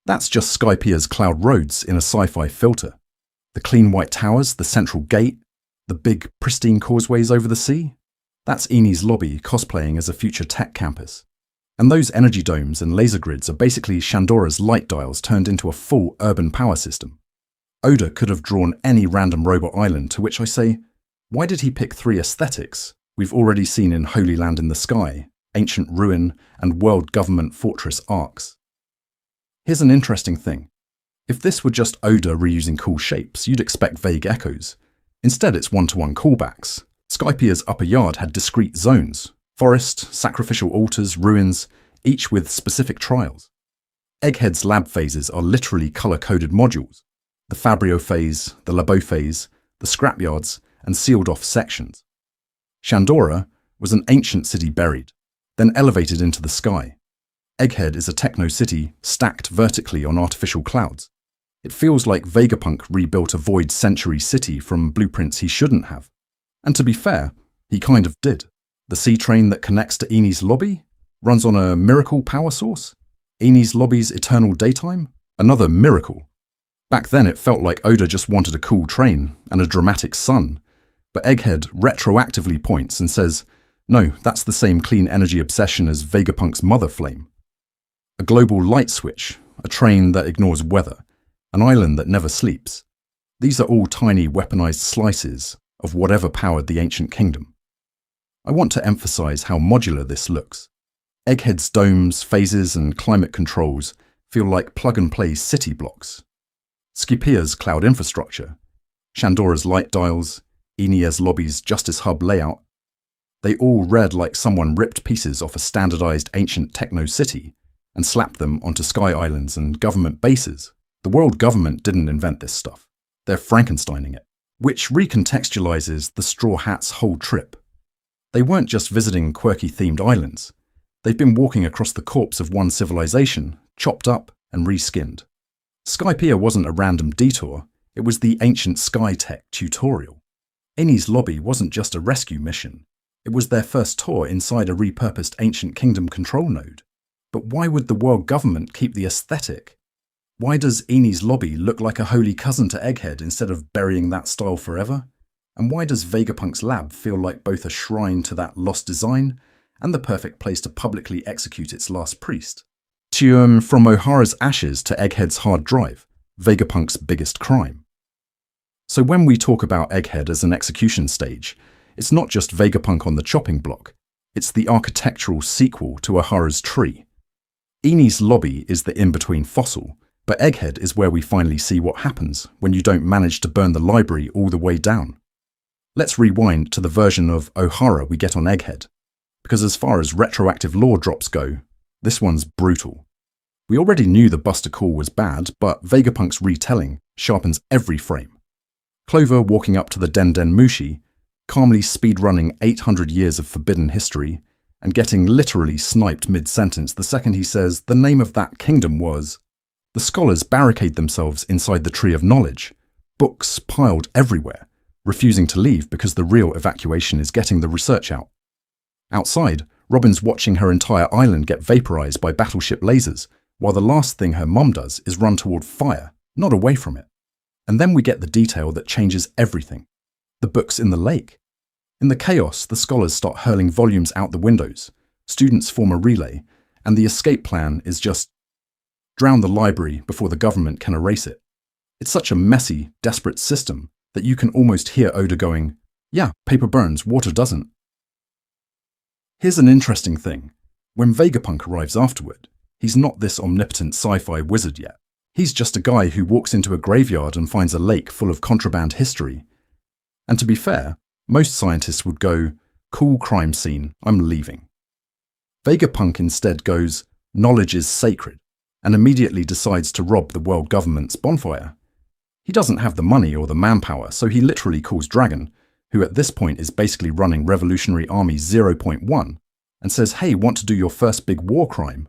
That's just Skypia's cloud roads in a sci-fi filter. The clean white towers, the central gate, the big pristine causeways over the sea. That's Eni's Lobby cosplaying as a future tech campus. And those energy domes and laser grids are basically Shandora's light dials turned into a full urban power system. Oda could have drawn any random robot island, to which I say, why did he pick 3 aesthetics we've already seen in Holy Land in the Sky, Ancient Ruin, and World Government Fortress arcs? Here's an interesting thing. If this were just Oda reusing cool shapes, you'd expect vague echoes. Instead, it's one-to-one callbacks. Skypia's upper yard had discrete zones: forest, sacrificial altars, ruins, each with specific trials. Egghead's lab phases are literally color-coded modules. The Fabrio phase, the Labo phase, the scrapyards, and sealed-off sections. Shandora was an ancient city buried, then elevated into the sky. Egghead is a techno-city stacked vertically on artificial clouds. It feels like Vegapunk rebuilt a Void Century city from blueprints he shouldn't have. And to be fair, he kind of did. The sea train that connects to Eni's Lobby runs on a miracle power source. Eni's Lobby's eternal daytime? Another miracle. Back then it felt like Oda just wanted a cool train and a dramatic sun. But Egghead retroactively points and says, no, that's the same clean energy obsession as Vegapunk's mother flame. A global light switch, a train that ignores weather, an island that never sleeps. These are all tiny weaponized slices of whatever powered the Ancient Kingdom. I want to emphasize how modular this looks. Egghead's domes, phases, and climate controls feel like plug-and-play city blocks. Skypia's cloud infrastructure, Shandora's light dials, Eni's Lobby's Justice Hub layout, they all read like someone ripped pieces off a standardized ancient techno-city and slapped them onto sky islands and government bases. The world government didn't invent this stuff. They're Frankensteining it, which recontextualizes the Straw Hats' whole trip. They weren't just visiting quirky-themed islands. They've been walking across the corpse of one civilization, chopped up and reskinned. Skypia wasn't a random detour, it was the ancient Skytech tutorial. Eni's Lobby wasn't just a rescue mission, it was their first tour inside a repurposed Ancient Kingdom control node. But why would the world government keep the aesthetic? Why does Eni's lobby look like a holy cousin to Egghead instead of burying that style forever? And why does Vegapunk's lab feel like both a shrine to that lost design and the perfect place to publicly execute its last priest? From O'Hara's ashes to Egghead's hard drive, Vegapunk's biggest crime. So when we talk about Egghead as an execution stage, it's not just Vegapunk on the chopping block, it's the architectural sequel to O'Hara's tree. Eni's lobby is the in-between fossil, but Egghead is where we finally see what happens when you don't manage to burn the library all the way down. Let's rewind to the version of O'Hara we get on Egghead, because as far as retroactive lore drops go, this one's brutal. We already knew the Buster Call was bad, but Vegapunk's retelling sharpens every frame. Clover walking up to the Den Den Mushi, calmly speedrunning 800 years of forbidden history, and getting literally sniped mid-sentence the second he says the name of that kingdom was. The scholars barricade themselves inside the Tree of Knowledge, books piled everywhere, refusing to leave because the real evacuation is getting the research out. Outside, Robin's watching her entire island get vaporized by battleship lasers, while the last thing her mum does is run toward fire, not away from it. And then we get the detail that changes everything. The books in the lake. In the chaos, the scholars start hurling volumes out the windows, students form a relay, and the escape plan is just drown the library before the government can erase it. It's such a messy, desperate system that you can almost hear Oda going, yeah, paper burns, water doesn't. Here's an interesting thing. When Vegapunk arrives afterward, he's not this omnipotent sci-fi wizard yet. He's just a guy who walks into a graveyard and finds a lake full of contraband history. And to be fair, most scientists would go, cool crime scene, I'm leaving. Vegapunk instead goes, knowledge is sacred, and immediately decides to rob the world government's bonfire. He doesn't have the money or the manpower, so he literally calls Dragon, who at this point is basically running Revolutionary Army 0.1, and says, hey, want to do your first big war crime?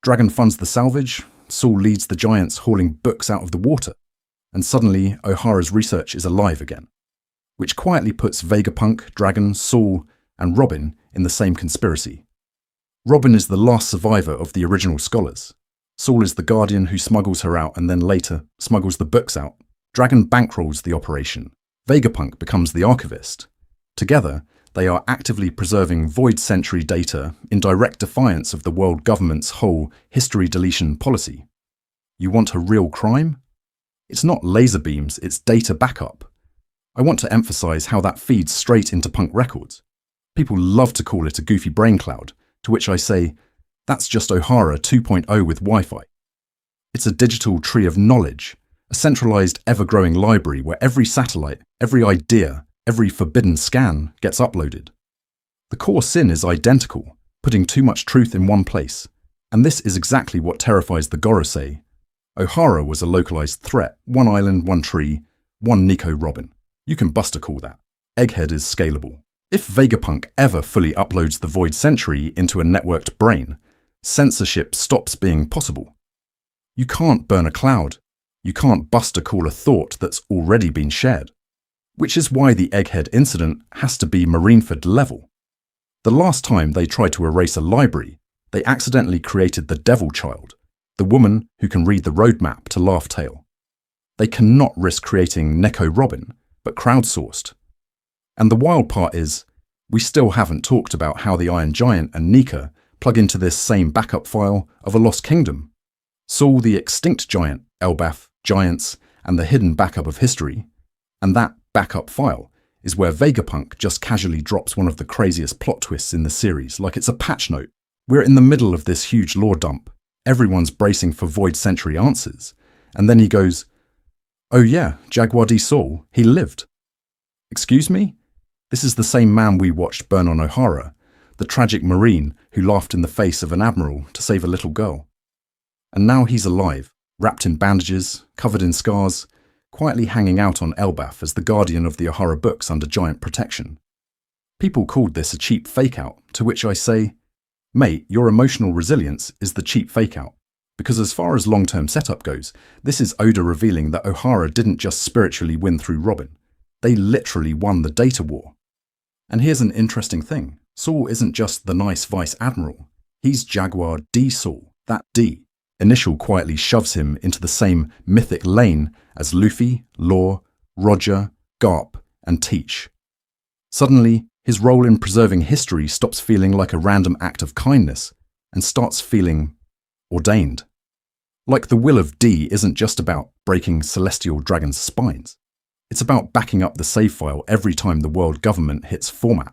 Dragon funds the salvage, Saul leads the giants hauling books out of the water, and suddenly O'Hara's research is alive again, which quietly puts Vegapunk, Dragon, Saul, and Robin in the same conspiracy. Robin is the last survivor of the original scholars. Saul is the guardian who smuggles her out and then later smuggles the books out. Dragon bankrolls the operation. Vegapunk becomes the archivist. Together, they are actively preserving Void Century data in direct defiance of the world government's whole history deletion policy. You want a real crime? It's not laser beams, it's data backup. I want to emphasize how that feeds straight into punk records. People love to call it a goofy brain cloud, to which I say, that's just O'Hara 2.0 with Wi-Fi. It's a digital tree of knowledge, a centralized, ever-growing library where every satellite, every idea, every forbidden scan gets uploaded. The core sin is identical, putting too much truth in one place, and this is exactly what terrifies the Gorosei. O'Hara was a localized threat, one island, one tree, one Nico Robin. You can Buster Call that. Egghead is scalable. If Vegapunk ever fully uploads the Void Century into a networked brain, censorship stops being possible. You can't burn a cloud. You can't Buster Call a thought that's already been shared. Which is why the Egghead Incident has to be Marineford level. The last time they tried to erase a library, they accidentally created the Devil Child, the woman who can read the roadmap to Laugh Tale. They cannot risk creating Neko Robin, but crowdsourced. And the wild part is, we still haven't talked about how the Iron Giant and Nika plug into this same backup file of a Lost Kingdom. Saul the extinct giant, Elbaf, giants, and the hidden backup of history. And that backup file is where Vegapunk just casually drops one of the craziest plot twists in the series, like it's a patch note. We're in the middle of this huge lore dump. Everyone's bracing for Void Century answers. And then he goes, oh yeah, Jaguar D. Saul, he lived. Excuse me? This is the same man we watched burn on O'Hara, the tragic Marine who laughed in the face of an admiral to save a little girl. And now he's alive, wrapped in bandages, covered in scars, quietly hanging out on Elbaf as the guardian of the O'Hara books under giant protection. People called this a cheap fake-out, to which I say, mate, your emotional resilience is the cheap fake-out. Because as far as long-term setup goes, this is Oda revealing that O'Hara didn't just spiritually win through Robin. They literally won the data war. And here's an interesting thing. Saul isn't just the nice vice admiral. He's Jaguar D. Saul, that D. Initial quietly shoves him into the same mythic lane as Luffy, Law, Roger, Garp, and Teach. Suddenly, his role in preserving history stops feeling like a random act of kindness and starts feeling ordained. Like the will of D isn't just about breaking celestial dragons' spines. It's about backing up the save file every time the world government hits format.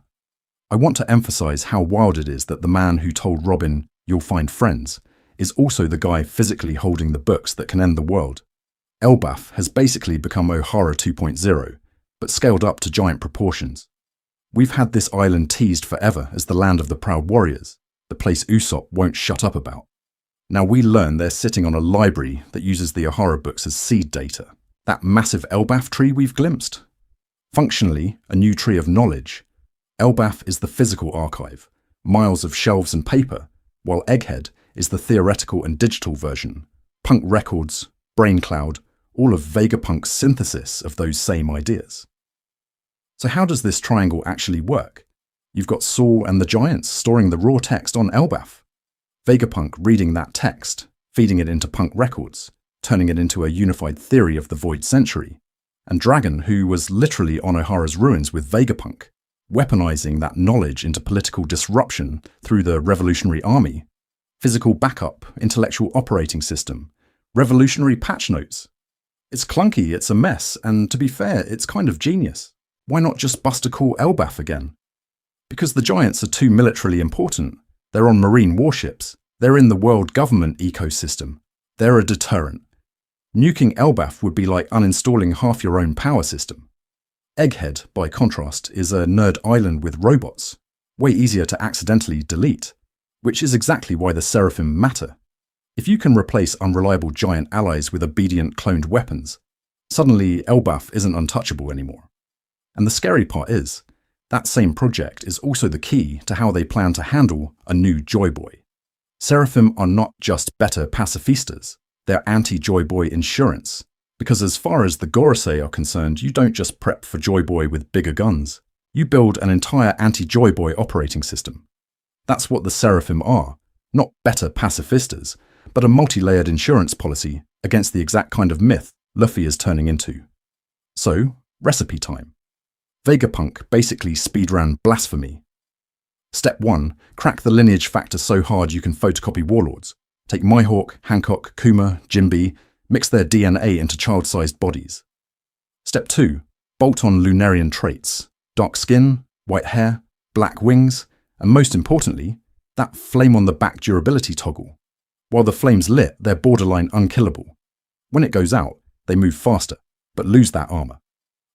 I want to emphasize how wild it is that the man who told Robin, "You'll find friends," is also the guy physically holding the books that can end the world. Elbaf has basically become Ohara 2.0, but scaled up to giant proportions. We've had this island teased forever as the land of the proud warriors, the place Usopp won't shut up about. Now we learn they're sitting on a library that uses the Ohara books as seed data. That massive Elbaf tree we've glimpsed? Functionally, a new tree of knowledge. Elbaf is the physical archive, miles of shelves and paper, while Egghead is the theoretical and digital version, Punk Records, Brain Cloud, all of Vegapunk's synthesis of those same ideas. So how does this triangle actually work? You've got Saul and the Giants storing the raw text on Elbaf, Vegapunk reading that text, feeding it into Punk Records, turning it into a unified theory of the Void Century, and Dragon, who was literally on Ohara's ruins with Vegapunk, weaponizing that knowledge into political disruption through the Revolutionary Army, physical backup, intellectual operating system, revolutionary patch notes. It's clunky, it's a mess, and to be fair, it's kind of genius. Why not just bust a cool Elbaf again? Because the Giants are too militarily important. They're on marine warships. They're in the world government ecosystem. They're a deterrent. Nuking Elbaf would be like uninstalling half your own power system. Egghead, by contrast, is a nerd island with robots, way easier to accidentally delete, which is exactly why the Seraphim matter. If you can replace unreliable giant allies with obedient cloned weapons, suddenly Elbaf isn't untouchable anymore. And the scary part is, that same project is also the key to how they plan to handle a new Joy Boy. Seraphim are not just better pacifistas, they're anti-Joy Boy insurance. Because as far as the Gorosei are concerned, you don't just prep for Joy Boy with bigger guns. You build an entire anti-Joy Boy operating system. That's what the Seraphim are, not better pacifistas, but a multi-layered insurance policy against the exact kind of myth Luffy is turning into. So, recipe time. Vegapunk basically speedran blasphemy. Step 1. Crack the lineage factor so hard you can photocopy warlords. Take Mihawk, Hancock, Kuma, Jinbe, mix their DNA into child-sized bodies. Step 2. Bolt on Lunarian traits. Dark skin, white hair, black wings, and most importantly, that flame on the back durability toggle. While the flame's lit, they're borderline unkillable. When it goes out, they move faster, but lose that armor.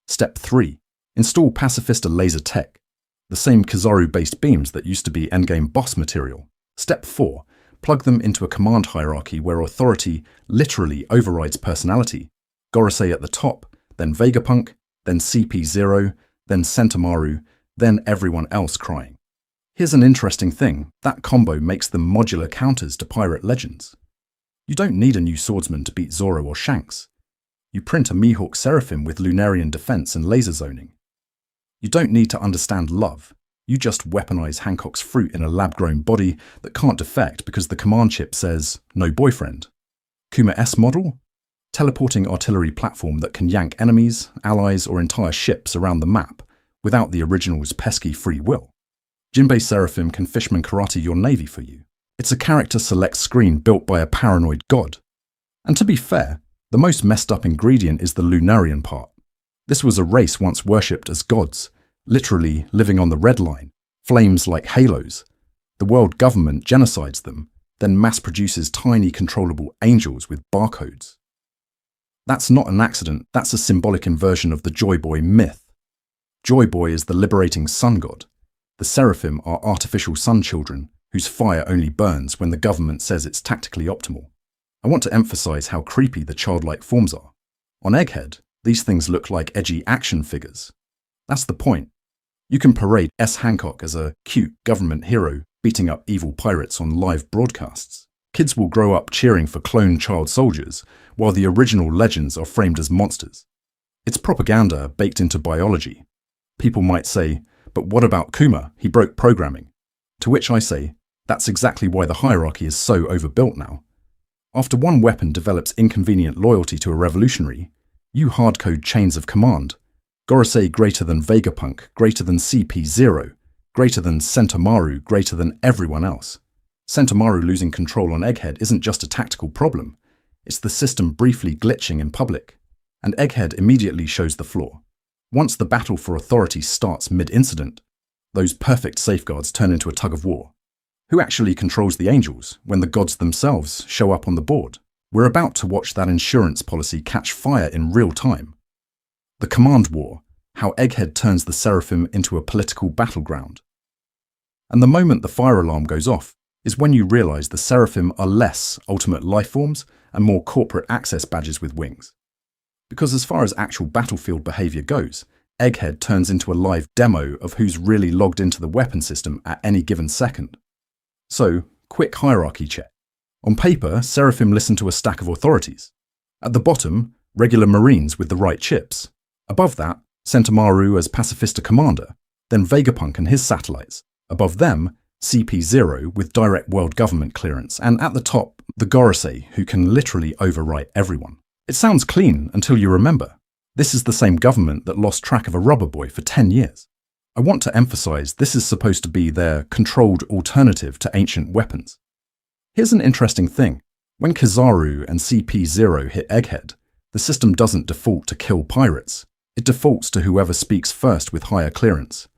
Step 3. Install Pacifista laser tech, the same Kizaru-based beams that used to be endgame boss material. Step 4. Plug them into a command hierarchy where authority literally overrides personality. Gorosei at the top, then Vegapunk, then CP0, then Sentomaru, then everyone else crying. Here's an interesting thing, that combo makes them modular counters to pirate legends. You don't need a new swordsman to beat Zoro or Shanks. You print a Mihawk Seraphim with Lunarian defense and laser zoning. You don't need to understand love. You just weaponize Hancock's fruit in a lab-grown body that can't defect because the command chip says, no boyfriend. Kuma S model? Teleporting artillery platform that can yank enemies, allies, or entire ships around the map without the original's pesky free will. Jinbe Seraphim can Fishman Karate your navy for you. It's a character select screen built by a paranoid god. And to be fair, the most messed up ingredient is the Lunarian part. This was a race once worshipped as gods, literally living on the red line, flames like halos. The world government genocides them, then mass produces tiny controllable angels with barcodes. That's not an accident, that's a symbolic inversion of the Joy Boy myth. Joy Boy is the liberating sun god. The Seraphim are artificial sun children whose fire only burns when the government says it's tactically optimal. I want to emphasize how creepy the childlike forms are. On Egghead, these things look like edgy action figures. That's the point. You can parade S. Hancock as a cute government hero beating up evil pirates on live broadcasts. Kids will grow up cheering for clone child soldiers, while the original legends are framed as monsters. It's propaganda baked into biology. People might say, but what about Kuma? He broke programming. To which I say, that's exactly why the hierarchy is so overbuilt now. After one weapon develops inconvenient loyalty to a revolutionary, you hardcode chains of command. Gorosei greater than Vegapunk, greater than CP0, greater than Sentomaru, greater than everyone else. Sentomaru losing control on Egghead isn't just a tactical problem, it's the system briefly glitching in public. And Egghead immediately shows the flaw. Once the battle for authority starts mid-incident, those perfect safeguards turn into a tug-of-war. Who actually controls the angels when the gods themselves show up on the board? We're about to watch that insurance policy catch fire in real time. The command war, how Egghead turns the Seraphim into a political battleground. And the moment the fire alarm goes off is when you realize the Seraphim are less ultimate lifeforms and more corporate access badges with wings. Because as far as actual battlefield behavior goes, Egghead turns into a live demo of who's really logged into the weapon system at any given second. So, quick hierarchy check. On paper, Seraphim listen to a stack of authorities. At the bottom, regular Marines with the right chips. Above that, Sentomaru as Pacifista commander, then Vegapunk and his satellites. Above them, CP0 with direct world government clearance, and at the top, the Gorosei, who can literally overwrite everyone. It sounds clean until you remember. This is the same government that lost track of a rubber boy for 10 years. I want to emphasize this is supposed to be their controlled alternative to ancient weapons. Here's an interesting thing. When Kizaru and CP0 hit Egghead, the system doesn't default to kill pirates. It defaults to whoever speaks first with higher clearance.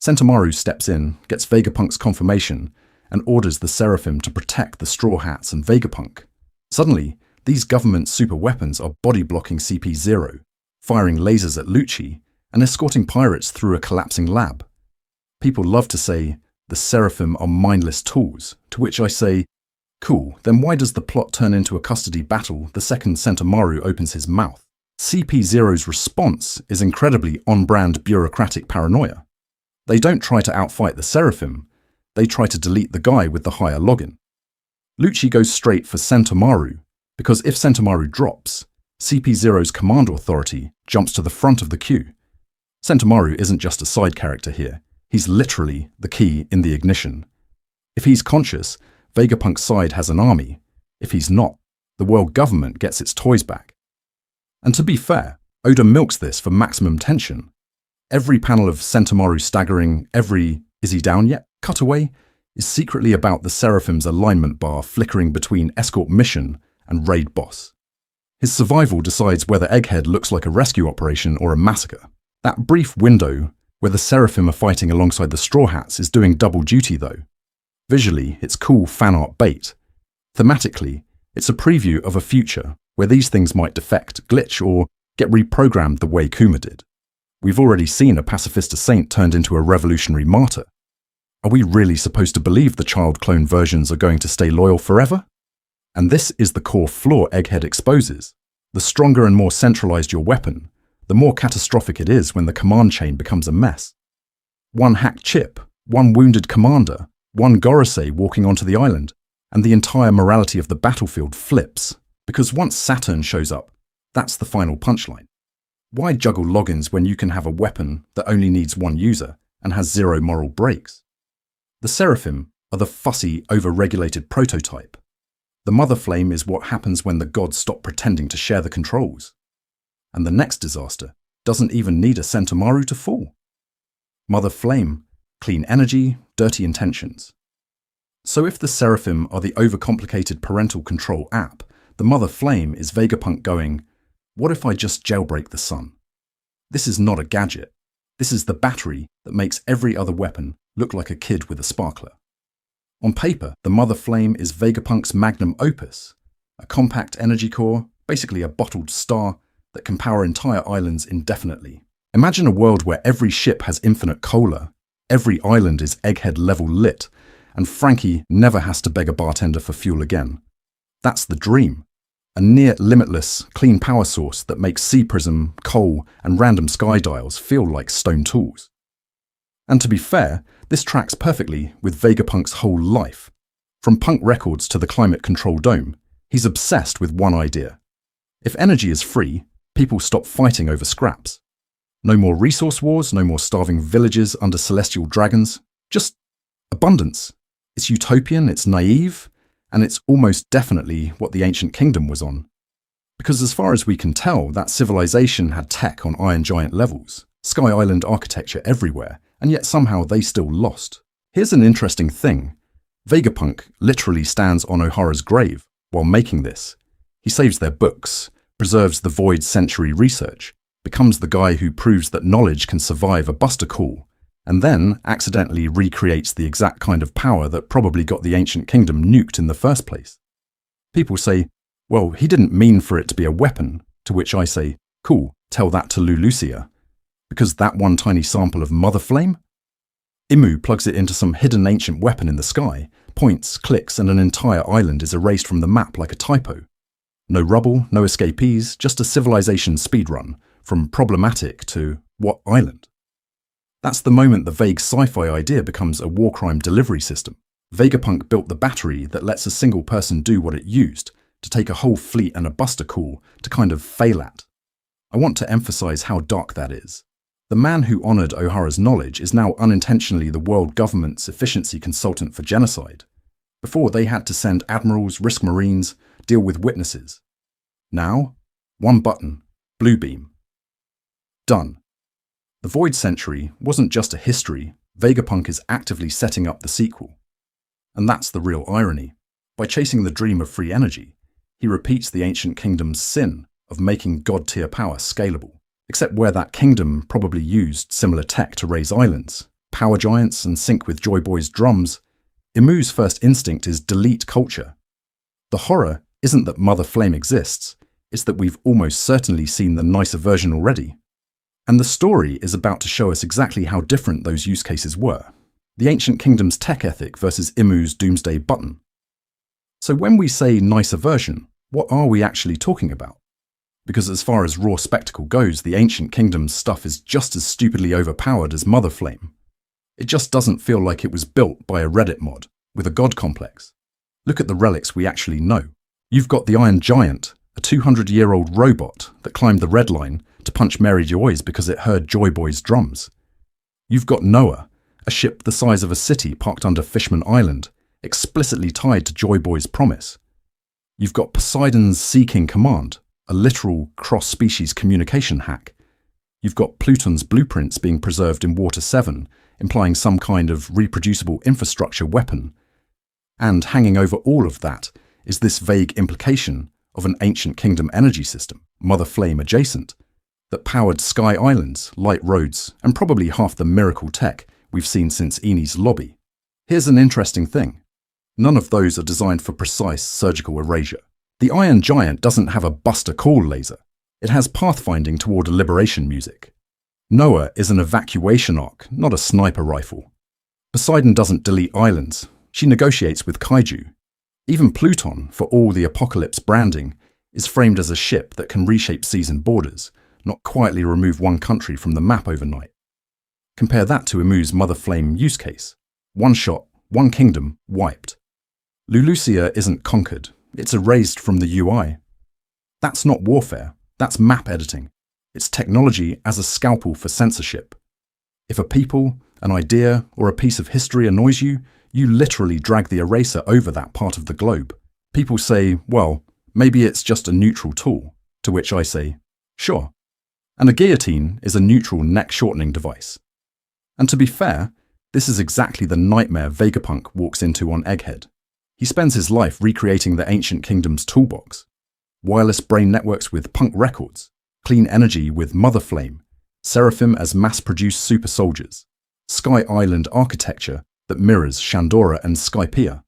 Sentomaru steps in, gets Vegapunk's confirmation, and orders the Seraphim to protect the Straw Hats and Vegapunk. Suddenly, these government super weapons are body-blocking CP0, firing lasers at Lucci, and escorting pirates through a collapsing lab. People love to say, the Seraphim are mindless tools, to which I say, cool, then why does the plot turn into a custody battle the second Sentomaru opens his mouth? CP0's response is incredibly on-brand bureaucratic paranoia. They don't try to outfight the Seraphim, they try to delete the guy with the higher login. Lucci goes straight for Sentomaru, because if Sentomaru drops, CP0's command authority jumps to the front of the queue. Sentomaru isn't just a side character here, he's literally the key in the ignition. If he's conscious, Vegapunk's side has an army. If he's not, the world government gets its toys back. And to be fair, Oda milks this for maximum tension. Every panel of Sentomaru staggering, every "is he down yet?" cutaway is secretly about the Seraphim's alignment bar flickering between escort mission and raid boss. His survival decides whether Egghead looks like a rescue operation or a massacre. That brief window where the Seraphim are fighting alongside the Straw Hats is doing double duty though. Visually, it's cool fan art bait. Thematically, it's a preview of a future where these things might defect, glitch, or get reprogrammed the way Kuma did. We've already seen a pacifista saint turned into a revolutionary martyr. Are we really supposed to believe the child clone versions are going to stay loyal forever? And this is the core flaw Egghead exposes. The stronger and more centralized your weapon, the more catastrophic it is when the command chain becomes a mess. One hacked chip, one wounded commander, one Gorosei walking onto the island, and the entire morality of the battlefield flips, because once Saturn shows up, that's the final punchline. Why juggle logins when you can have a weapon that only needs one user and has zero moral breaks? The Seraphim are the fussy, over-regulated prototype. The Mother Flame is what happens when the gods stop pretending to share the controls. And the next disaster doesn't even need a Sentomaru to fall. Mother Flame, clean energy, dirty intentions. So if the Seraphim are the overcomplicated parental control app, the Mother Flame is Vegapunk going, what if I just jailbreak the sun? This is not a gadget. This is the battery that makes every other weapon look like a kid with a sparkler. On paper, the Mother Flame is Vegapunk's magnum opus, a compact energy core, basically a bottled star that can power entire islands indefinitely. Imagine a world where every ship has infinite cola, every island is Egghead level lit, and Frankie never has to beg a bartender for fuel again. That's the dream. A near limitless, clean power source that makes sea prism, coal, and random sky dials feel like stone tools. And to be fair, this tracks perfectly with Vegapunk's whole life. From punk records to the climate control dome, he's obsessed with one idea. If energy is free, people stop fighting over scraps. No more resource wars, no more starving villages under celestial dragons, just abundance. It's utopian, it's naive, and it's almost definitely what the ancient kingdom was on. Because as far as we can tell, that civilization had tech on Iron Giant levels, Sky Island architecture everywhere, and yet somehow they still lost. Here's an interesting thing. Vegapunk literally stands on Ohara's grave while making this. He saves their books, preserves the Void Century research, becomes the guy who proves that knowledge can survive a Buster Call, and then accidentally recreates the exact kind of power that probably got the ancient kingdom nuked in the first place. People say, well, he didn't mean for it to be a weapon, to which I say, cool, tell that to Lulusia. Because that one tiny sample of Mother Flame? Imu plugs it into some hidden ancient weapon in the sky, points, clicks, and an entire island is erased from the map like a typo. No rubble, no escapees, just a civilization speedrun, from problematic to what island? That's the moment the vague sci-fi idea becomes a war crime delivery system. Vegapunk built the battery that lets a single person do what it used, to take a whole fleet and a Buster Call to kind of fail at. I want to emphasize how dark that is. The man who honored Ohara's knowledge is now unintentionally the world government's efficiency consultant for genocide. Before, they had to send admirals, risk marines, deal with witnesses. Now, one button, blue beam. Done. The Void Century wasn't just a history, Vegapunk is actively setting up the sequel. And that's the real irony. By chasing the dream of free energy, he repeats the ancient kingdom's sin of making god-tier power scalable, except where that kingdom probably used similar tech to raise islands, power giants, and sync with Joy Boy's drums. Imu's first instinct is delete culture. The horror isn't that Mother Flame exists, it's that we've almost certainly seen the nicer version already. And the story is about to show us exactly how different those use cases were. The ancient kingdom's tech ethic versus Imu's doomsday button. So when we say nicer version, what are we actually talking about? Because as far as raw spectacle goes, the ancient kingdom's stuff is just as stupidly overpowered as Mother Flame. It just doesn't feel like it was built by a Reddit mod, with a god complex. Look at the relics we actually know. You've got the Iron Giant, a 200-year-old robot that climbed the Red Line to punch Mary Joy's because it heard Joy Boy's drums. You've got Noah, a ship the size of a city parked under Fishman Island, explicitly tied to Joy Boy's promise. You've got Poseidon's Sea King command, a literal cross-species communication hack. You've got Pluton's blueprints being preserved in Water 7, implying some kind of reproducible infrastructure weapon. And hanging over all of that is this vague implication of an ancient kingdom energy system, Mother Flame adjacent, that powered sky islands, light roads, and probably half the miracle tech we've seen since Eni's lobby. Here's an interesting thing. None of those are designed for precise surgical erasure. The Iron Giant doesn't have a Buster Call laser. It has pathfinding toward a liberation music. Noah is an evacuation arc, not a sniper rifle. Poseidon doesn't delete islands. She negotiates with kaiju. Even Pluton, for all the apocalypse branding, is framed as a ship that can reshape seas and borders, not quietly remove one country from the map overnight. Compare that to Imu's Mother Flame use case. One shot, one kingdom, wiped. Lulusia isn't conquered, it's erased from the UI. That's not warfare, that's map editing. It's technology as a scalpel for censorship. If a people, an idea, or a piece of history annoys you, you literally drag the eraser over that part of the globe. People say, well, maybe it's just a neutral tool, to which I say, sure. And a guillotine is a neutral neck-shortening device. And to be fair, this is exactly the nightmare Vegapunk walks into on Egghead. He spends his life recreating the ancient kingdom's toolbox. Wireless brain networks with punk records, clean energy with Mother Flame, Seraphim as mass-produced super soldiers, Sky Island architecture that mirrors Shandora and Skypiea.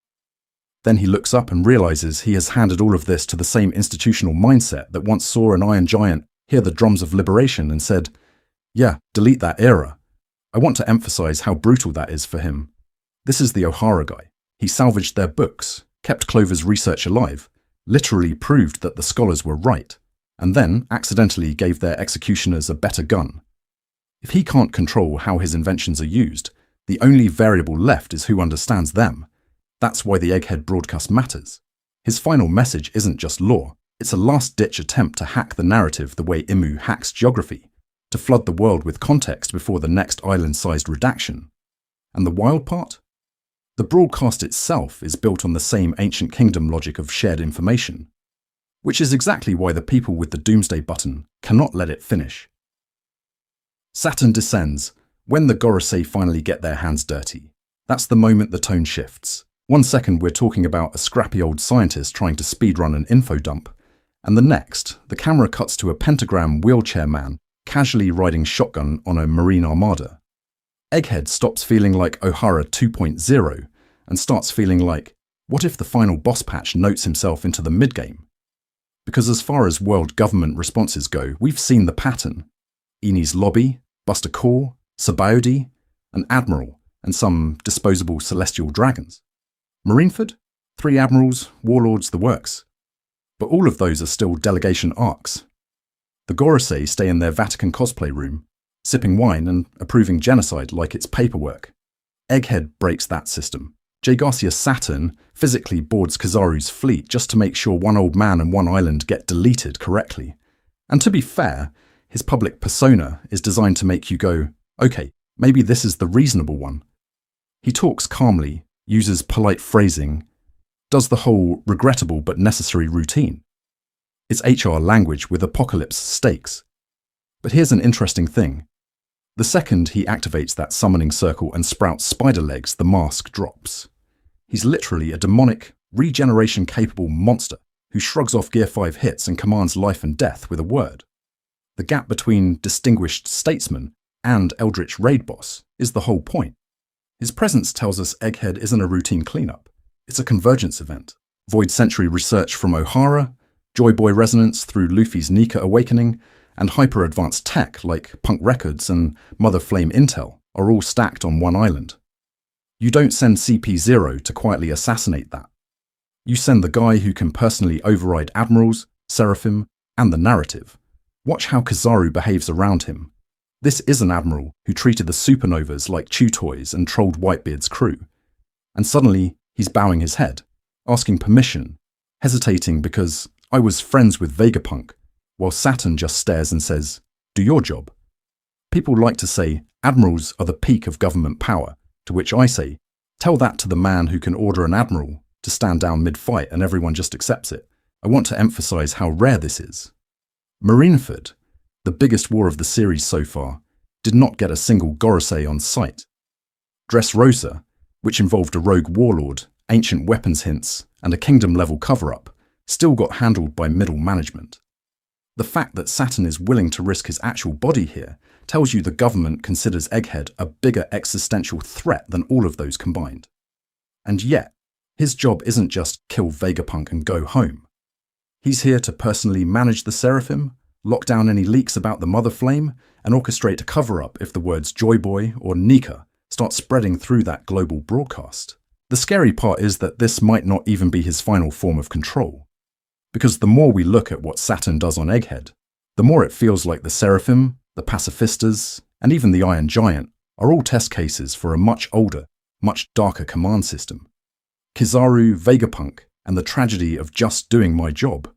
Then he looks up and realizes he has handed all of this to the same institutional mindset that once saw an Iron Giant hear the drums of liberation and said, yeah, delete that era. I want to emphasize how brutal that is for him. This is the Ohara guy. He salvaged their books, kept Clover's research alive, literally proved that the scholars were right, and then accidentally gave their executioners a better gun. If he can't control how his inventions are used, the only variable left is who understands them. That's why the Egghead broadcast matters. His final message isn't just lore, it's a last-ditch attempt to hack the narrative the way Imu hacks geography, to flood the world with context before the next island-sized redaction. And the wild part? The broadcast itself is built on the same ancient kingdom logic of shared information, which is exactly why the people with the Doomsday button cannot let it finish. Saturn descends when the Gorosei finally get their hands dirty. That's the moment the tone shifts. 1 second we're talking about a scrappy old scientist trying to speedrun an info dump, and the next, the camera cuts to a pentagram wheelchair man casually riding shotgun on a marine armada. Egghead stops feeling like O'Hara 2.0 and starts feeling like, what if the final boss patch notes himself into the mid-game? Because as far as world government responses go, we've seen the pattern. Eni's lobby, Buster Core, Sabaody, an admiral, and some disposable celestial dragons. Marineford? 3 admirals, warlords, the works. But all of those are still delegation arcs. The Gorosei stay in their Vatican cosplay room, sipping wine and approving genocide like it's paperwork. Egghead breaks that system. J. Garcia Saturn physically boards Kizaru's fleet just to make sure one old man and one island get deleted correctly. And to be fair, his public persona is designed to make you go, okay, maybe this is the reasonable one. He talks calmly, uses polite phrasing, does the whole regrettable but necessary routine. It's HR language with apocalypse stakes. But here's an interesting thing. The second he activates that summoning circle and sprouts spider legs, the mask drops. He's literally a demonic, regeneration-capable monster who shrugs off Gear 5 hits and commands life and death with a word. The gap between distinguished statesman and eldritch raid boss is the whole point. His presence tells us Egghead isn't a routine cleanup. It's a convergence event. Void Century research from O'Hara, Joy Boy resonance through Luffy's Nika awakening, and hyper-advanced tech like Punk Records and Mother Flame Intel are all stacked on one island. You don't send CP0 to quietly assassinate that. You send the guy who can personally override admirals, Seraphim, and the narrative. Watch how Kizaru behaves around him. This is an admiral who treated the supernovas like chew toys and trolled Whitebeard's crew. And suddenly, he's bowing his head, asking permission, hesitating because I was friends with Vegapunk, while Saturn just stares and says, do your job. People like to say admirals are the peak of government power, to which I say, tell that to the man who can order an admiral to stand down mid-fight and everyone just accepts it. I want to emphasize how rare this is. Marineford, the biggest war of the series so far, did not get a single Gorosei on site. Dressrosa, which involved a rogue warlord, ancient weapons hints, and a kingdom-level cover-up, still got handled by middle management. The fact that Saturn is willing to risk his actual body here tells you the government considers Egghead a bigger existential threat than all of those combined. And yet, his job isn't just kill Vegapunk and go home. He's here to personally manage the Seraphim, lock down any leaks about the Mother Flame, and orchestrate a cover-up if the words Joy Boy or Nika start spreading through that global broadcast. The scary part is that this might not even be his final form of control. Because the more we look at what Saturn does on Egghead, the more it feels like the Seraphim, the Pacifistas, and even the Iron Giant are all test cases for a much older, much darker command system. Kizaru, Vegapunk, and the tragedy of just doing my job.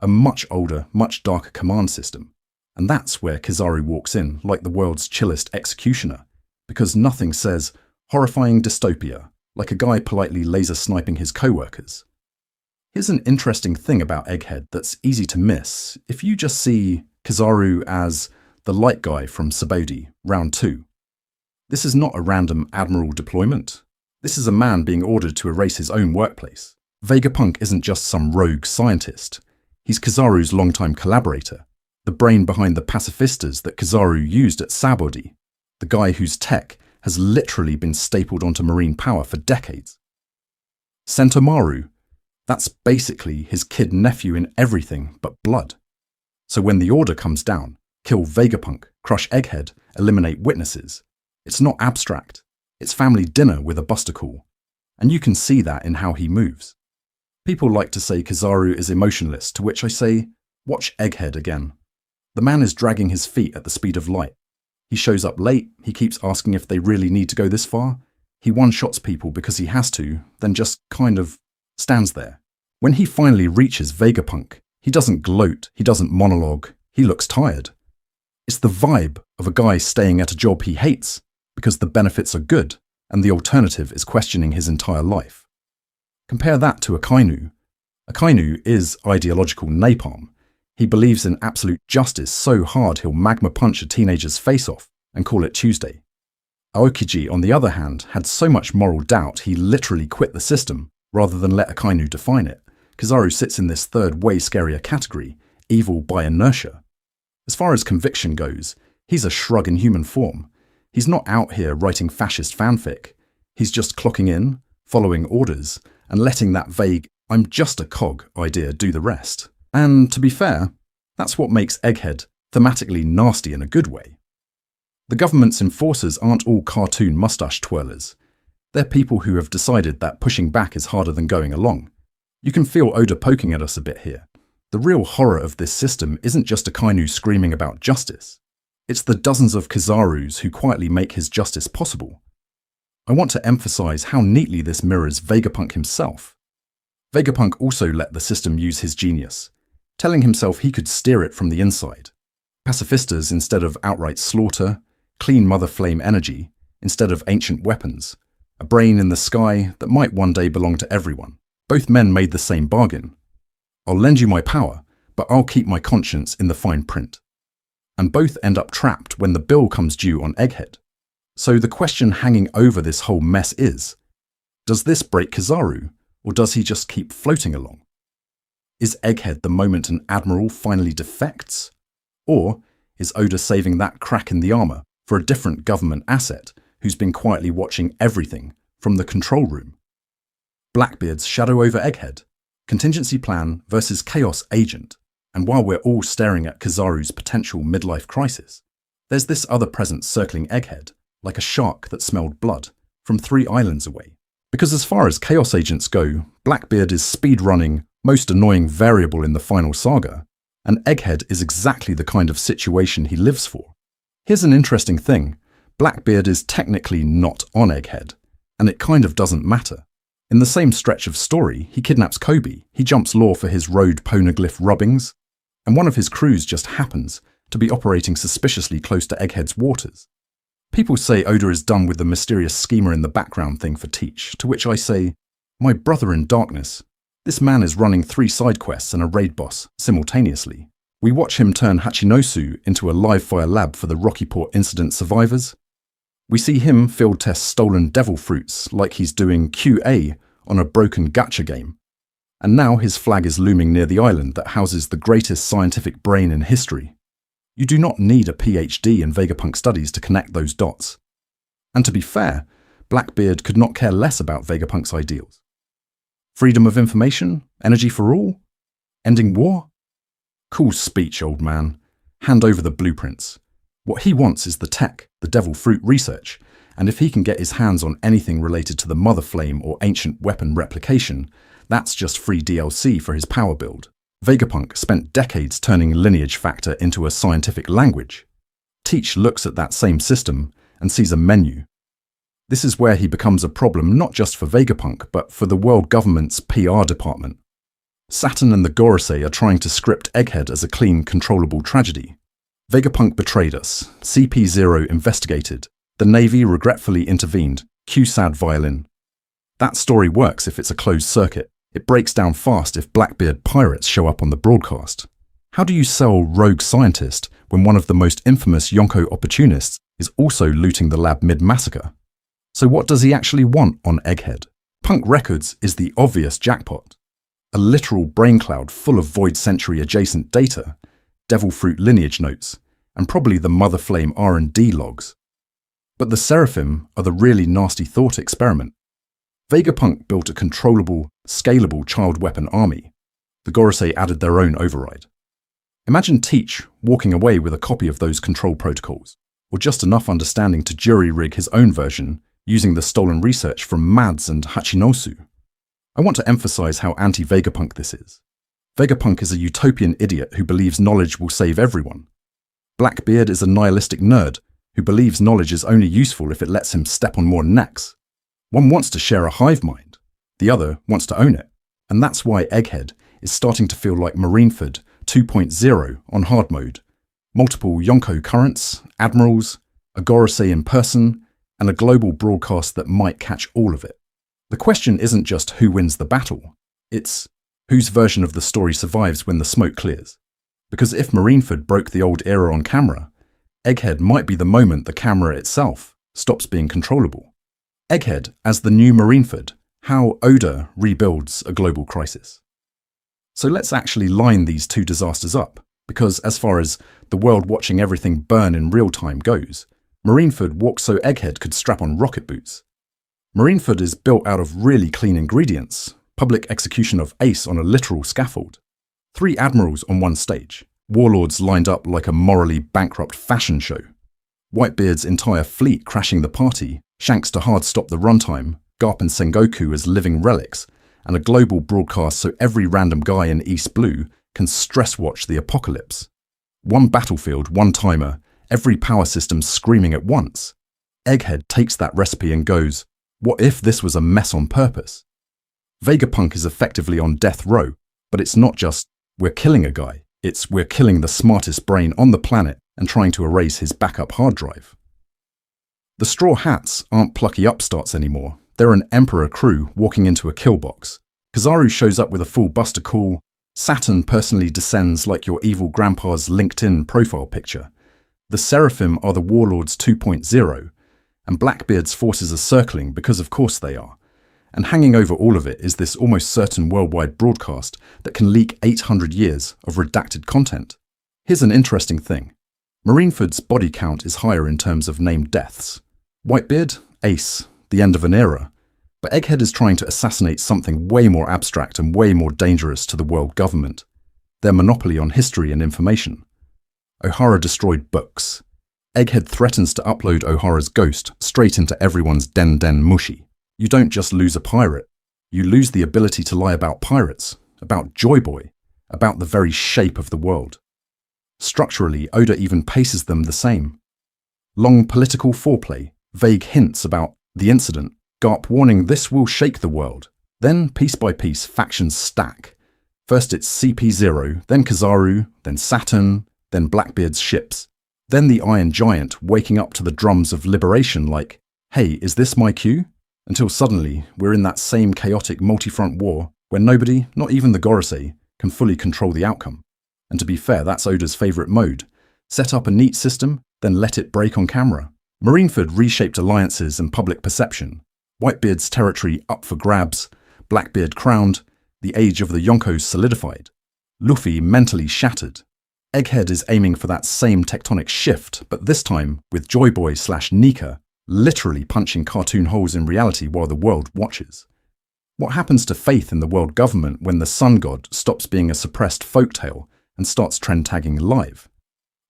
A much older, much darker command system. And that's where Kizaru walks in like the world's chillest executioner, because nothing says horrifying dystopia like a guy politely laser sniping his co-workers. Here's an interesting thing about Egghead that's easy to miss if you just see Kizaru as the light guy from Sabaody, round 2. This is not a random admiral deployment. This is a man being ordered to erase his own workplace. Vegapunk isn't just some rogue scientist. He's Kizaru's longtime collaborator, the brain behind the pacifistas that Kizaru used at Sabaody, the guy whose tech has literally been stapled onto marine power for decades. Sentomaru, that's basically his kid nephew in everything but blood. So when the order comes down, kill Vegapunk, crush Egghead, eliminate witnesses, it's not abstract. It's family dinner with a buster call. And you can see that in how he moves. People like to say Kizaru is emotionless, to which I say, watch Egghead again. The man is dragging his feet at the speed of light. He shows up late, he keeps asking if they really need to go this far. He one-shots people because he has to, then just kind of stands there. When he finally reaches Vegapunk, he doesn't gloat, he doesn't monologue, he looks tired. It's the vibe of a guy staying at a job he hates because the benefits are good, and the alternative is questioning his entire life. Compare that to a Kainu. A Kainu is ideological napalm. He believes in absolute justice so hard he'll magma punch a teenager's face off and call it Tuesday. Aokiji, on the other hand, had so much moral doubt he literally quit the system rather than let a Kainu define it. Kizaru sits in this third way scarier category, evil by inertia. As far as conviction goes, he's a shrug in human form. He's not out here writing fascist fanfic. He's just clocking in, following orders, and letting that vague, "I'm just a cog" idea do the rest. And to be fair, that's what makes Egghead thematically nasty in a good way. The government's enforcers aren't all cartoon mustache twirlers. They're people who have decided that pushing back is harder than going along. You can feel Oda poking at us a bit here. The real horror of this system isn't just a Kainu screaming about justice. It's the dozens of Kizarus who quietly make his justice possible. I want to emphasize how neatly this mirrors Vegapunk himself. Vegapunk also let the system use his genius, telling himself he could steer it from the inside. Pacifistas instead of outright slaughter, clean mother flame energy instead of ancient weapons, a brain in the sky that might one day belong to everyone. Both men made the same bargain. I'll lend you my power, but I'll keep my conscience in the fine print. And both end up trapped when the bill comes due on Egghead. So the question hanging over this whole mess is, does this break Kizaru, or does he just keep floating along? Is Egghead the moment an admiral finally defects? Or is Oda saving that crack in the armour for a different government asset who's been quietly watching everything from the control room? Blackbeard's shadow over Egghead, contingency plan versus chaos agent, and while we're all staring at Kizaru's potential midlife crisis, there's this other presence circling Egghead, like a shark that smelled blood, from 3 islands away. Because as far as chaos agents go, Blackbeard is speedrunning most annoying variable in the Final Saga, and Egghead is exactly the kind of situation he lives for. Here's an interesting thing, Blackbeard is technically not on Egghead, and it kind of doesn't matter. In the same stretch of story, he kidnaps Kobe, he jumps lore for his road poneglyph rubbings, and one of his crews just happens to be operating suspiciously close to Egghead's waters. People say Oda is done with the mysterious schemer in the background thing for Teach, to which I say, my brother in darkness, this man is running 3 side quests and a raid boss simultaneously. We watch him turn Hachinosu into a live-fire lab for the Rockiport incident survivors. We see him field test stolen devil fruits like he's doing QA on a broken gacha game. And now his flag is looming near the island that houses the greatest scientific brain in history. You do not need a PhD in Vegapunk studies to connect those dots. And to be fair, Blackbeard could not care less about Vegapunk's ideals. Freedom of information? Energy for all? Ending war? Cool speech, old man. Hand over the blueprints. What he wants is the tech, the devil fruit research, and if he can get his hands on anything related to the mother flame or ancient weapon replication, that's just free DLC for his power build. Vegapunk spent decades turning lineage factor into a scientific language. Teach looks at that same system and sees a menu. This is where he becomes a problem not just for Vegapunk, but for the world government's PR department. Saturn and the Gorosei are trying to script Egghead as a clean, controllable tragedy. Vegapunk betrayed us, CP0 investigated, the Navy regretfully intervened, Q-sad violin. That story works if it's a closed circuit. It breaks down fast if Blackbeard pirates show up on the broadcast. How do you sell Rogue Scientist when one of the most infamous Yonko opportunists is also looting the lab mid-massacre? So what does he actually want on Egghead? Punk Records is the obvious jackpot. A literal brain cloud full of Void Century adjacent data, Devil Fruit lineage notes, and probably the Mother Flame R&D logs. But the Seraphim are the really nasty thought experiment. Vegapunk built a controllable, scalable child weapon army. The Gorosei added their own override. Imagine Teach walking away with a copy of those control protocols, or just enough understanding to jury-rig his own version using the stolen research from Mads and Hachinosu. I want to emphasize how anti-Vegapunk this is. Vegapunk is a utopian idiot who believes knowledge will save everyone. Blackbeard is a nihilistic nerd who believes knowledge is only useful if it lets him step on more necks. One wants to share a hive mind, the other wants to own it. And that's why Egghead is starting to feel like Marineford 2.0 on hard mode. Multiple Yonko currents, admirals, a Gorosei in person, and a global broadcast that might catch all of it. The question isn't just who wins the battle, it's whose version of the story survives when the smoke clears. Because if Marineford broke the old era on camera, Egghead might be the moment the camera itself stops being controllable. Egghead as the new Marineford, how Oda rebuilds a global crisis. So let's actually line these two disasters up, because as far as the world watching everything burn in real time goes, Marineford walks so Egghead could strap on rocket boots. Marineford is built out of really clean ingredients, public execution of Ace on a literal scaffold. 3 admirals on one stage, warlords lined up like a morally bankrupt fashion show. Whitebeard's entire fleet crashing the party, Shanks to hard stop the runtime, Garp and Sengoku as living relics, and a global broadcast so every random guy in East Blue can stress watch the apocalypse. One battlefield, one timer, every power system screaming at once. Egghead takes that recipe and goes, what if this was a mess on purpose? Vegapunk is effectively on death row, but it's not just, we're killing a guy, it's we're killing the smartest brain on the planet and trying to erase his backup hard drive. The Straw Hats aren't plucky upstarts anymore, they're an Emperor crew walking into a kill box. Kizaru shows up with a full Buster Call, Saturn personally descends like your evil grandpa's LinkedIn profile picture. The Seraphim are the Warlords 2.0, and Blackbeard's forces are circling because of course they are. And hanging over all of it is this almost certain worldwide broadcast that can leak 800 years of redacted content. Here's an interesting thing. Marineford's body count is higher in terms of named deaths. Whitebeard, Ace, the end of an era. But Egghead is trying to assassinate something way more abstract and way more dangerous to the world government. Their monopoly on history and information. Ohara destroyed books. Egghead threatens to upload Ohara's ghost straight into everyone's den mushi. You don't just lose a pirate, you lose the ability to lie about pirates, about Joy Boy, about the very shape of the world. Structurally, Oda even paces them the same. Long political foreplay, vague hints about the incident, Garp warning this will shake the world. Then, piece by piece, factions stack. First it's CP0, then Kizaru, then Saturn, then Blackbeard's ships. Then the Iron Giant waking up to the drums of liberation like, hey, is this my cue? Until suddenly, we're in that same chaotic multi-front war where nobody, not even the Gorosei, can fully control the outcome. And to be fair, that's Oda's favourite mode. Set up a neat system, then let it break on camera. Marineford reshaped alliances and public perception. Whitebeard's territory up for grabs, Blackbeard crowned, the age of the Yonkos solidified. Luffy mentally shattered. Egghead is aiming for that same tectonic shift, but this time with Joy Boy / Nika literally punching cartoon holes in reality while the world watches. What happens to faith in the world government when the sun god stops being a suppressed folktale and starts trend tagging live?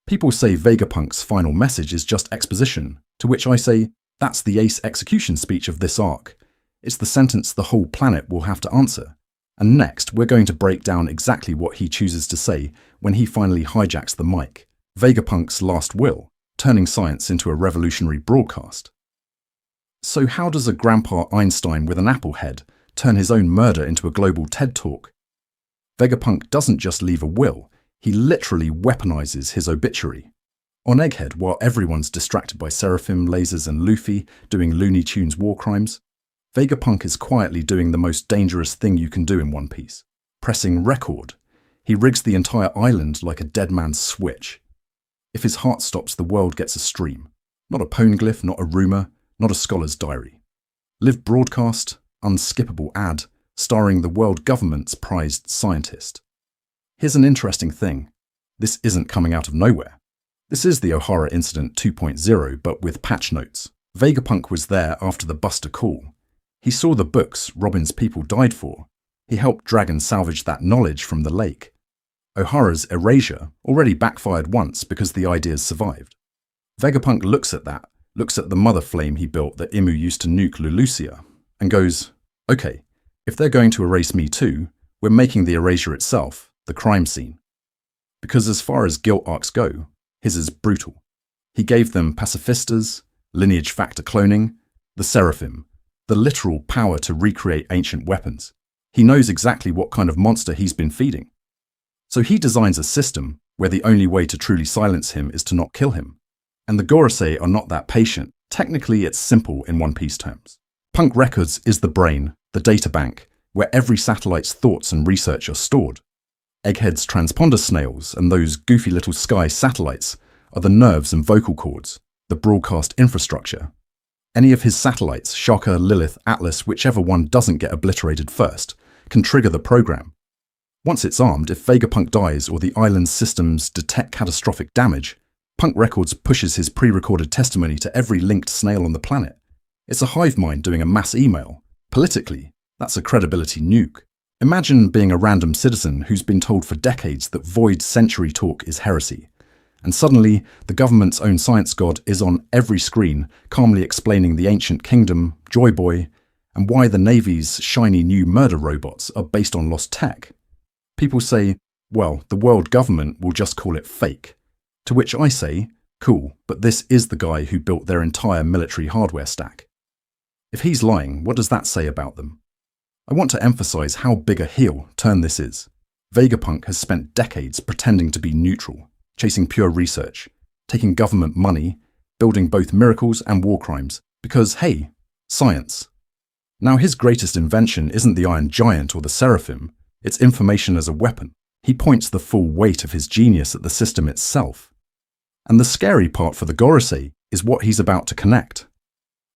People say Vegapunk's final message is just exposition, to which I say, that's the ace execution speech of this arc. It's the sentence the whole planet will have to answer. And next, we're going to break down exactly what he chooses to say when he finally hijacks the mic. Vegapunk's last will, turning science into a revolutionary broadcast. So how does a Grandpa Einstein with an apple head turn his own murder into a global TED Talk? Vegapunk doesn't just leave a will, he literally weaponizes his obituary. On Egghead, while everyone's distracted by Seraphim, lasers and Luffy doing Looney Tunes war crimes, Vegapunk is quietly doing the most dangerous thing you can do in One Piece, pressing record. He rigs the entire island like a dead man's switch. If his heart stops, the world gets a stream. Not a poneglyph, not a rumour, not a scholar's diary. Live broadcast, unskippable ad, starring the world government's prized scientist. Here's an interesting thing. This isn't coming out of nowhere. This is the Ohara Incident 2.0, but with patch notes. Vegapunk was there after the Buster Call. He saw the books Robin's people died for. He helped Dragon salvage that knowledge from the lake. Ohara's erasure already backfired once because the ideas survived. Vegapunk looks at that, looks at the mother flame he built that Imu used to nuke Lulusia, and goes, okay, if they're going to erase me too, we're making the erasure itself the crime scene. Because as far as guilt arcs go, his is brutal. He gave them pacifistas, lineage factor cloning, the Seraphim, the literal power to recreate ancient weapons. He knows exactly what kind of monster he's been feeding. So he designs a system where the only way to truly silence him is to not kill him. And the Gorosei are not that patient. Technically, it's simple in One Piece terms. Punk Records is the brain, the data bank, where every satellite's thoughts and research are stored. Egghead's transponder snails and those goofy little sky satellites are the nerves and vocal cords, the broadcast infrastructure. Any of his satellites, Shaka, Lilith, Atlas, whichever one doesn't get obliterated first, can trigger the program. Once it's armed, if Vegapunk dies or the island's systems detect catastrophic damage, Punk Records pushes his pre-recorded testimony to every linked snail on the planet. It's a hive mind doing a mass email. Politically, that's a credibility nuke. Imagine being a random citizen who's been told for decades that void century talk is heresy. And suddenly, the government's own science god is on every screen, calmly explaining the ancient kingdom, Joy Boy, and why the Navy's shiny new murder robots are based on lost tech. People say, well, the world government will just call it fake. To which I say, cool, but this is the guy who built their entire military hardware stack. If he's lying, what does that say about them? I want to emphasize how big a heel turn this is. Vegapunk has spent decades pretending to be neutral, chasing pure research, taking government money, building both miracles and war crimes, because, hey, science. Now his greatest invention isn't the Iron Giant or the Seraphim, it's information as a weapon. He points the full weight of his genius at the system itself. And the scary part for the Gorosei is what he's about to connect.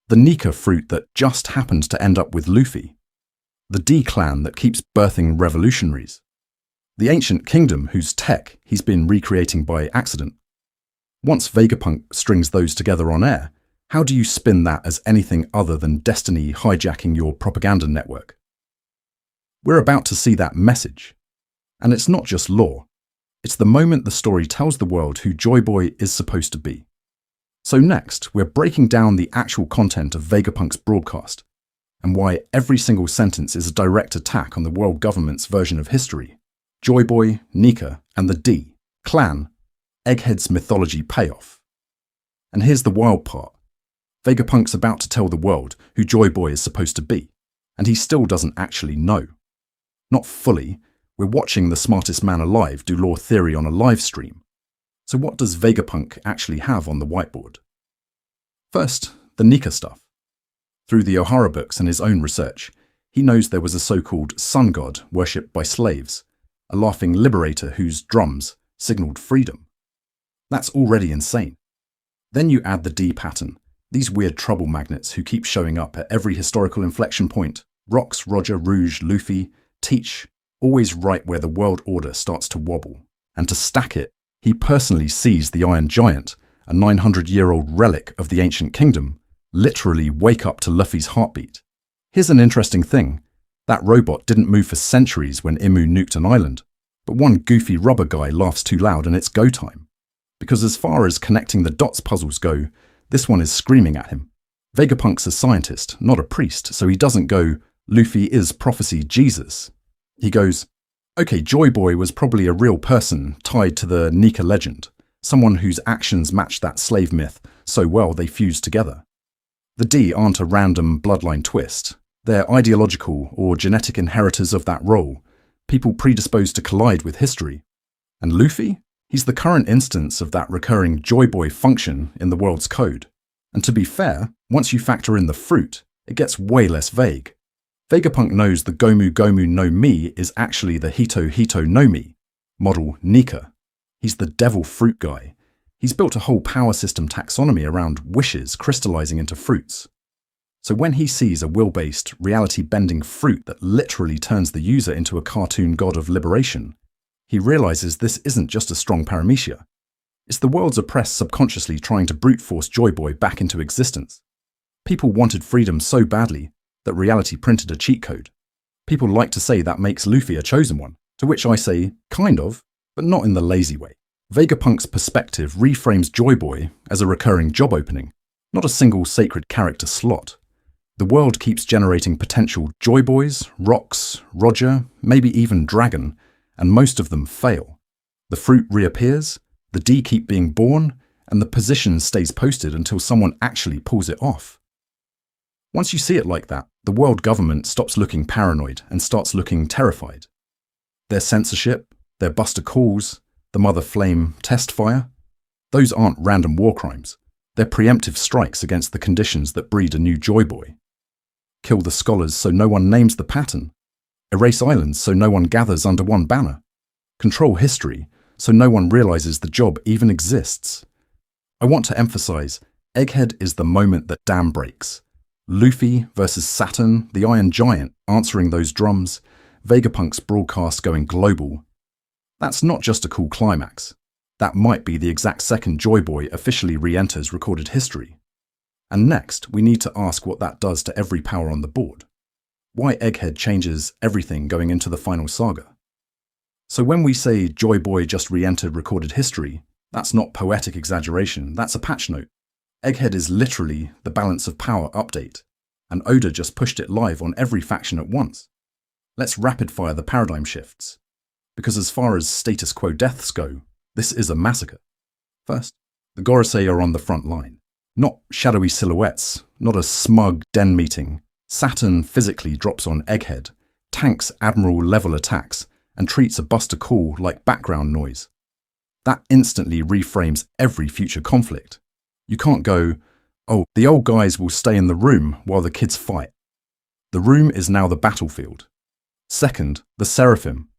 The Nika fruit that just happened to end up with Luffy. The D clan that keeps birthing revolutionaries. The ancient kingdom whose tech he's been recreating by accident. Once Vegapunk strings those together on air, how do you spin that as anything other than destiny hijacking your propaganda network? We're about to see that message. And it's not just lore. It's the moment the story tells the world who Joy Boy is supposed to be. So next, we're breaking down the actual content of Vegapunk's broadcast, and why every single sentence is a direct attack on the world government's version of history. Joy Boy, Nika, and the D, clan, Egghead's mythology payoff. And here's the wild part. Vegapunk's about to tell the world who Joy Boy is supposed to be, and he still doesn't actually know. Not fully. We're watching the smartest man alive do lore theory on a live stream. So what does Vegapunk actually have on the whiteboard? First, the Nika stuff. Through the Ohara books and his own research, he knows there was a so-called sun god worshipped by slaves, a laughing liberator whose drums signaled freedom. That's already insane. Then you add the D pattern, these weird trouble magnets who keep showing up at every historical inflection point. Rox, Roger, Rouge, Luffy, Teach, always right where the world order starts to wobble. And to stack it, he personally sees the Iron Giant, a 900-year-old relic of the ancient kingdom, literally wake up to Luffy's heartbeat. Here's an interesting thing. That robot didn't move for centuries when Imu nuked an island, but one goofy rubber guy laughs too loud and it's go time. Because as far as connecting the dots puzzles go, this one is screaming at him. Vegapunk's a scientist, not a priest, so he doesn't go, Luffy is prophecy Jesus. He goes, okay, Joy Boy was probably a real person tied to the Nika legend, someone whose actions match that slave myth so well they fused together. The D aren't a random bloodline twist. They're ideological or genetic inheritors of that role, people predisposed to collide with history. And Luffy? He's the current instance of that recurring Joy Boy function in the world's code. And to be fair, once you factor in the fruit, it gets way less vague. Vegapunk knows the Gomu Gomu no Mi is actually the Hito Hito no Mi, model Nika. He's the devil fruit guy. He's built a whole power system taxonomy around wishes crystallizing into fruits. So when he sees a will-based, reality-bending fruit that literally turns the user into a cartoon god of liberation, he realizes this isn't just a strong paramecia. It's the world's oppressed subconsciously trying to brute force Joy Boy back into existence. People wanted freedom so badly that reality printed a cheat code. People like to say that makes Luffy a chosen one, to which I say, kind of, but not in the lazy way. Vegapunk's perspective reframes Joy Boy as a recurring job opening, not a single sacred character slot. The world keeps generating potential Joy Boys, Rox, Roger, maybe even Dragon, and most of them fail. The fruit reappears, the D keep being born, and the position stays posted until someone actually pulls it off. Once you see it like that, the world government stops looking paranoid and starts looking terrified. Their censorship, their Buster calls, the Mother Flame test fire, those aren't random war crimes. They're preemptive strikes against the conditions that breed a new Joy Boy. Kill the scholars so no one names the pattern. Erase islands so no one gathers under one banner. Control history so no one realizes the job even exists. I want to emphasize, Egghead is the moment that dam breaks. Luffy versus Saturn, the Iron Giant, answering those drums, Vegapunk's broadcast going global. That's not just a cool climax. That might be the exact second Joy Boy officially re-enters recorded history. And next, we need to ask what that does to every power on the board. Why Egghead changes everything going into the Final Saga. So when we say Joy Boy just re-entered recorded history, that's not poetic exaggeration, that's a patch note. Egghead is literally the balance of power update, and Oda just pushed it live on every faction at once. Let's rapid fire the paradigm shifts, because as far as status quo deaths go, this is a massacre. First, the Gorosei are on the front line. Not shadowy silhouettes, not a smug den meeting. Saturn physically drops on Egghead, tanks Admiral-level attacks, and treats a Buster call like background noise. That instantly reframes every future conflict. You can't go, oh, the old guys will stay in the room while the kids fight. The room is now the battlefield. Second, the Seraphim.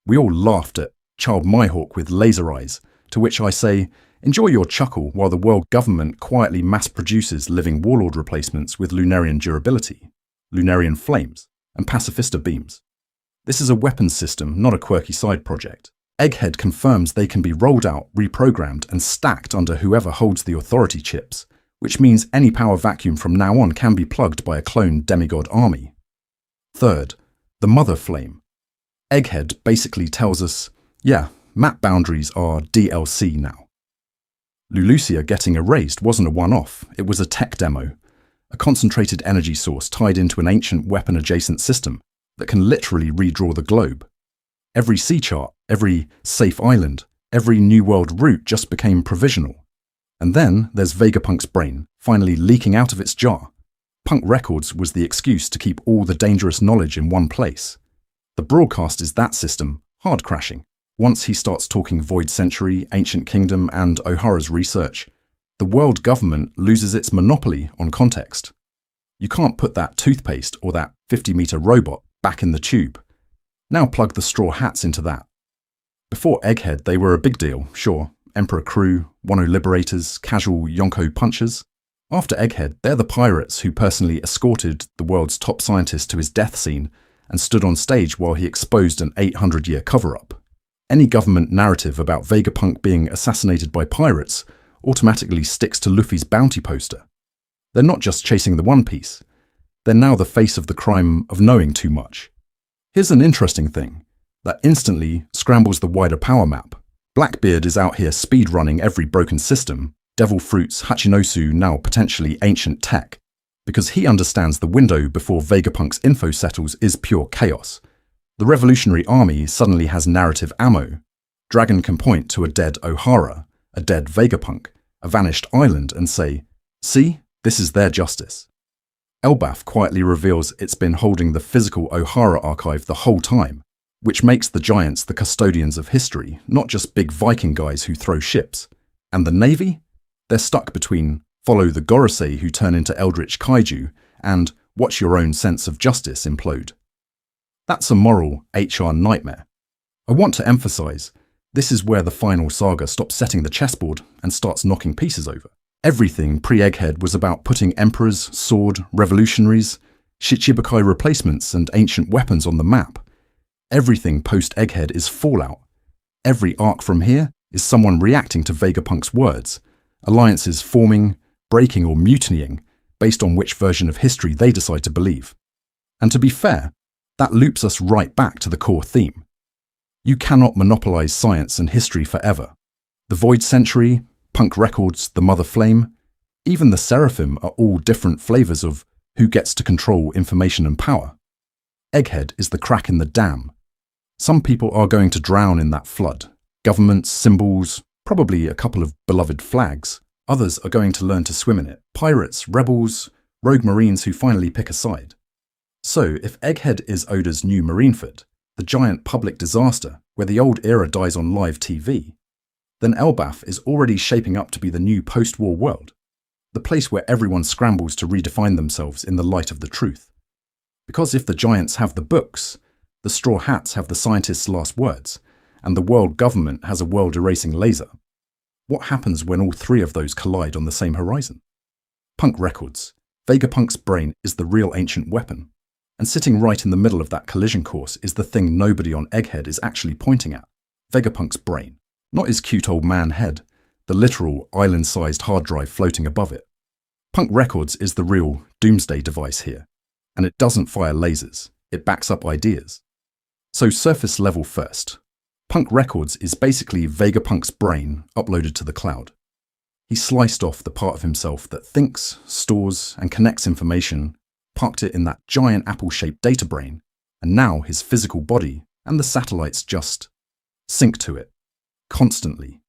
We all laughed at Child Mihawk with laser eyes, to which I say, enjoy your chuckle while the world government quietly mass-produces living warlord replacements with Lunarian durability, Lunarian flames, and pacifista beams. This is a weapons system, not a quirky side project. Egghead confirms they can be rolled out, reprogrammed, and stacked under whoever holds the authority chips, which means any power vacuum from now on can be plugged by a clone demigod army. Third, the Mother Flame. Egghead basically tells us, yeah, map boundaries are DLC now. Lulusia getting erased wasn't a one-off, it was a tech demo, a concentrated energy source tied into an ancient weapon-adjacent system that can literally redraw the globe. Every sea chart, every safe island, every New World route just became provisional. And then there's Vegapunk's brain, finally leaking out of its jar. Punk Records was the excuse to keep all the dangerous knowledge in one place. The broadcast is that system, hard crashing. Once he starts talking Void Century, Ancient Kingdom, and O'Hara's research, the world government loses its monopoly on context. You can't put that toothpaste or that 50-meter robot back in the tube. Now plug the straw hats into that. Before Egghead, they were a big deal, sure. Emperor Crew, Wano Liberators, casual Yonko punchers. After Egghead, they're the pirates who personally escorted the world's top scientist to his death scene and stood on stage while he exposed an 800-year cover-up. Any government narrative about Vegapunk being assassinated by pirates automatically sticks to Luffy's bounty poster. They're not just chasing the One Piece. They're now the face of the crime of knowing too much. Here's an interesting thing that instantly scrambles the wider power map. Blackbeard is out here speedrunning every broken system, Devil Fruit's Hachinosu now potentially ancient tech, because he understands the window before Vegapunk's info settles is pure chaos. The Revolutionary Army suddenly has narrative ammo. Dragon can point to a dead O'Hara, a dead Vegapunk, a vanished island and say, see, this is their justice. Elbaf quietly reveals it's been holding the physical O'Hara archive the whole time, which makes the Giants the custodians of history, not just big Viking guys who throw ships. And the Navy? They're stuck between follow the Gorosei who turn into eldritch kaiju and watch your own sense of justice implode. That's a moral HR nightmare. I want to emphasize, this is where the Final Saga stops setting the chessboard and starts knocking pieces over. Everything pre-Egghead was about putting emperors, sword, revolutionaries, Shichibukai replacements and ancient weapons on the map. Everything post-Egghead is fallout. Every arc from here is someone reacting to Vegapunk's words, alliances forming, breaking or mutinying based on which version of history they decide to believe. And to be fair, that loops us right back to the core theme. You cannot monopolize science and history forever. The Void Century, Punk Records, the Mother Flame, even the Seraphim are all different flavors of who gets to control information and power. Egghead is the crack in the dam. Some people are going to drown in that flood. Governments, symbols, probably a couple of beloved flags. Others are going to learn to swim in it. Pirates, rebels, rogue marines who finally pick a side. So if Egghead is Oda's new Marineford, the giant public disaster where the old era dies on live TV, then Elbaf is already shaping up to be the new post-war world. the place where everyone scrambles to redefine themselves in the light of the truth. Because if the giants have the books, the straw hats have the scientists' last words, and the world government has a world-erasing laser, what happens when all three of those collide on the same horizon? Punk Records. Vegapunk's brain is the real ancient weapon, and sitting right in the middle of that collision course is the thing nobody on Egghead is actually pointing at: Vegapunk's brain. Not his cute old man head, the literal island-sized hard drive floating above it. Punk Records is the real doomsday device here, and it doesn't fire lasers, it backs up ideas. So surface level first. Punk Records is basically Vegapunk's brain uploaded to the cloud. He sliced off the part of himself that thinks, stores, and connects information, parked it in that giant apple-shaped data brain, and now his physical body and the satellites just sync to it. Constantly.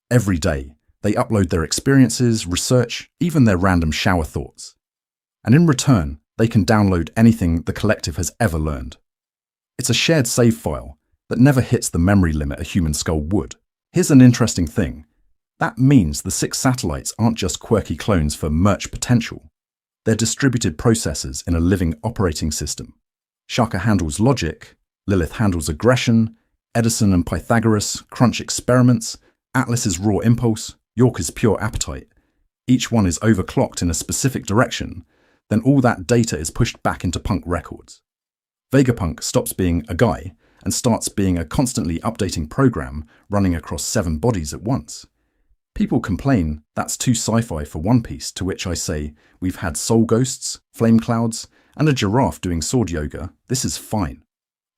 Every day, they upload their experiences, research, even their random shower thoughts. And in return, they can download anything the collective has ever learned. It's a shared save file that never hits the memory limit a human skull would. Here's an interesting thing. That means the 6 satellites aren't just quirky clones for merch potential. They're distributed processors in a living operating system. Shaka handles logic, Lilith handles aggression, Edison and Pythagoras crunch experiments, Atlas is raw impulse, York is pure appetite. Each one is overclocked in a specific direction, then all that data is pushed back into Punk Records. Vegapunk stops being a guy and starts being a constantly updating program running across 7 bodies at once. People complain that's too sci-fi for One Piece, to which I say we've had soul ghosts, flame clouds, and a giraffe doing sword yoga. This is fine.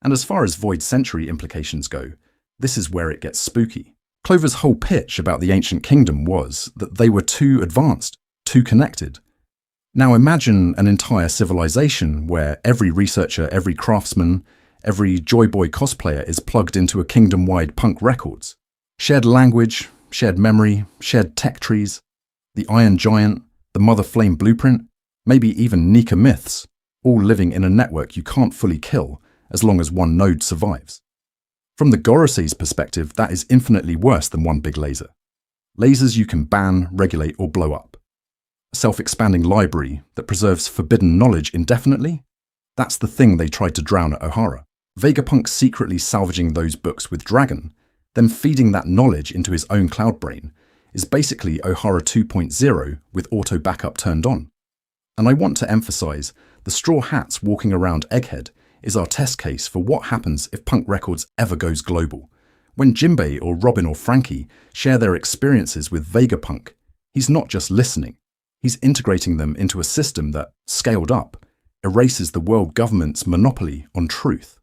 And as far as Void Century implications go, this is where it gets spooky. Clover's whole pitch about the ancient kingdom was that they were too advanced, too connected. Now imagine an entire civilization where every researcher, every craftsman, every Joy Boy cosplayer is plugged into a kingdom-wide Punk Records. Shared language, shared memory, shared tech trees, the Iron Giant, the Mother Flame blueprint, maybe even Nika myths, all living in a network you can't fully kill as long as one node survives. From the Gorosei's perspective, that is infinitely worse than one big laser. Lasers you can ban, regulate, or blow up. A self-expanding library that preserves forbidden knowledge indefinitely? That's the thing they tried to drown at O'Hara. Vegapunk secretly salvaging those books with Dragon, then feeding that knowledge into his own cloud brain, is basically O'Hara 2.0 with auto backup turned on. And I want to emphasize, the straw hats walking around Egghead is our test case for what happens if Punk Records ever goes global. When Jinbei or Robin or Frankie share their experiences with Vegapunk, he's not just listening, he's integrating them into a system that, scaled up, erases the world government's monopoly on truth.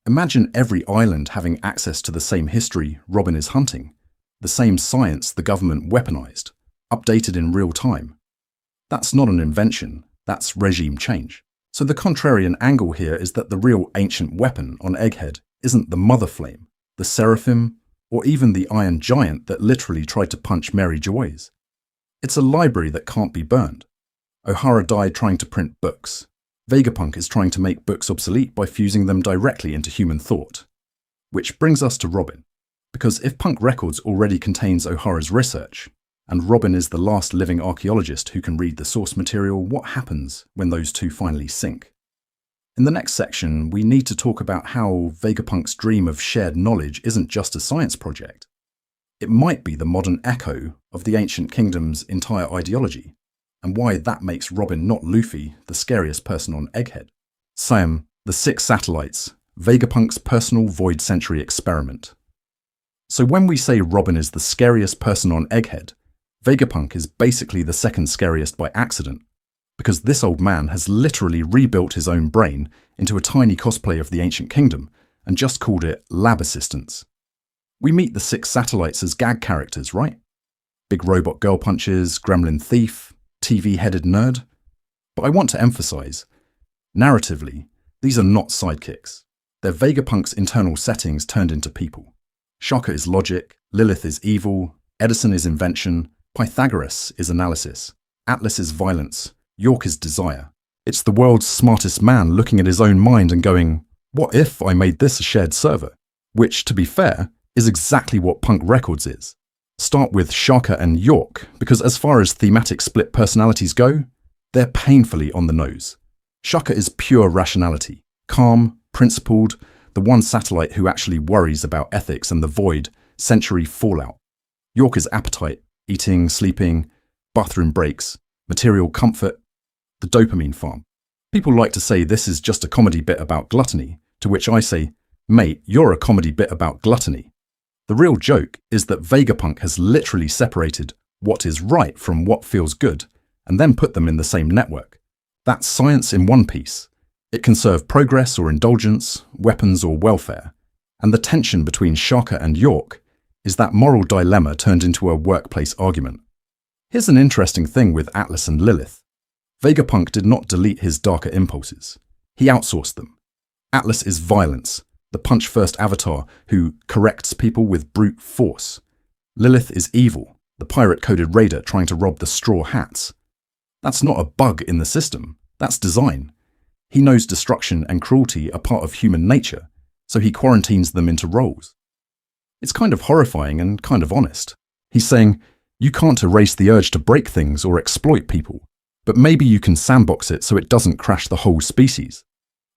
Imagine every island having access to the same history Robin is hunting, the same science the government weaponized, updated in real time. That's not an invention, that's regime change. So the contrarian angle here is that the real ancient weapon on Egghead isn't the Mother Flame, the Seraphim, or even the Iron Giant that literally tried to punch Mary Joyce. It's a library that can't be burned. O'Hara died trying to print books. Vegapunk is trying to make books obsolete by fusing them directly into human thought. Which brings us to Robin. Because if Punk Records already contains O'Hara's research, and Robin is the last living archaeologist who can read the source material, what happens when those two finally sync? In the next section, we need to talk about how Vegapunk's dream of shared knowledge isn't just a science project. It might be the modern echo of the ancient kingdom's entire ideology, and why that makes Robin not Luffy the scariest person on Egghead. Sam, the 6 satellites, Vegapunk's personal Void Century experiment. So when we say Robin is the scariest person on Egghead, Vegapunk is basically the second scariest by accident, because this old man has literally rebuilt his own brain into a tiny cosplay of the ancient kingdom and just called it Lab Assistants. We meet the 6 satellites as gag characters, right? Big robot girl punches, gremlin thief, TV-headed nerd. But I want to emphasize, narratively, these are not sidekicks. They're Vegapunk's internal settings turned into people. Shaka is logic, Lilith is evil, Edison is invention, Pythagoras is analysis, Atlas is violence, York is desire. It's the world's smartest man looking at his own mind and going, what if I made this a shared server? Which, to be fair, is exactly what Punk Records is. Start with Shaka and York, because as far as thematic split personalities go, they're painfully on the nose. Shaka is pure rationality, calm, principled, the one satellite who actually worries about ethics and the void, century fallout. York is appetite, eating, sleeping, bathroom breaks, material comfort, the dopamine farm. People like to say this is just a comedy bit about gluttony, to which I say, mate, you're a comedy bit about gluttony. The real joke is that Vegapunk has literally separated what is right from what feels good, and then put them in the same network. That's science in one piece. It can serve progress or indulgence, weapons or welfare. And the tension between Shaka and York is that moral dilemma turned into a workplace argument. Here's an interesting thing with Atlas and Lilith. Vegapunk did not delete his darker impulses. He outsourced them. Atlas is violence, the punch-first avatar who corrects people with brute force. Lilith is evil, the pirate-coded raider trying to rob the straw hats. That's not a bug in the system, that's design. He knows destruction and cruelty are part of human nature, so he quarantines them into roles. It's kind of horrifying and kind of honest. He's saying, you can't erase the urge to break things or exploit people, but maybe you can sandbox it so it doesn't crash the whole species.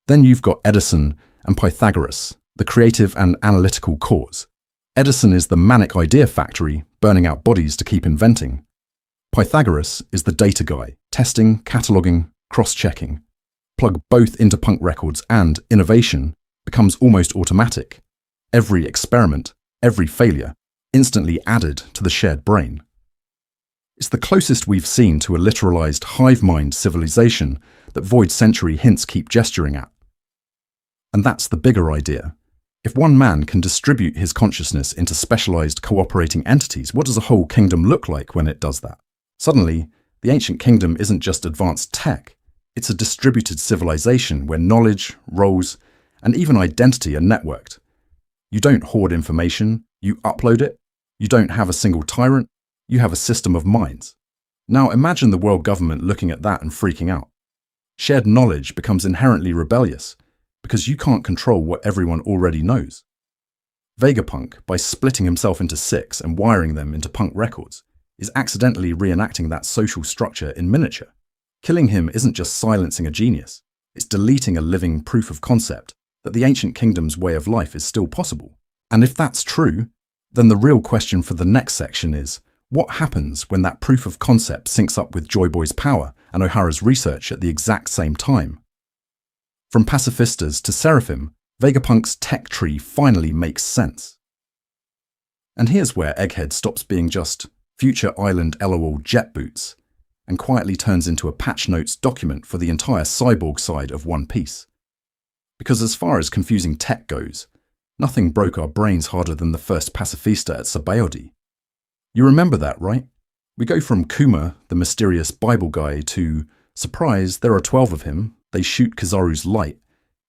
Then you've got Edison and Pythagoras, the creative and analytical cause. Edison is the manic idea factory, burning out bodies to keep inventing. Pythagoras is the data guy, testing, cataloguing, cross-checking. Plug both into punk records and innovation becomes almost automatic. Every experiment, every failure, instantly added to the shared brain. It's the closest we've seen to a literalized hive mind civilization that Void Century hints keep gesturing at. And that's the bigger idea. If one man can distribute his consciousness into specialized cooperating entities, what does a whole kingdom look like when it does that? Suddenly, the ancient kingdom isn't just advanced tech, it's a distributed civilization where knowledge, roles, and even identity are networked. You don't hoard information, you upload it. You don't have a single tyrant, you have a system of minds. Now imagine the world government looking at that and freaking out. Shared knowledge becomes inherently rebellious, because you can't control what everyone already knows. Vegapunk, by splitting himself into 6 and wiring them into punk records, is accidentally reenacting that social structure in miniature. Killing him isn't just silencing a genius, it's deleting a living proof of concept that the ancient kingdom's way of life is still possible. And if that's true, then the real question for the next section is, what happens when that proof of concept syncs up with Joy Boy's power and O'Hara's research at the exact same time? From pacifistas to Seraphim, Vegapunk's tech tree finally makes sense. And here's where Egghead stops being just Future Island LOL jet boots and quietly turns into a patch notes document for the entire cyborg side of One Piece. Because as far as confusing tech goes, nothing broke our brains harder than the first pacifista at Sabaody. You remember that, right? We go from Kuma, the mysterious Bible guy, to, surprise, there are 12 of him, they shoot Kizaru's light,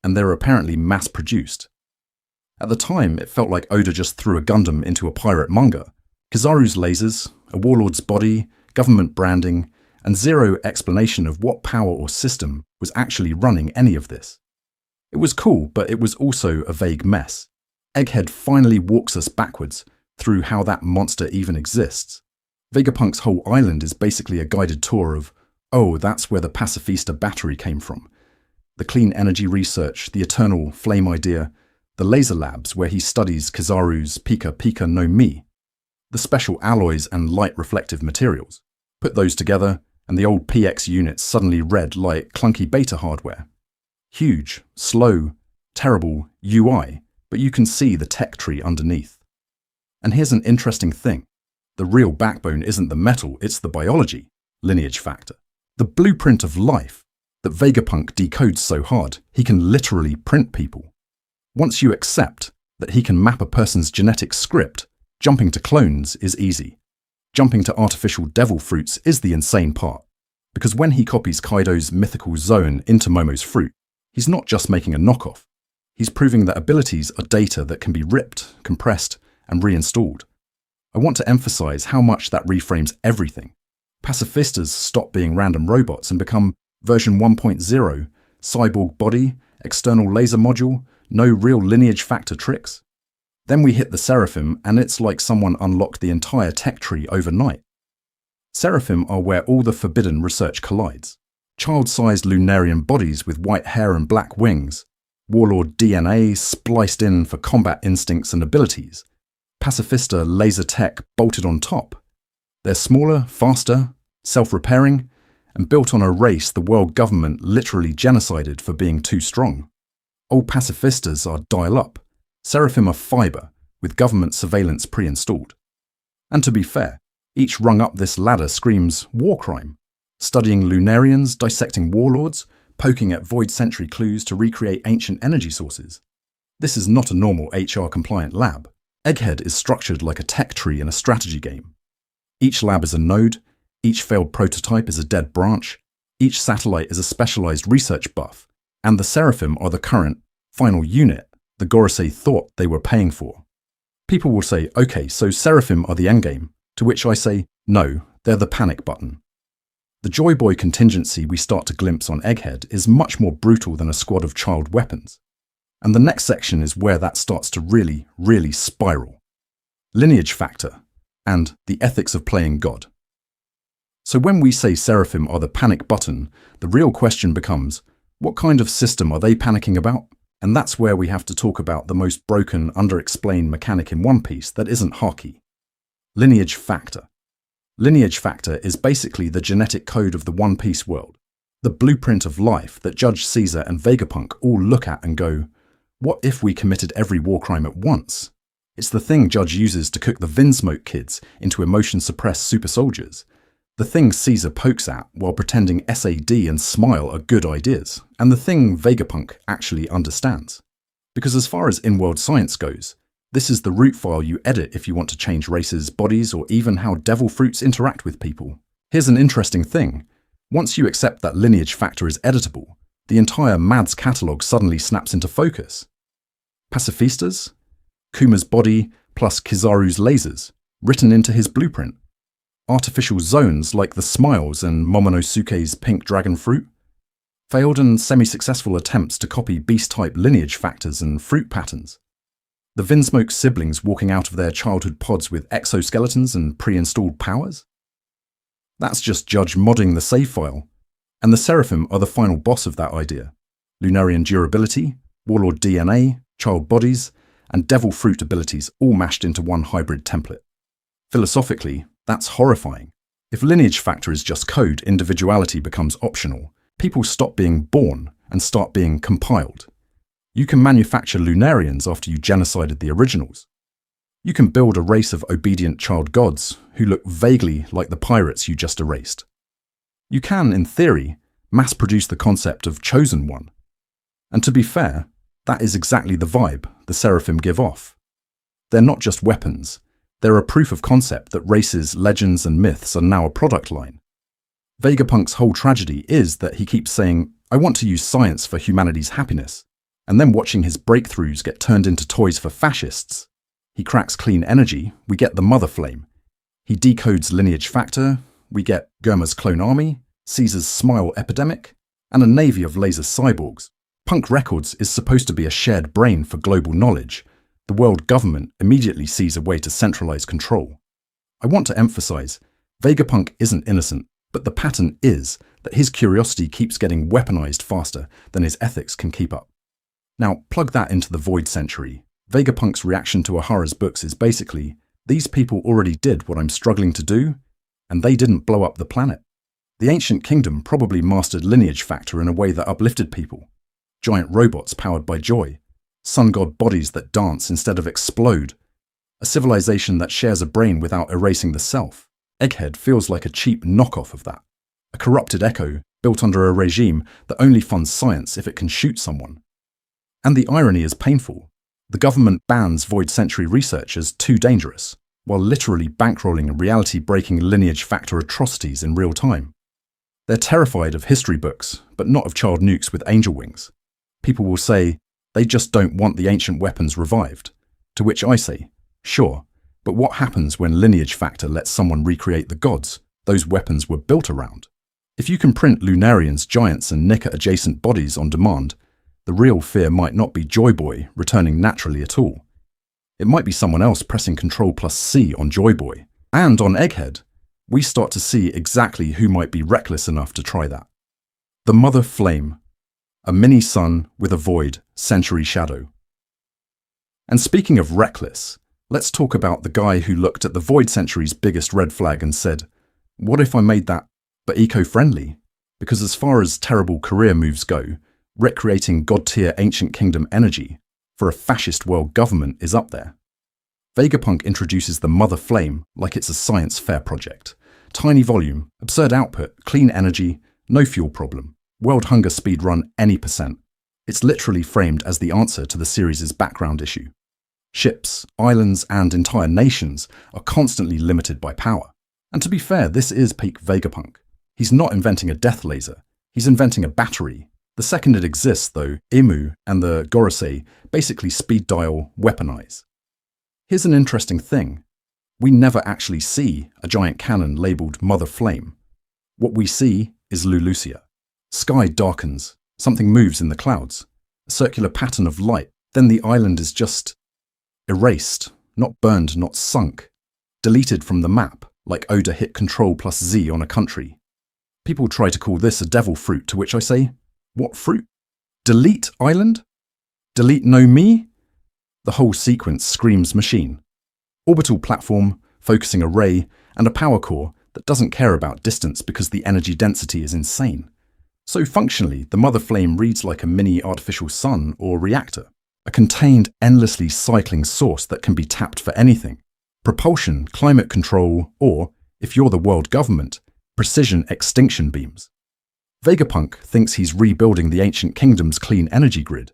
and they're apparently mass-produced. At the time, it felt like Oda just threw a Gundam into a pirate manga. Kizaru's lasers, a warlord's body, government branding, and zero explanation of what power or system was actually running any of this. It was cool, but it was also a vague mess. Egghead finally walks us backwards through how that monster even exists. Vegapunk's whole island is basically a guided tour of, oh, that's where the pacifista battery came from. The clean energy research, the eternal flame idea, the laser labs where he studies Kizaru's Pika Pika no Mi, the special alloys and light reflective materials. Put those together, and the old PX units suddenly read like clunky beta hardware. Huge, slow, terrible UI, but you can see the tech tree underneath. And here's an interesting thing. The real backbone isn't the metal, it's the biology, lineage factor. The blueprint of life that Vegapunk decodes so hard, he can literally print people. Once you accept that he can map a person's genetic script, jumping to clones is easy. Jumping to artificial devil fruits is the insane part. Because when he copies Kaido's mythical zone into Momo's fruit, he's not just making a knockoff. He's proving that abilities are data that can be ripped, compressed, and reinstalled. I want to emphasize how much that reframes everything. Pacifistas stop being random robots and become version 1.0, cyborg body, external laser module, no real lineage factor tricks. Then we hit the Seraphim, and it's like someone unlocked the entire tech tree overnight. Seraphim are where all the forbidden research collides. Child-sized Lunarian bodies with white hair and black wings, warlord DNA spliced in for combat instincts and abilities, pacifista laser tech bolted on top. They're smaller, faster, self-repairing, and built on a race the world government literally genocided for being too strong. Old pacifistas are dial-up. Seraphim are fibre, with government surveillance pre-installed. And to be fair, each rung up this ladder screams war crime. Studying Lunarians, dissecting warlords, poking at void sentry clues to recreate ancient energy sources. This is not a normal HR-compliant lab. Egghead is structured like a tech tree in a strategy game. Each lab is a node, each failed prototype is a dead branch, each satellite is a specialized research buff, and the Seraphim are the current, final unit the Gorosei thought they were paying for. People will say, okay, so Seraphim are the endgame, to which I say, no, they're the panic button. The Joy Boy contingency we start to glimpse on Egghead is much more brutal than a squad of child weapons. And the next section is where that starts to really, really spiral. Lineage factor, and the ethics of playing God. So when we say Seraphim are the panic button, the real question becomes, what kind of system are they panicking about? And that's where we have to talk about the most broken, underexplained mechanic in One Piece that isn't hockey. Lineage factor. Lineage factor is basically the genetic code of the One Piece world, the blueprint of life that Judge Caesar and Vegapunk all look at and go, what if we committed every war crime at once? It's the thing Judge uses to cook the Vinsmoke kids into emotion-suppressed super soldiers. The thing Caesar pokes at while pretending SAD and Smile are good ideas, and the thing Vegapunk actually understands. Because as far as in-world science goes, this is the root file you edit if you want to change races, bodies, or even how devil fruits interact with people. Here's an interesting thing. Once you accept that lineage factor is editable, the entire Mads catalogue suddenly snaps into focus. Pacifistas? Kuma's body plus Kizaru's lasers, written into his blueprint. Artificial zones like the Smiles and Momonosuke's pink dragon fruit. Failed and semi-successful attempts to copy beast-type lineage factors and fruit patterns. The Vinsmoke siblings walking out of their childhood pods with exoskeletons and pre-installed powers? That's just Judge modding the save file. And the Seraphim are the final boss of that idea. Lunarian durability, warlord DNA, child bodies, and devil fruit abilities all mashed into one hybrid template. Philosophically, that's horrifying. If lineage factor is just code, individuality becomes optional. People stop being born and start being compiled. You can manufacture Lunarians after you genocided the originals. You can build a race of obedient child gods who look vaguely like the pirates you just erased. You can, in theory, mass-produce the concept of chosen one. And to be fair, that is exactly the vibe the Seraphim give off. They're not just weapons. They're a proof of concept that races, legends, and myths are now a product line. Vegapunk's whole tragedy is that he keeps saying, I want to use science for humanity's happiness, and then watching his breakthroughs get turned into toys for fascists. He cracks clean energy, we get the Mother Flame. He decodes lineage factor, we get Germa's clone army, Caesar's Smile epidemic, and a navy of laser cyborgs. Punk Records is supposed to be a shared brain for global knowledge. The world government immediately sees a way to centralize control. I want to emphasize, Vegapunk isn't innocent, but the pattern is that his curiosity keeps getting weaponized faster than his ethics can keep up. Now, plug that into the Void Century. Vegapunk's reaction to Ohara's books is basically, these people already did what I'm struggling to do, and they didn't blow up the planet. The ancient kingdom probably mastered lineage factor in a way that uplifted people. Giant robots powered by joy. Sun god bodies that dance instead of explode. A civilization that shares a brain without erasing the self. Egghead feels like a cheap knockoff of that. A corrupted echo built under a regime that only funds science if it can shoot someone. And the irony is painful. The government bans Void Century research as too dangerous, while literally bankrolling reality-breaking lineage factor atrocities in real time. They're terrified of history books, but not of child nukes with angel wings. People will say, they just don't want the ancient weapons revived. To which I say, sure, but what happens when lineage factor lets someone recreate the gods those weapons were built around? If you can print Lunarians, giants, and nick at adjacent bodies on demand, the real fear might not be Joy Boy returning naturally at all. It might be someone else pressing Ctrl+C on Joy Boy. And on Egghead, we start to see exactly who might be reckless enough to try that. The Mother Flame, a mini-sun with a void century shadow. And speaking of reckless, let's talk about the guy who looked at the Void Century's biggest red flag and said, what if I made that but eco-friendly? Because as far as terrible career moves go, recreating god-tier Ancient Kingdom energy for a fascist world government is up there. Vegapunk introduces the Mother Flame like it's a science fair project. Tiny volume, absurd output, clean energy, no fuel problem, world hunger speed run any %. It's literally framed as the answer to the series' background issue. Ships, islands, and entire nations are constantly limited by power. And to be fair, this is peak Vegapunk. He's not inventing a death laser, he's inventing a battery. The second it exists, though, Imu and the Gorosei basically speed dial weaponize. Here's an interesting thing. We never actually see a giant cannon labelled Mother Flame. What we see is Lulusia. Sky darkens, something moves in the clouds, a circular pattern of light, then the island is just erased, not burned, not sunk, deleted from the map, like Oda hit Ctrl+Z on a country. People try to call this a devil fruit, to which I say, what fruit? Delete island? Delete no me? The whole sequence screams machine. Orbital platform, focusing array, and a power core that doesn't care about distance because the energy density is insane. So functionally, the Mother Flame reads like a mini artificial sun or reactor, a contained, endlessly cycling source that can be tapped for anything. Propulsion, climate control, or, if you're the world government, precision extinction beams. Vegapunk thinks he's rebuilding the Ancient Kingdom's clean energy grid.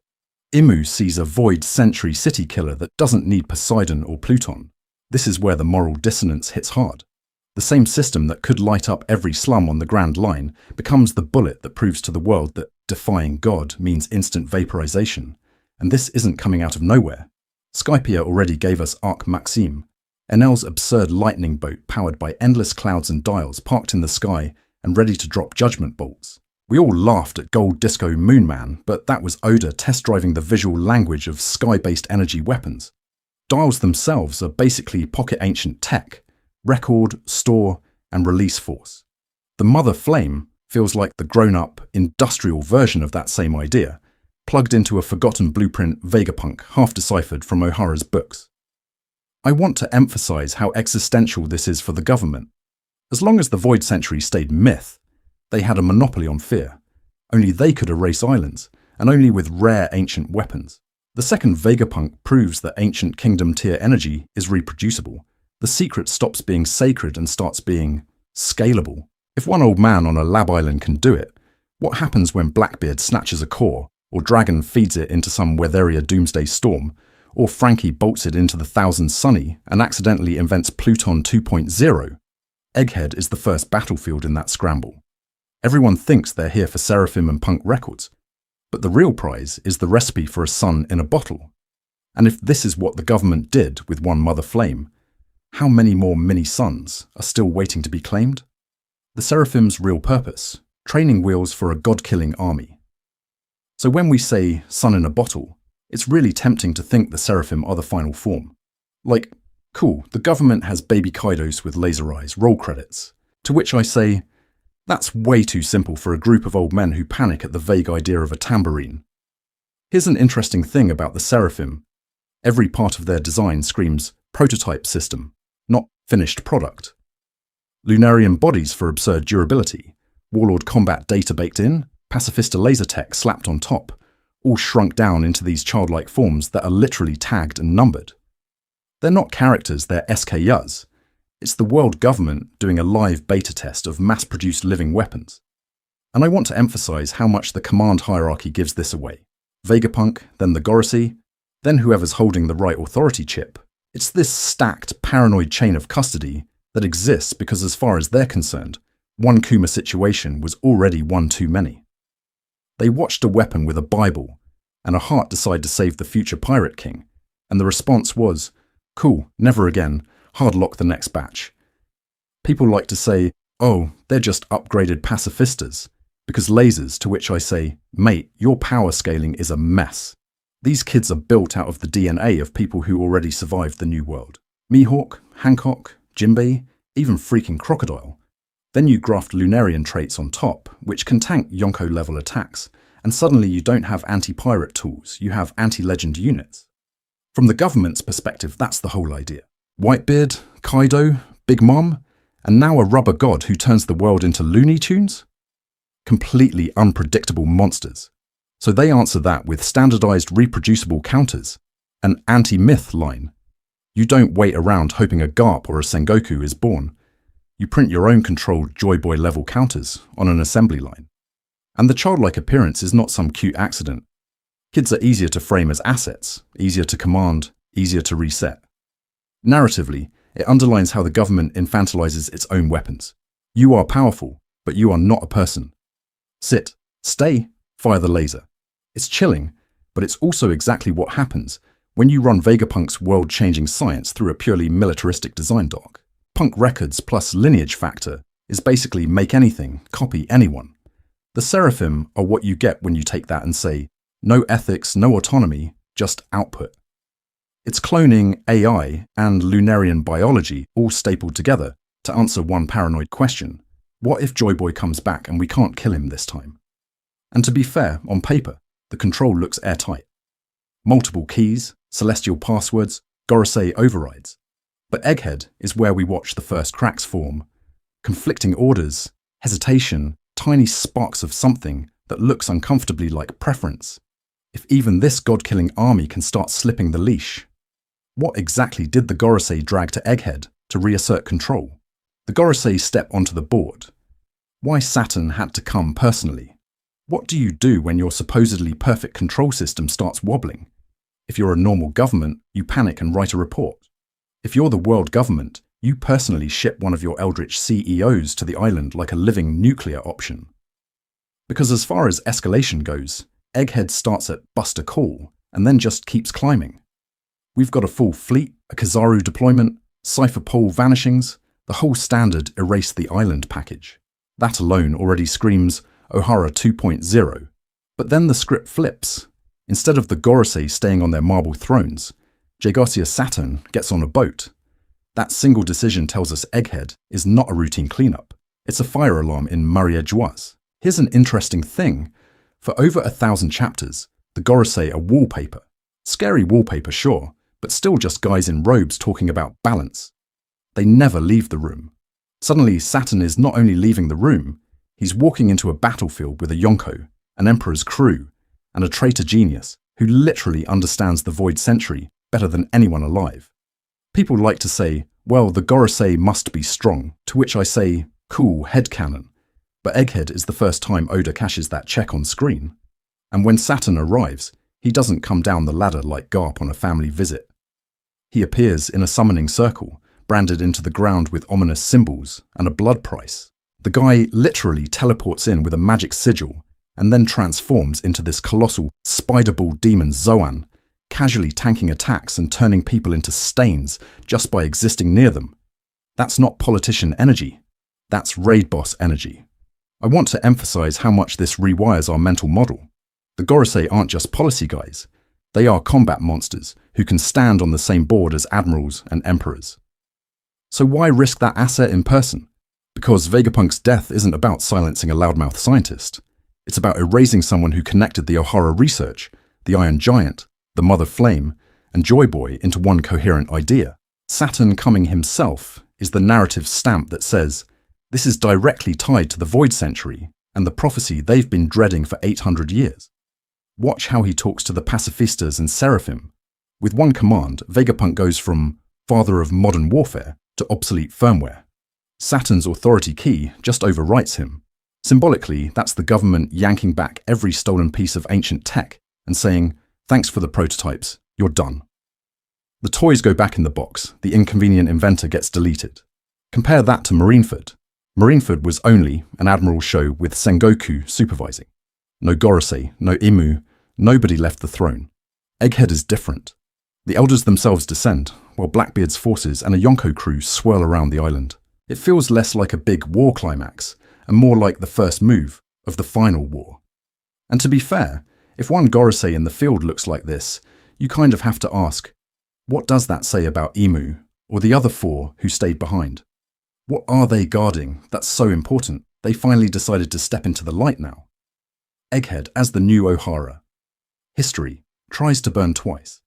Imu sees a void century city killer that doesn't need Poseidon or Pluton. This is where the moral dissonance hits hard. The same system that could light up every slum on the Grand Line becomes the bullet that proves to the world that defying God means instant vaporization. And this isn't coming out of nowhere. Skypiea already gave us Arc Maxime, Enel's absurd lightning boat powered by endless clouds and dials parked in the sky and ready to drop judgment bolts. We all laughed at Gold Disco Moon Man, but that was Oda test-driving the visual language of sky-based energy weapons. Dials themselves are basically pocket ancient tech, record, store, and release force. The Mother Flame feels like the grown-up, industrial version of that same idea, plugged into a forgotten blueprint Vegapunk half-deciphered from O'Hara's books. I want to emphasize how existential this is for the government. As long as the Void Century stayed myth, they had a monopoly on fear. Only they could erase islands, and only with rare ancient weapons. The second Vegapunk proves that Ancient Kingdom tier energy is reproducible. The secret stops being sacred and starts being scalable. If one old man on a lab island can do it, what happens when Blackbeard snatches a core, or Dragon feeds it into some Weatheria doomsday storm, or Frankie bolts it into the Thousand Sunny and accidentally invents Pluton 2.0? Egghead is the first battlefield in that scramble. Everyone thinks they're here for Seraphim and Punk records, but the real prize is the recipe for a sun in a bottle. And if this is what the government did with one Mother Flame, how many more mini-suns are still waiting to be claimed? The Seraphim's real purpose, training wheels for a god-killing army. So when we say sun in a bottle, it's really tempting to think the Seraphim are the final form. Like, cool, the government has baby Kaidos with laser eyes, roll credits. To which I say, that's way too simple for a group of old men who panic at the vague idea of a tambourine. Here's an interesting thing about the Seraphim. Every part of their design screams prototype system, not finished product. Lunarian bodies for absurd durability, Warlord combat data baked in, Pacifista laser tech slapped on top, all shrunk down into these childlike forms that are literally tagged and numbered. They're not characters, they're SKUs. It's the world government doing a live beta test of mass-produced living weapons. And I want to emphasize how much the command hierarchy gives this away. Vegapunk, then the Gorosei, then whoever's holding the right authority chip. It's this stacked, paranoid chain of custody that exists because as far as they're concerned, one Kuma situation was already one too many. They watched a weapon with a Bible, and a heart decide to save the future Pirate King, and the response was, cool, never again, hard lock the next batch. People like to say, oh, they're just upgraded pacifistas, because lasers, to which I say, mate, your power scaling is a mess. These kids are built out of the DNA of people who already survived the New World. Mihawk, Hancock, Jinbei, even freaking Crocodile. Then you graft Lunarian traits on top, which can tank Yonko-level attacks, and suddenly you don't have anti-pirate tools, you have anti-legend units. From the government's perspective, that's the whole idea. Whitebeard, Kaido, Big Mom, and now a rubber god who turns the world into Looney Tunes? Completely unpredictable monsters. So they answer that with standardized reproducible counters, an anti-myth line. You don't wait around hoping a Garp or a Sengoku is born. You print your own controlled Joy Boy level counters on an assembly line. And the childlike appearance is not some cute accident. Kids are easier to frame as assets, easier to command, easier to reset. Narratively, it underlines how the government infantilizes its own weapons. You are powerful, but you are not a person. Sit, stay, fire the laser. It's chilling, but it's also exactly what happens when you run Vegapunk's world-changing science through a purely militaristic design doc. Punk Records plus lineage factor is basically make anything, copy anyone. The Seraphim are what you get when you take that and say, no ethics, no autonomy, just output. It's cloning, AI, and Lunarian biology all stapled together to answer one paranoid question. What if Joy Boy comes back and we can't kill him this time? And to be fair, on paper, the control looks airtight. Multiple keys, celestial passwords, Gorosei overrides. But Egghead is where we watch the first cracks form. Conflicting orders, hesitation, tiny sparks of something that looks uncomfortably like preference. If even this god-killing army can start slipping the leash. What exactly did the Gorosei drag to Egghead to reassert control? The Gorosei step onto the board. Why Saturn had to come personally? What do you do when your supposedly perfect control system starts wobbling? If you're a normal government, you panic and write a report. If you're the world government, you personally ship one of your eldritch CEOs to the island like a living nuclear option. Because as far as escalation goes, Egghead starts at Buster Call and then just keeps climbing. We've got a full fleet, a Kizaru deployment, Cypher Pole vanishings, the whole standard erase the island package. That alone already screams Ohara 2.0. But then the script flips. Instead of the Gorosei staying on their marble thrones, Saint Saturn gets on a boat. That single decision tells us Egghead is not a routine cleanup. It's a fire alarm in Marie-Joise. Here's an interesting thing. For over 1,000 chapters, the Gorosei are wallpaper. Scary wallpaper, sure, but still just guys in robes talking about balance. They never leave the room. Suddenly, Saturn is not only leaving the room, he's walking into a battlefield with a Yonko, an Emperor's crew, and a traitor genius who literally understands the Void Century better than anyone alive. People like to say, well, the Gorosei must be strong, to which I say, cool, headcanon. But Egghead is the first time Oda cashes that check on screen. And when Saturn arrives, he doesn't come down the ladder like Garp on a family visit. He appears in a summoning circle, branded into the ground with ominous symbols and a blood price. The guy literally teleports in with a magic sigil and then transforms into this colossal spider-ball demon Zoan, casually tanking attacks and turning people into stains just by existing near them. That's not politician energy. That's raid boss energy. I want to emphasize how much this rewires our mental model. The Gorosei aren't just policy guys. They are combat monsters who can stand on the same board as admirals and emperors. So why risk that asset in person? Because Vegapunk's death isn't about silencing a loudmouth scientist. It's about erasing someone who connected the Ohara research, the Iron Giant, the Mother Flame, and Joy Boy into one coherent idea. Saturn coming himself is the narrative stamp that says, this is directly tied to the Void Century and the prophecy they've been dreading for 800 years. Watch how he talks to the pacifistas and Seraphim. With one command, Vegapunk goes from father of modern warfare to obsolete firmware. Saturn's authority key just overwrites him. Symbolically, that's the government yanking back every stolen piece of ancient tech and saying, thanks for the prototypes, you're done. The toys go back in the box, the inconvenient inventor gets deleted. Compare that to Marineford. Marineford was only an admiral show with Sengoku supervising. No Gorosei, no Imu, nobody left the throne. Egghead is different. The elders themselves descend, while Blackbeard's forces and a Yonko crew swirl around the island. It feels less like a big war climax, and more like the first move of the final war. And to be fair, If one Gorosei in the field looks like this, you kind of have to ask, what does that say about Emu, or the other 4 who stayed behind? What are they guarding that's so important they finally decided to step into the light now? Egghead as the new Ohara. History tries to burn twice.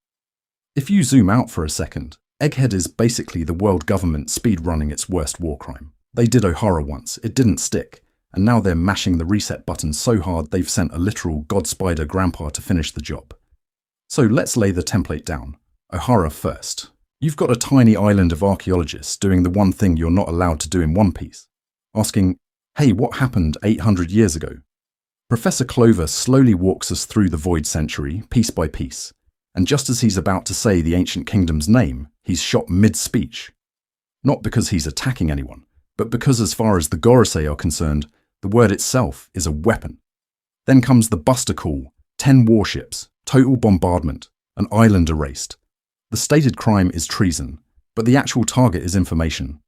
If you zoom out for a second, Egghead is basically the world government speedrunning its worst war crime. They did Ohara once, it didn't stick, and now they're mashing the reset button so hard they've sent a literal God Spider grandpa to finish the job. So let's lay the template down. Ohara first. You've got a tiny island of archaeologists doing the one thing you're not allowed to do in One Piece, asking, hey, what happened 800 years ago? Professor Clover slowly walks us through the Void Century, piece by piece, and just as he's about to say the ancient kingdom's name, he's shot mid-speech. Not because he's attacking anyone, but because as far as the Gorosei are concerned, the word itself is a weapon. Then comes the Buster Call, 10 warships, total bombardment, an island erased. The stated crime is treason, but the actual target is information.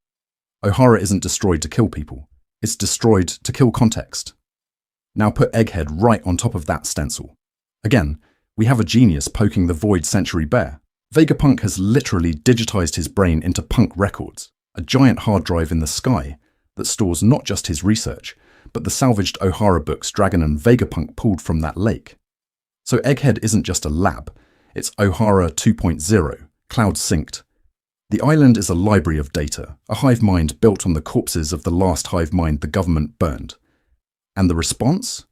Ohara isn't destroyed to kill people, it's destroyed to kill context. Now put Egghead right on top of that stencil. Again, we have a genius poking the Void Century bare. Vegapunk has literally digitized his brain into punk records, a giant hard drive in the sky that stores not just his research, but the salvaged Ohara books Dragon and Vegapunk pulled from that lake. So Egghead isn't just a lab, it's Ohara 2.0, cloud synced. The island is a library of data, a hive mind built on the corpses of the last hive mind the government burned. And the response?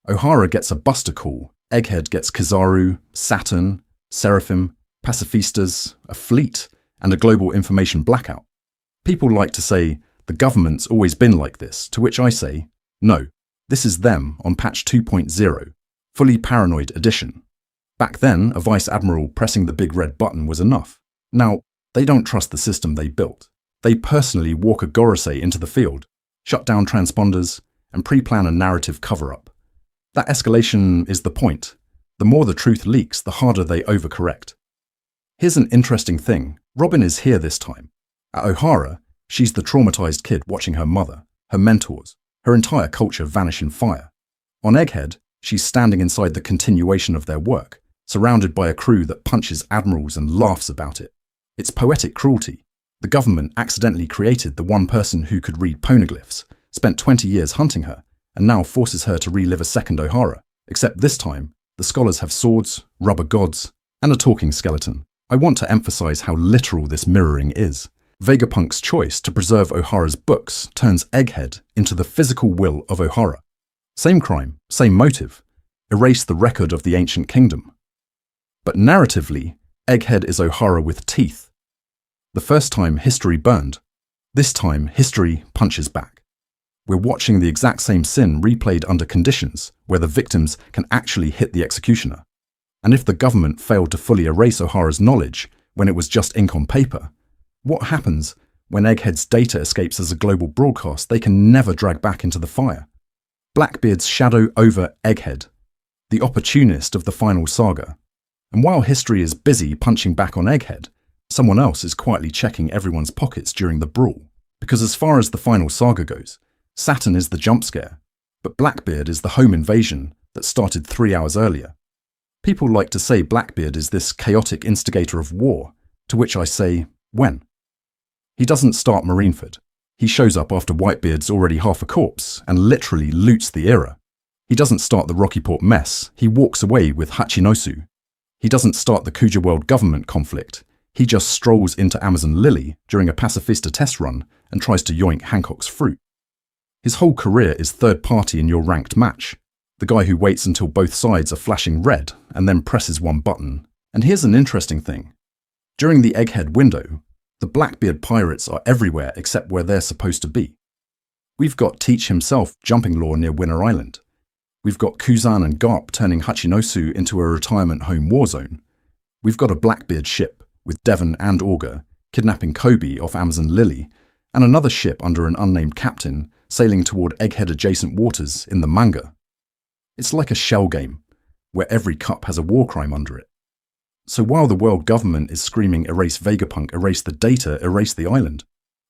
Ohara gets a Buster Call, Egghead gets Kizaru, Saturn, Seraphim, Pacifistas, a fleet, and a global information blackout. People like to say, the government's always been like this, to which I say, no, this is them on patch 2.0, fully paranoid edition. Back then, a vice admiral pressing the big red button was enough. Now, they don't trust the system they built. They personally walk a Gorosei into the field, shut down transponders, and pre-plan a narrative cover-up. That escalation is the point. The more the truth leaks, the harder they overcorrect. Here's an interesting thing. Robin is here this time. At Ohara, she's the traumatized kid watching her mother, her mentors, her entire culture vanish in fire. On Egghead, she's standing inside the continuation of their work, surrounded by a crew that punches admirals and laughs about it. It's poetic cruelty. The government accidentally created the one person who could read poneglyphs, spent 20 years hunting her, and now forces her to relive a second Ohara. Except this time, the scholars have swords, rubber gods, and a talking skeleton. I want to emphasize how literal this mirroring is. Vegapunk's choice to preserve Ohara's books turns Egghead into the physical will of Ohara. Same crime, same motive. Erase the record of the ancient kingdom. But narratively, Egghead is Ohara with teeth. The first time history burned. This time history punches back. We're watching the exact same sin replayed under conditions where the victims can actually hit the executioner. And if the government failed to fully erase Ohara's knowledge when it was just ink on paper, what happens when Egghead's data escapes as a global broadcast they can never drag back into the fire? Blackbeard's shadow over Egghead, the opportunist of the Final Saga. And while history is busy punching back on Egghead, someone else is quietly checking everyone's pockets during the brawl. Because as far as the Final Saga goes, Saturn is the jump scare, but Blackbeard is the home invasion that started 3 hours earlier. People like to say Blackbeard is this chaotic instigator of war, to which I say, when? He doesn't start Marineford. He shows up after Whitebeard's already half a corpse and literally loots the era. He doesn't start the Rockyport mess, he walks away with Hachinosu. He doesn't start the Kuja World government conflict, he just strolls into Amazon Lily during a pacifista test run and tries to yoink Hancock's fruit. His whole career is third party in your ranked match, the guy who waits until both sides are flashing red and then presses one button. And here's an interesting thing. During the Egghead window, the Blackbeard pirates are everywhere except where they're supposed to be. We've got Teach himself jumping law near Winter Island. We've got Kuzan and Garp turning Hachinosu into a retirement home war zone. We've got a Blackbeard ship with Devon and Augur kidnapping Kobe off Amazon Lily, and another ship under an unnamed captain sailing toward Egghead-adjacent waters in the manga. It's like a shell game, where every cup has a war crime under it. So while the world government is screaming erase Vegapunk, erase the data, erase the island,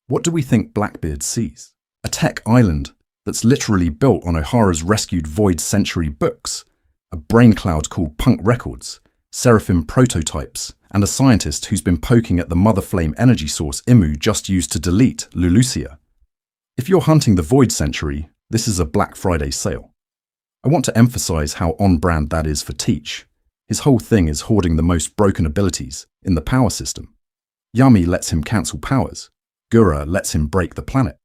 what do we think Blackbeard sees? A tech island that's literally built on Ohara's rescued Void Century books, a brain cloud called Punk Records, Seraphim prototypes, and a scientist who's been poking at the mother flame energy source Imu just used to delete Lulusia. If you're hunting the Void Century, this is a Black Friday sale. I want to emphasize how on-brand that is for Teach. His whole thing is hoarding the most broken abilities in the power system. Yami lets him cancel powers. Gura lets him break the planet.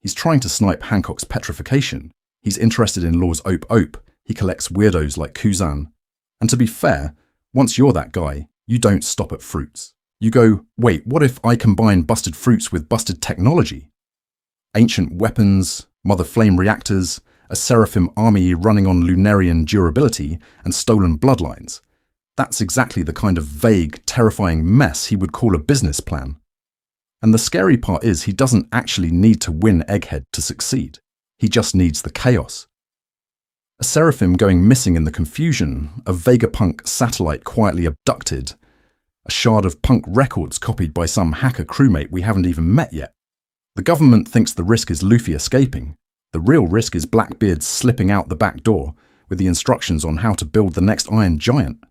He's trying to snipe Hancock's petrification. He's interested in Law's Ope. He collects weirdos like Kuzan. And to be fair, once you're that guy, you don't stop at fruits. You go, wait, what if I combine busted fruits with busted technology? Ancient weapons, mother flame reactors, a Seraphim army running on Lunarian durability, and stolen bloodlines. That's exactly the kind of vague, terrifying mess he would call a business plan. And the scary part is he doesn't actually need to win Egghead to succeed. He just needs the chaos. A Seraphim going missing in the confusion, a Vegapunk satellite quietly abducted, a shard of Punk Records copied by some hacker crewmate we haven't even met yet. The government thinks the risk is Luffy escaping. The real risk is Blackbeard slipping out the back door with the instructions on how to build the next Iron Giant.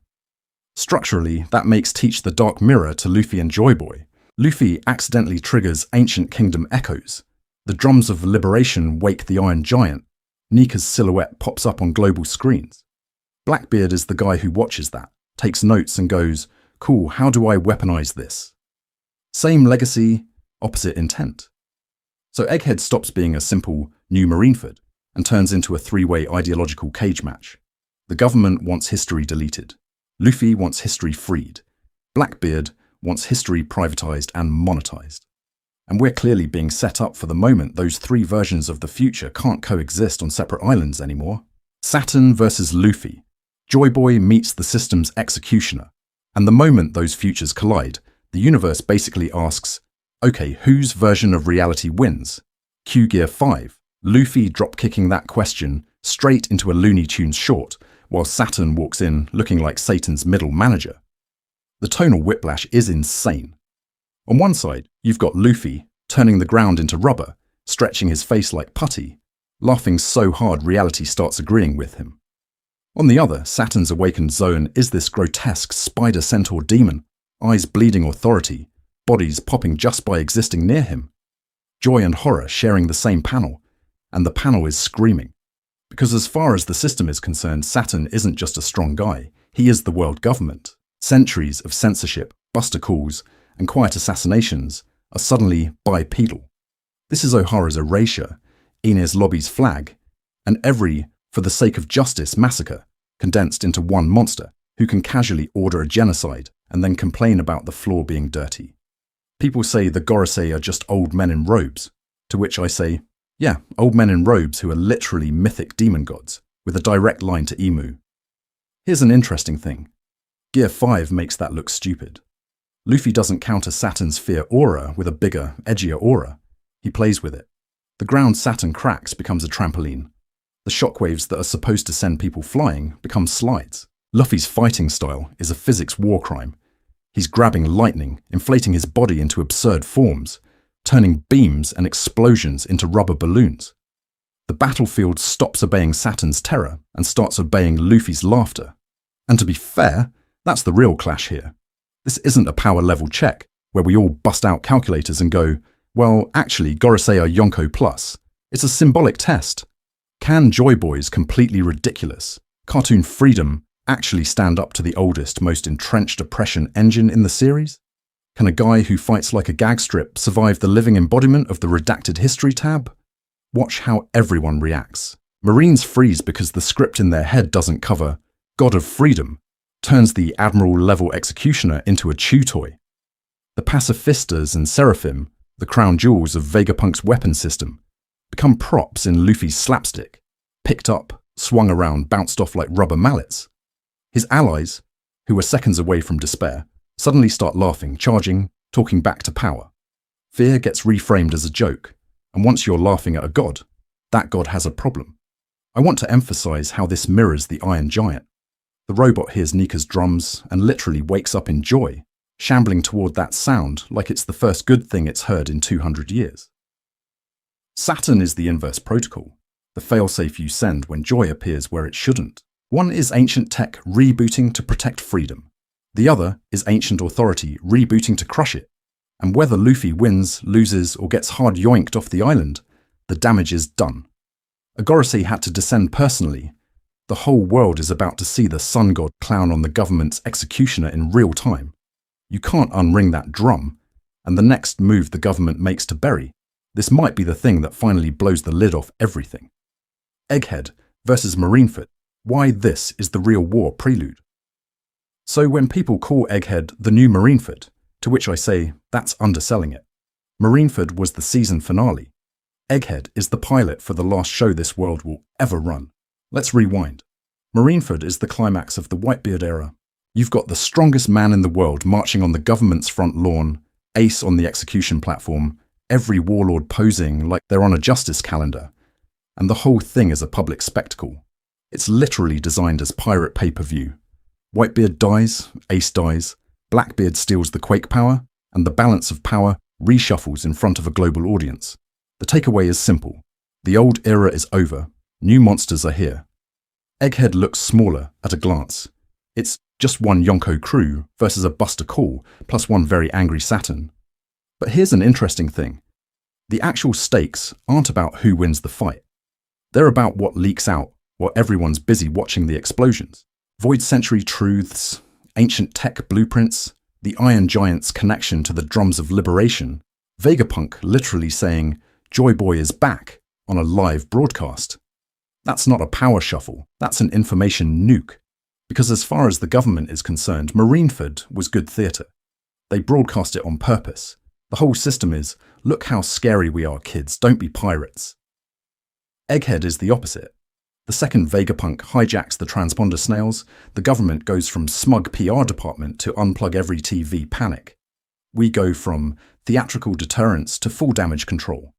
Structurally, that makes Teach the Dark Mirror to Luffy and Joy Boy. Luffy accidentally triggers Ancient Kingdom echoes. The drums of liberation wake the Iron Giant. Nika's silhouette pops up on global screens. Blackbeard is the guy who watches that, takes notes and goes, cool, how do I weaponize this? Same legacy, opposite intent. So Egghead stops being a simple New Marineford and turns into a three-way ideological cage match. The government wants history deleted. Luffy wants history freed. Blackbeard wants history privatized and monetized. And we're clearly being set up for the moment those three versions of the future can't coexist on separate islands anymore. Saturn versus Luffy. Joy Boy meets the system's executioner. And the moment those futures collide, the universe basically asks, okay, whose version of reality wins? Q Gear 5. Luffy drop-kicking that question straight into a Looney Tunes short, while Saturn walks in looking like Satan's middle manager. The tonal whiplash is insane. On one side, you've got Luffy turning the ground into rubber, stretching his face like putty, laughing so hard reality starts agreeing with him. On the other, Saturn's awakened zone is this grotesque spider centaur demon, eyes bleeding authority, bodies popping just by existing near him. Joy and horror sharing the same panel, and the panel is screaming. Because as far as the system is concerned, Saturn isn't just a strong guy, he is the world government. Centuries of censorship, buster calls, and quiet assassinations are suddenly bipedal. This is O'Hara's erasure, Ines Lobby's flag, and every for the sake of justice massacre condensed into one monster who can casually order a genocide and then complain about the floor being dirty. People say the Gorosei are just old men in robes, to which I say, yeah, old men in robes who are literally mythic demon gods, with a direct line to Imu. Here's an interesting thing. Gear 5 makes that look stupid. Luffy doesn't counter Saturn's fear aura with a bigger, edgier aura. He plays with it. The ground Saturn cracks becomes a trampoline. The shockwaves that are supposed to send people flying become slides. Luffy's fighting style is a physics war crime. He's grabbing lightning, inflating his body into absurd forms, turning beams and explosions into rubber balloons. The battlefield stops obeying Saturn's terror and starts obeying Luffy's laughter. And to be fair, that's the real clash here. This isn't a power level check, where we all bust out calculators and go, well, actually, Gorosei are Yonko plus. It's a symbolic test. Can Joy Boy's completely ridiculous cartoon freedom actually stand up to the oldest, most entrenched oppression engine in the series? Can a guy who fights like a gag strip survive the living embodiment of the redacted history tab? Watch how everyone reacts. Marines freeze because the script in their head doesn't cover God of Freedom, turns the Admiral-level executioner into a chew toy. The pacifistas and Seraphim, the crown jewels of Vegapunk's weapon system, become props in Luffy's slapstick, picked up, swung around, bounced off like rubber mallets. His allies, who were seconds away from despair, suddenly start laughing, charging, talking back to power. Fear gets reframed as a joke, and once you're laughing at a god, that god has a problem. I want to emphasize how this mirrors the Iron Giant. The robot hears Nika's drums and literally wakes up in joy, shambling toward that sound like it's the first good thing it's heard in 200 years. Saturn is the inverse protocol, the failsafe you send when joy appears where it shouldn't. One is ancient tech rebooting to protect freedom. The other is ancient authority rebooting to crush it. And whether Luffy wins, loses, or gets hard yoinked off the island, the damage is done. Gorosei had to descend personally. The whole world is about to see the sun god clown on the government's executioner in real time. You can't unring that drum, and the next move the government makes to bury, this might be the thing that finally blows the lid off everything. Egghead versus Marineford. Why this is the real war prelude. So when people call Egghead the new Marineford, to which I say that's underselling it. Marineford was the season finale. Egghead is the pilot for the last show this world will ever run. Let's rewind. Marineford is the climax of the Whitebeard era. You've got the strongest man in the world marching on the government's front lawn, Ace on the execution platform, every warlord posing like they're on a justice calendar. And the whole thing is a public spectacle. It's literally designed as pirate pay-per-view. Whitebeard dies, Ace dies, Blackbeard steals the Quake power, and the balance of power reshuffles in front of a global audience. The takeaway is simple. The old era is over. New monsters are here. Egghead looks smaller at a glance. It's just one Yonko crew versus a Buster Call plus one very angry Saturn. But here's an interesting thing. The actual stakes aren't about who wins the fight. They're about what leaks out while everyone's busy watching the explosions. Void Century truths, ancient tech blueprints, the Iron Giant's connection to the drums of liberation, Vegapunk literally saying, "Joy Boy is back," on a live broadcast. That's not a power shuffle, that's an information nuke. Because as far as the government is concerned, Marineford was good theatre. They broadcast it on purpose. The whole system is, look how scary we are, kids, don't be pirates. Egghead is the opposite. The second Vegapunk hijacks the transponder snails, the government goes from smug PR department to unplug every TV panic. We go from theatrical deterrence to full damage control.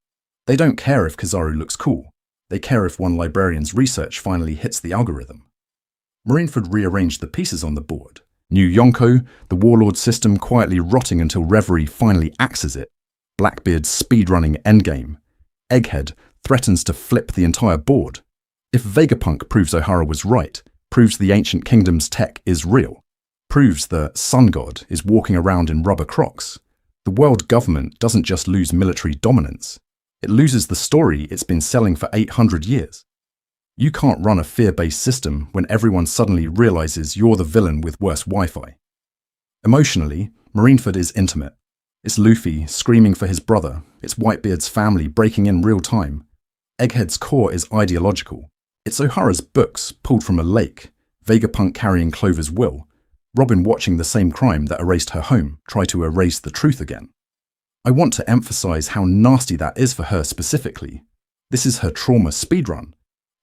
They don't care if Kizaru looks cool. They care if one librarian's research finally hits the algorithm. Marineford rearranged the pieces on the board. New Yonko, the warlord system quietly rotting until Reverie finally axes it. Blackbeard's speedrunning endgame. Egghead threatens to flip the entire board. If Vegapunk proves O'Hara was right, proves the ancient kingdom's tech is real, proves the sun god is walking around in rubber crocs, the world government doesn't just lose military dominance, it loses the story it's been selling for 800 years. You can't run a fear-based system when everyone suddenly realizes you're the villain with worse Wi-Fi. Emotionally, Marineford is intimate. It's Luffy screaming for his brother, it's Whitebeard's family breaking in real time. Egghead's core is ideological. It's O'Hara's books pulled from a lake, Vegapunk carrying Clover's will, Robin watching the same crime that erased her home try to erase the truth again. I want to emphasize how nasty that is for her specifically. This is her trauma speedrun,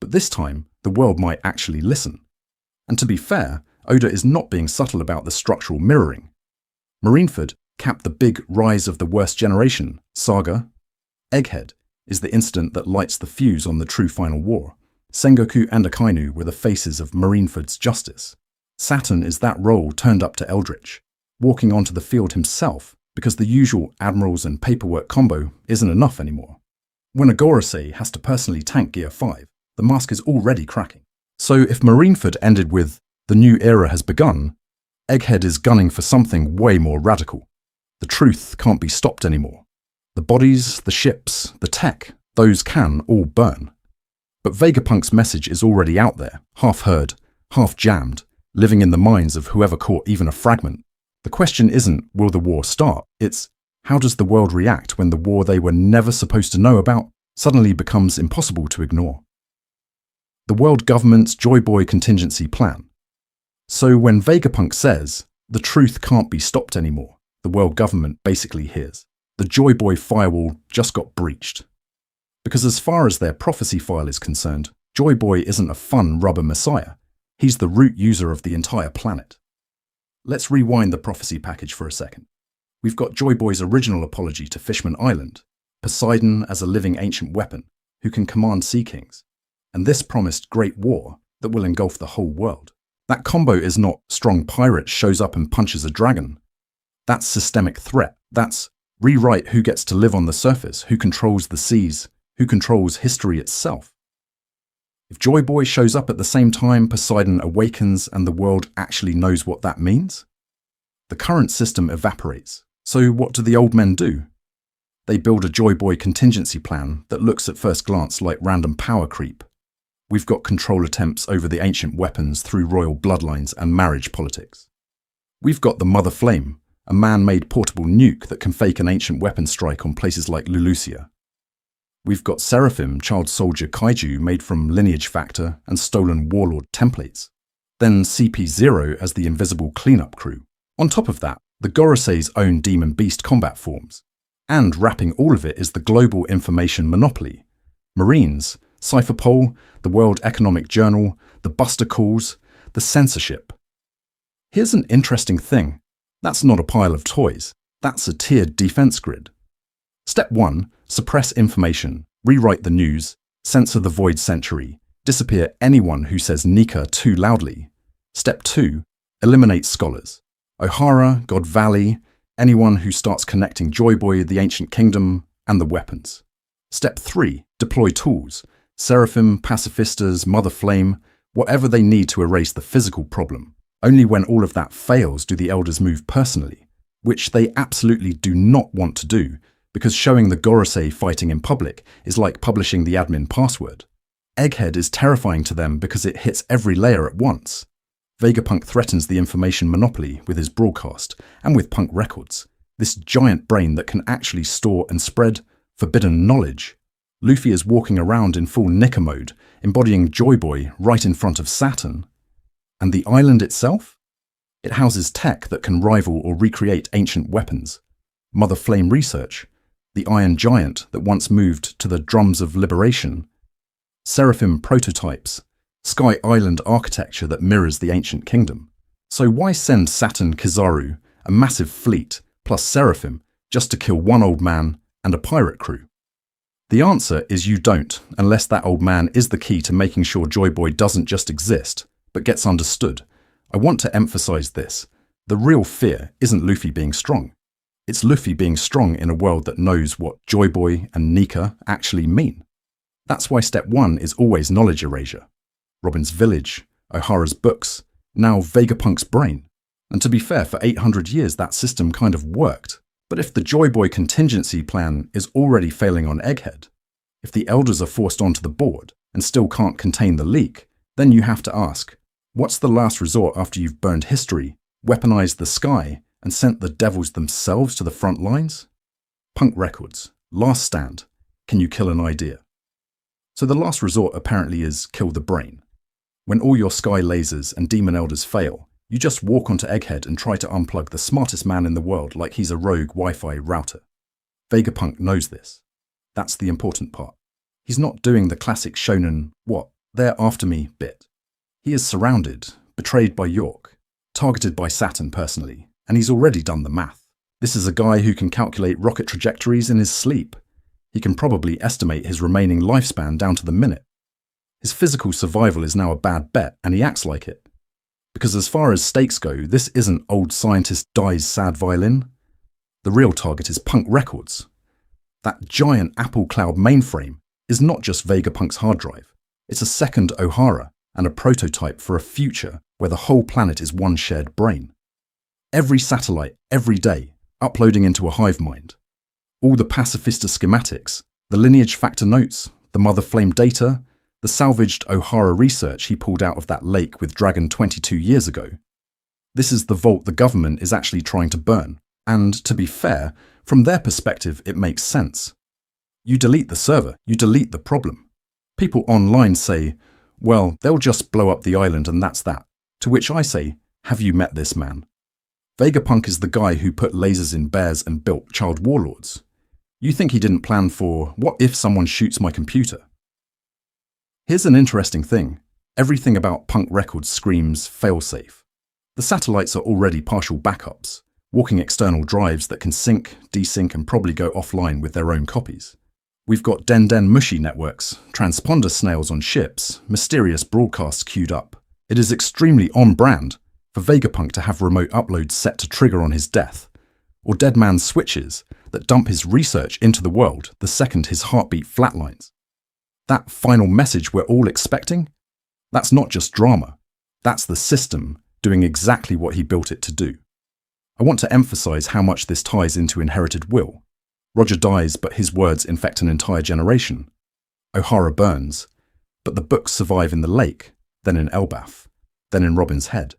but this time the world might actually listen. And to be fair, Oda is not being subtle about the structural mirroring. Marineford capped the big rise of the worst generation, Saga. Egghead is the incident that lights the fuse on the true final war. Sengoku and Akainu were the faces of Marineford's justice. Saturn is that role turned up to Eldritch, walking onto the field himself because the usual admirals and paperwork combo isn't enough anymore. When a Gorosei has to personally tank Gear 5, the mask is already cracking. So if Marineford ended with, "The new era has begun," Egghead is gunning for something way more radical. The truth can't be stopped anymore. The bodies, the ships, the tech, those can all burn. But Vegapunk's message is already out there, half heard, half jammed, living in the minds of whoever caught even a fragment. The question isn't, will the war start? It's, how does the world react when the war they were never supposed to know about suddenly becomes impossible to ignore? The world government's Joy Boy contingency plan. So when Vegapunk says, "The truth can't be stopped anymore," the world government basically hears, the Joy Boy firewall just got breached. Because as far as their prophecy file is concerned, Joy Boy isn't a fun rubber messiah. He's the root user of the entire planet. Let's rewind the prophecy package for a second. We've got Joy Boy's original apology to Fishman Island, Poseidon as a living ancient weapon who can command sea kings, and this promised great war that will engulf the whole world. That combo is not strong pirate shows up and punches a dragon. That's systemic threat. That's rewrite who gets to live on the surface, who controls the seas, who controls history itself. If Joy Boy shows up at the same time Poseidon awakens and the world actually knows what that means? The current system evaporates. So what do the old men do? They build a Joy Boy contingency plan that looks at first glance like random power creep. We've got control attempts over the ancient weapons through royal bloodlines and marriage politics. We've got the Mother Flame, a man-made portable nuke that can fake an ancient weapon strike on places like Lulusia. We've got Seraphim, child soldier kaiju made from lineage factor and stolen warlord templates. Then CP0 as the invisible cleanup crew. On top of that, the Gorosei's own demon beast combat forms. And wrapping all of it is the global information monopoly. Marines, Cypherpol, the World Economic Journal, the Buster Calls, the censorship. Here's an interesting thing. That's not a pile of toys. That's a tiered defense grid. Step 1. Suppress information, rewrite the news, censor the void century, disappear anyone who says Nika too loudly. Step 2. Eliminate scholars. O'Hara, God Valley, anyone who starts connecting Joy Boy, the Ancient Kingdom, and the weapons. Step 3. Deploy tools. Seraphim, Pacifistas, Mother Flame, whatever they need to erase the physical problem. Only when all of that fails do the Elders move personally, which they absolutely do not want to do, because showing the Gorosei fighting in public is like publishing the admin password. Egghead is terrifying to them because it hits every layer at once. Vegapunk threatens the information monopoly with his broadcast and with Punk Records, this giant brain that can actually store and spread forbidden knowledge. Luffy is walking around in full Nika mode, embodying Joy Boy right in front of Saturn. And the island itself? It houses tech that can rival or recreate ancient weapons. Mother Flame research, the Iron Giant that once moved to the Drums of Liberation, Seraphim prototypes, Sky Island architecture that mirrors the Ancient Kingdom. So why send Saturn Kizaru, a massive fleet, plus Seraphim, just to kill one old man and a pirate crew? The answer is you don't, unless that old man is the key to making sure Joy Boy doesn't just exist, but gets understood. I want to emphasize this. The real fear isn't Luffy being strong. It's Luffy being strong in a world that knows what Joy Boy and Nika actually mean. That's why step 1 is always knowledge erasure. Robin's village, O'Hara's books, now Vegapunk's brain. And to be fair, for 800 years that system kind of worked. But if the Joy Boy contingency plan is already failing on Egghead, if the Elders are forced onto the board and still can't contain the leak, then you have to ask, what's the last resort after you've burned history, weaponized the sky, and sent the devils themselves to the front lines? Punk Records, last stand, can you kill an idea? So the last resort apparently is kill the brain. When all your sky lasers and demon elders fail, you just walk onto Egghead and try to unplug the smartest man in the world like he's a rogue Wi-Fi router. Vegapunk knows this. That's the important part. He's not doing the classic shonen, what, they're after me bit. He is surrounded, betrayed by York, targeted by Saturn personally, and he's already done the math. This is a guy who can calculate rocket trajectories in his sleep. He can probably estimate his remaining lifespan down to the minute. His physical survival is now a bad bet, and he acts like it. Because as far as stakes go, this isn't old scientist dies sad violin. The real target is Punk Records. That giant Apple Cloud mainframe is not just Vegapunk's hard drive. It's a second O'Hara and a prototype for a future where the whole planet is one shared brain. Every satellite, every day, uploading into a hive mind. All the Pacifista schematics, the lineage factor notes, the Mother Flame data, the salvaged O'Hara research he pulled out of that lake with Dragon 22 years ago. This is the vault the government is actually trying to burn. And to be fair, from their perspective, it makes sense. You delete the server, you delete the problem. People online say, well, they'll just blow up the island and that's that. To which I say, have you met this man? Vegapunk is the guy who put lasers in bears and built child warlords. You think he didn't plan for, what if someone shoots my computer? Here's an interesting thing. Everything about Punk Records screams failsafe. The satellites are already partial backups, walking external drives that can sync, desync and probably go offline with their own copies. We've got Den Mushi networks, transponder snails on ships, mysterious broadcasts queued up. It is extremely on brand for Vegapunk to have remote uploads set to trigger on his death, or Dead Man's switches that dump his research into the world the second his heartbeat flatlines. That final message we're all expecting? That's not just drama. That's the system doing exactly what he built it to do. I want to emphasize how much this ties into inherited will. Roger dies, but his words infect an entire generation. O'Hara burns, but the books survive in the lake, then in Elbaf, then in Robin's head.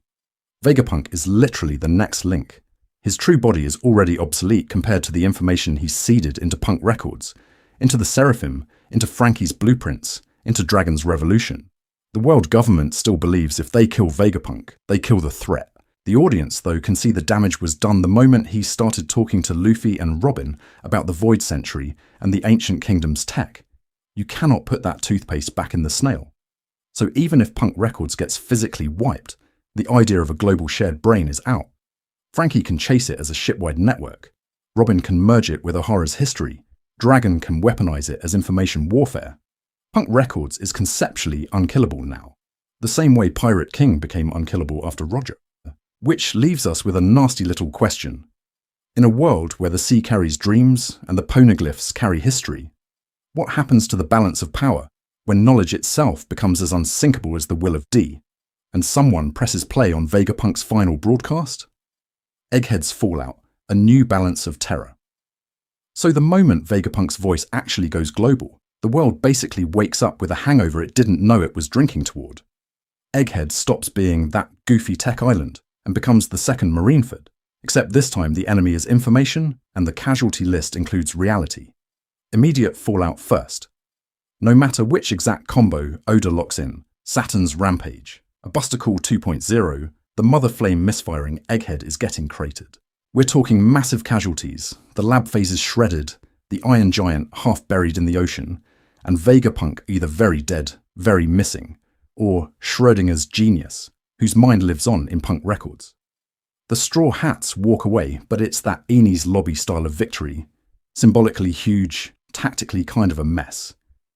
Vegapunk is literally the next link. His true body is already obsolete compared to the information he's seeded into punk records, into the Seraphim, into Frankie's blueprints, into Dragon's revolution. The world government still believes if they kill Vegapunk, they kill the threat. The audience, though, can see the damage was done the moment he started talking to Luffy and Robin about the Void Century and the Ancient Kingdom's tech. You cannot put that toothpaste back in the snail. So even if Punk Records gets physically wiped, the idea of a global shared brain is out. Frankie can chase it as a shipwide network. Robin can merge it with O'Hara's history. Dragon can weaponize it as information warfare. Punk Records is conceptually unkillable now, the same way Pirate King became unkillable after Roger. Which leaves us with a nasty little question. In a world where the sea carries dreams and the poneglyphs carry history, what happens to the balance of power when knowledge itself becomes as unsinkable as the will of D, and someone presses play on Vegapunk's final broadcast? Egghead's fallout, a new balance of terror. So the moment Vegapunk's voice actually goes global, the world basically wakes up with a hangover it didn't know it was drinking toward. Egghead stops being that goofy tech island and becomes the second Marineford, except this time the enemy is information and the casualty list includes reality. Immediate fallout first. No matter which exact combo Oda locks in, Saturn's rampage, a Buster Call 2.0, the mother flame misfiring Egghead is getting cratered. We're talking massive casualties, the lab phases shredded, the Iron Giant half buried in the ocean, and Vegapunk either very dead, very missing, or Schrödinger's genius, whose mind lives on in Punk Records. The Straw Hats walk away, but it's that Enies lobby style of victory, symbolically huge, tactically kind of a mess.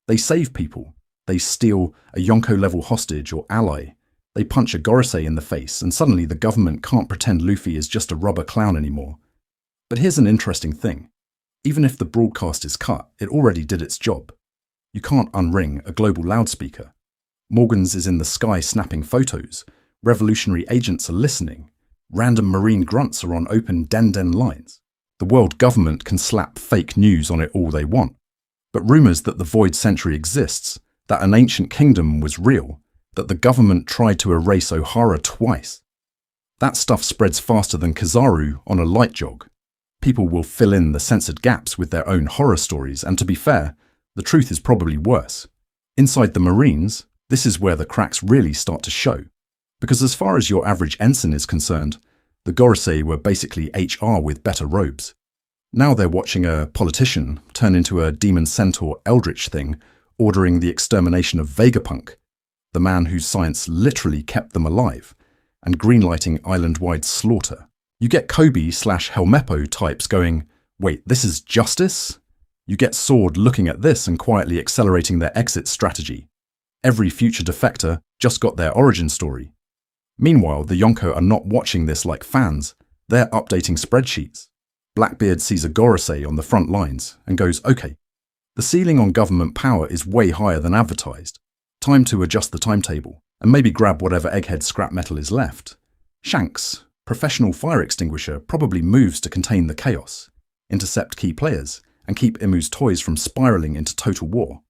They save people, they steal a Yonko-level hostage or ally, they punch a Gorosei in the face, and suddenly the government can't pretend Luffy is just a rubber clown anymore. But here's an interesting thing. Even if the broadcast is cut, it already did its job. You can't unring a global loudspeaker. Morgan's is in the sky snapping photos. Revolutionary agents are listening. Random marine grunts are on open den lines. The world government can slap fake news on it all they want. But rumours that the Void Century exists, that an ancient kingdom was real, that the government tried to erase O'Hara twice. That stuff spreads faster than Kizaru on a light jog. People will fill in the censored gaps with their own horror stories, and to be fair, the truth is probably worse. Inside the Marines, this is where the cracks really start to show. Because as far as your average ensign is concerned, the Gorosei were basically HR with better robes. Now they're watching a politician turn into a demon centaur eldritch thing, ordering the extermination of Vegapunk, the man whose science literally kept them alive, and greenlighting island-wide slaughter. You get Kobe/Helmeppo types going, wait, this is justice? You get Sword looking at this and quietly accelerating their exit strategy. Every future defector just got their origin story. Meanwhile, the Yonko are not watching this like fans, they're updating spreadsheets. Blackbeard sees a Gorosei on the front lines and goes, okay, the ceiling on government power is way higher than advertised. Time to adjust the timetable, and maybe grab whatever Egghead scrap metal is left. Shanks, professional fire extinguisher, probably moves to contain the chaos, intercept key players, and keep Imu's toys from spiraling into total war.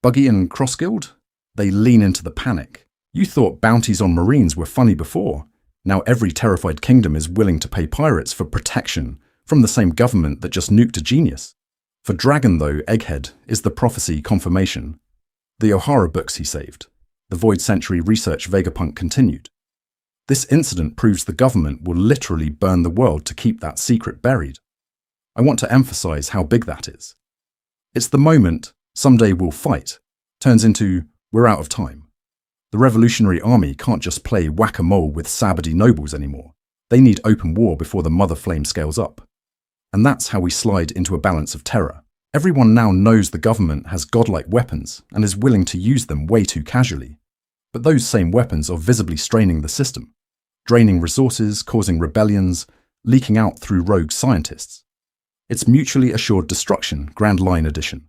Buggy and Crossguild? They lean into the panic. You thought bounties on Marines were funny before. Now every terrified kingdom is willing to pay pirates for protection from the same government that just nuked a genius. For Dragon, though, Egghead is the prophecy confirmation. The O'Hara books he saved. The Void Century research Vegapunk continued. This incident proves the government will literally burn the world to keep that secret buried. I want to emphasize how big that is. It's the moment, someday we'll fight, turns into, we're out of time. The Revolutionary Army can't just play whack-a-mole with Sabbaty nobles anymore. They need open war before the mother flame scales up. And that's how we slide into a balance of terror. Everyone now knows the government has godlike weapons and is willing to use them way too casually. But those same weapons are visibly straining the system, draining resources, causing rebellions, leaking out through rogue scientists. It's mutually assured destruction, Grand Line Edition.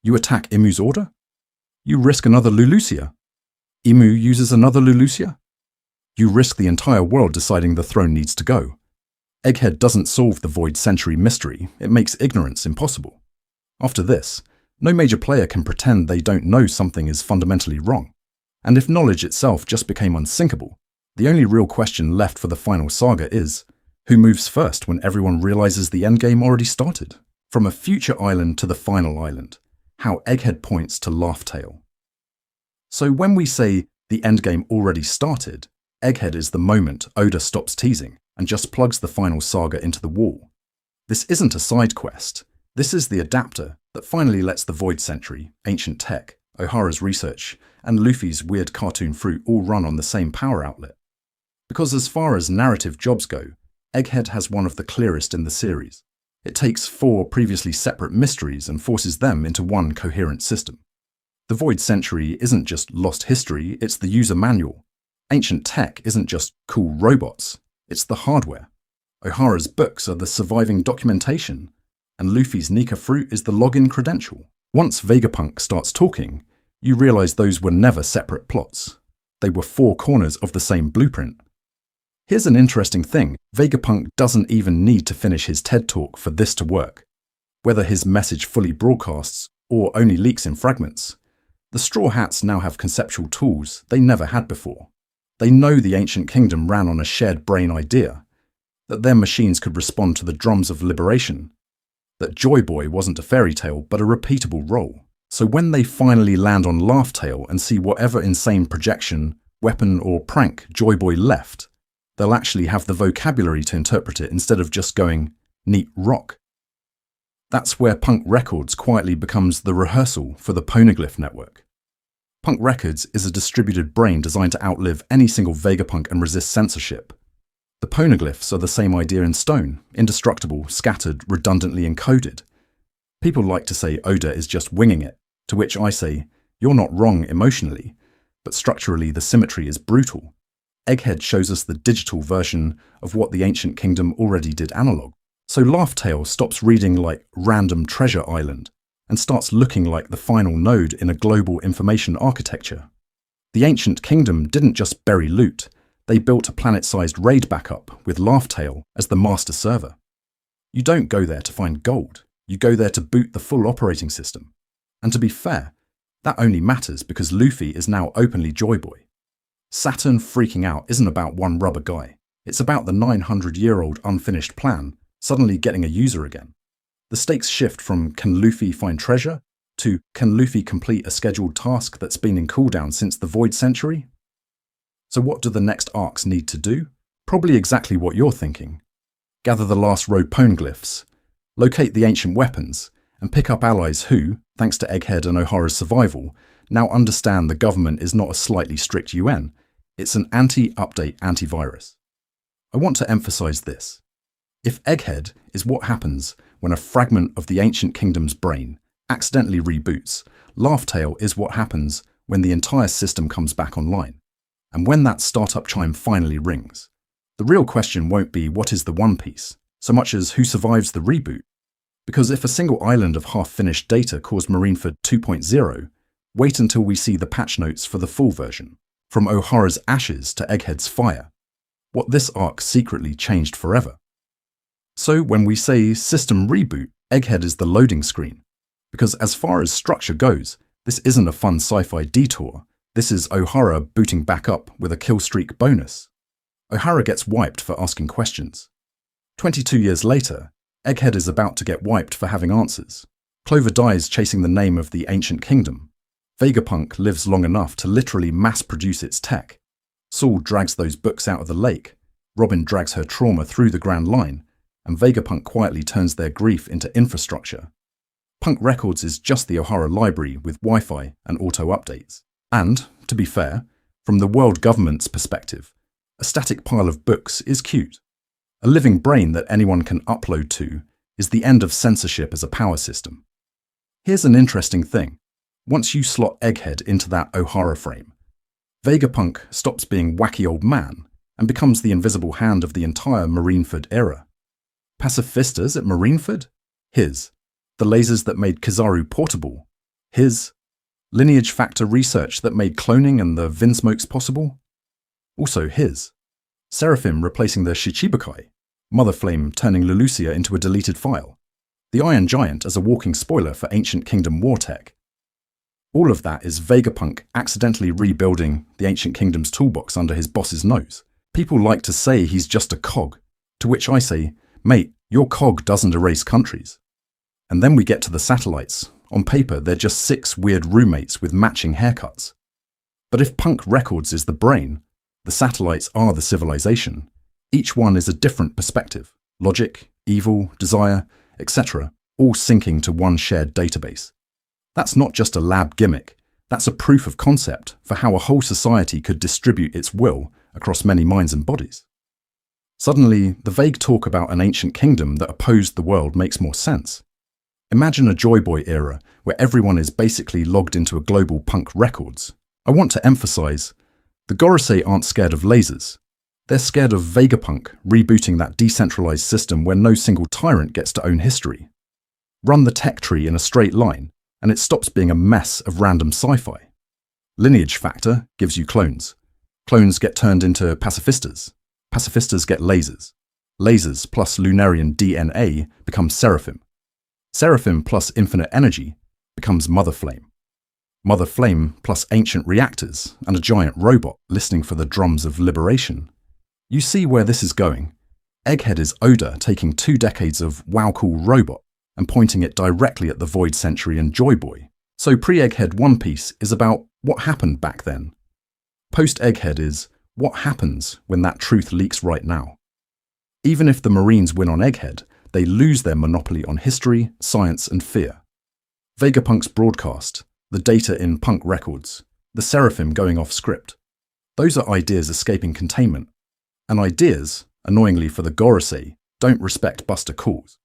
You attack Imu's order? You risk another Lulusia. Emu uses another Lulusia. You risk the entire world deciding the throne needs to go. Egghead doesn't solve the Void Century mystery, it makes ignorance impossible. After this, no major player can pretend they don't know something is fundamentally wrong. And if knowledge itself just became unsinkable, the only real question left for the Final Saga is, who moves first when everyone realizes the endgame already started? From a future island to the final island, how Egghead points to Laugh Tale. So when we say the endgame already started, Egghead is the moment Oda stops teasing and just plugs the Final Saga into the wall. This isn't a side quest, this is the adapter that finally lets the Void Century, ancient tech, Ohara's research, and Luffy's weird cartoon fruit all run on the same power outlet. Because as far as narrative jobs go, Egghead has one of the clearest in the series. It takes 4 previously separate mysteries and forces them into one coherent system. The Void Century isn't just lost history, it's the user manual. Ancient tech isn't just cool robots, it's the hardware. Ohara's books are the surviving documentation, and Luffy's Nika fruit is the login credential. Once Vegapunk starts talking, you realize those were never separate plots. They were 4 corners of the same blueprint. Here's an interesting thing, Vegapunk doesn't even need to finish his TED Talk for this to work. Whether his message fully broadcasts or only leaks in fragments, the Straw Hats now have conceptual tools they never had before. They know the ancient kingdom ran on a shared brain idea, that their machines could respond to the drums of liberation, that Joy Boy wasn't a fairy tale but a repeatable role. So when they finally land on Laugh Tale and see whatever insane projection, weapon or prank Joy Boy left, they'll actually have the vocabulary to interpret it instead of just going, neat rock. That's where Punk Records quietly becomes the rehearsal for the Poneglyph network. Punk Records is a distributed brain designed to outlive any single Vegapunk and resist censorship. The Poneglyphs are the same idea in stone, indestructible, scattered, redundantly encoded. People like to say Oda is just winging it, to which I say, you're not wrong emotionally, but structurally the symmetry is brutal. Egghead shows us the digital version of what the ancient kingdom already did analog. So Laugh Tale stops reading like Random Treasure Island and starts looking like the final node in a global information architecture. The ancient kingdom didn't just bury loot, they built a planet-sized raid backup with Laugh Tale as the master server. You don't go there to find gold, you go there to boot the full operating system. And to be fair, that only matters because Luffy is now openly Joy Boy. Saturn freaking out isn't about one rubber guy, it's about the 900-year-old unfinished plan suddenly getting a user again. The stakes shift from can Luffy find treasure to can Luffy complete a scheduled task that's been in cooldown since the Void Century? So what do the next arcs need to do? Probably exactly what you're thinking. Gather the last road poneglyphs, locate the ancient weapons, and pick up allies who, thanks to Egghead and Ohara's survival, now understand the government is not a slightly strict UN, it's an anti-update antivirus. I want to emphasize this. If Egghead is what happens when a fragment of the ancient kingdom's brain accidentally reboots, Laugh Tale is what happens when the entire system comes back online. And when that startup chime finally rings, the real question won't be what is the One Piece, so much as who survives the reboot. Because if a single island of half-finished data caused Marineford 2.0, wait until we see the patch notes for the full version, from Ohara's ashes to Egghead's fire. What this arc secretly changed forever. So when we say system reboot, Egghead is the loading screen. Because as far as structure goes, this isn't a fun sci-fi detour. This is Ohara booting back up with a kill streak bonus. Ohara gets wiped for asking questions. 22 years later, Egghead is about to get wiped for having answers. Clover dies chasing the name of the ancient kingdom. Vegapunk lives long enough to literally mass-produce its tech. Saul drags those books out of the lake. Robin drags her trauma through the Grand Line. And Vegapunk quietly turns their grief into infrastructure. Punk Records is just the Ohara library with Wi-Fi and auto-updates. And, to be fair, from the world government's perspective, a static pile of books is cute. A living brain that anyone can upload to is the end of censorship as a power system. Here's an interesting thing. Once you slot Egghead into that Ohara frame, Vegapunk stops being wacky old man and becomes the invisible hand of the entire Marineford era. Pacifistas at Marineford? His. The lasers that made Kizaru portable? His. Lineage factor research that made cloning and the Vinsmokes possible? Also his. Seraphim replacing the Shichibukai, Mother Flame turning Lulusia into a deleted file, the Iron Giant as a walking spoiler for Ancient Kingdom war tech. All of that is Vegapunk accidentally rebuilding the Ancient Kingdom's toolbox under his boss's nose. People like to say he's just a cog, to which I say, mate, your cog doesn't erase countries. And then we get to the satellites. On paper, they're just 6 weird roommates with matching haircuts. But if Punk Records is the brain, the satellites are the civilization. Each one is a different perspective. Logic, evil, desire, etc., all syncing to one shared database. That's not just a lab gimmick. That's a proof of concept for how a whole society could distribute its will across many minds and bodies. Suddenly, the vague talk about an ancient kingdom that opposed the world makes more sense. Imagine a Joy Boy era where everyone is basically logged into a global Punk Records. I want to emphasize, the Gorosei aren't scared of lasers. They're scared of Vegapunk rebooting that decentralized system where no single tyrant gets to own history. Run the tech tree in a straight line, and it stops being a mess of random sci-fi. Lineage factor gives you clones. Clones get turned into pacifistas. Pacifistas get lasers. Lasers plus Lunarian DNA becomes Seraphim. Seraphim plus infinite energy becomes Mother Flame. Mother Flame plus ancient reactors and a giant robot listening for the drums of liberation. You see where this is going. Egghead is Oda taking 2 decades of wow cool robot and pointing it directly at the Void Century and Joy Boy. So pre-Egghead One Piece is about what happened back then. Post-Egghead is what happens when that truth leaks right now. Even if the Marines win on Egghead, they lose their monopoly on history, science and fear. Vegapunk's broadcast, the data in Punk Records, the Seraphim going off script. Those are ideas escaping containment. And ideas, annoyingly for the Gorosei, don't respect Buster calls.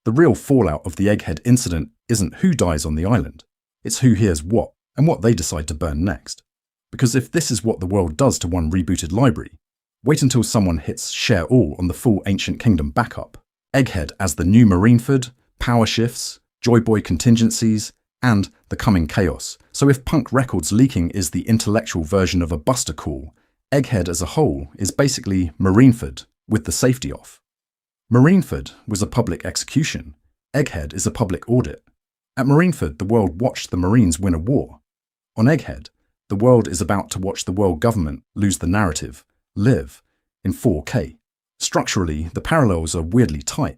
The real fallout of the Egghead Incident isn't who dies on the island, it's who hears what and what they decide to burn next. Because if this is what the world does to one rebooted library, wait until someone hits share all on the full Ancient Kingdom backup. Egghead as the new Marineford, power shifts, Joy Boy contingencies, and the coming chaos. So if Punk Records leaking is the intellectual version of a Buster call, Egghead as a whole is basically Marineford with the safety off. Marineford was a public execution. Egghead is a public audit. At Marineford, the world watched the Marines win a war. On Egghead, the world is about to watch the world government lose the narrative, live, in 4K. Structurally, the parallels are weirdly tight.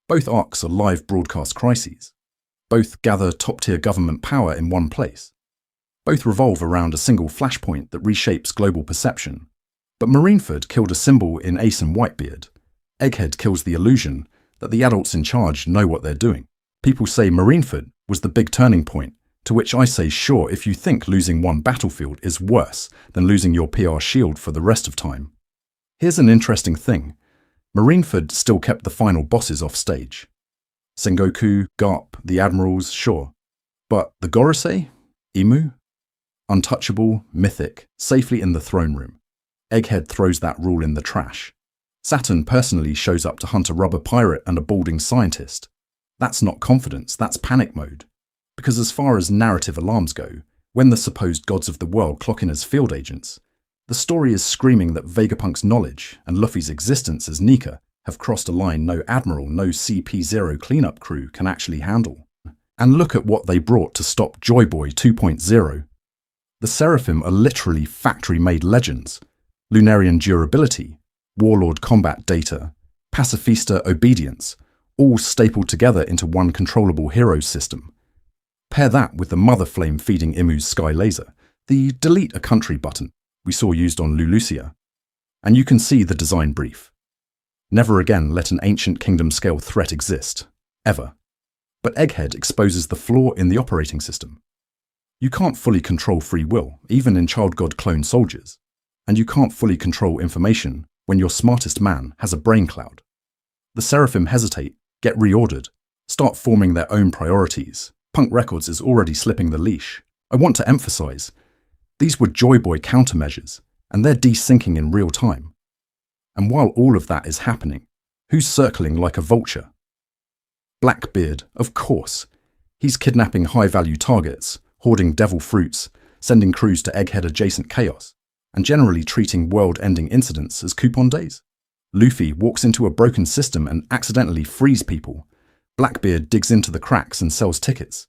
Both arcs are live broadcast crises. Both gather top-tier government power in one place. Both revolve around a single flashpoint that reshapes global perception. But Marineford killed a symbol in Ace and Whitebeard. Egghead kills the illusion that the adults in charge know what they're doing. People say Marineford was the big turning point, to which I say sure if you think losing one battlefield is worse than losing your PR shield for the rest of time. Here's an interesting thing. Marineford still kept the final bosses off stage. Sengoku, Garp, the Admirals, sure. But the Gorosei? Imu? Untouchable, mythic, safely in the throne room. Egghead throws that rule in the trash. Saturn personally shows up to hunt a rubber pirate and a balding scientist. That's not confidence, that's panic mode. Because as far as narrative alarms go, when the supposed gods of the world clock in as field agents, the story is screaming that Vegapunk's knowledge and Luffy's existence as Nika have crossed a line no admiral, no CP0 cleanup crew can actually handle. And look at what they brought to stop Joy Boy 2.0. The Seraphim are literally factory-made legends. Lunarian durability, warlord combat data, pacifista obedience, all stapled together into one controllable hero system. Pair that with the Mother Flame feeding Imu's sky laser, the delete a country button we saw used on Lulusia, and you can see the design brief. Never again let an ancient kingdom scale threat exist, ever. But Egghead exposes the flaw in the operating system. You can't fully control free will, even in Child God clone soldiers, and you can't fully control information when your smartest man has a brain cloud. The Seraphim hesitate, get reordered, start forming their own priorities. Punk Records is already slipping the leash. I want to emphasize, these were Joy Boy countermeasures, and they're desyncing in real time. And while all of that is happening, who's circling like a vulture? Blackbeard, of course. He's kidnapping high-value targets, hoarding devil fruits, sending crews to Egghead-adjacent chaos, and generally treating world-ending incidents as coupon days. Luffy walks into a broken system and accidentally frees people. Blackbeard digs into the cracks and sells tickets.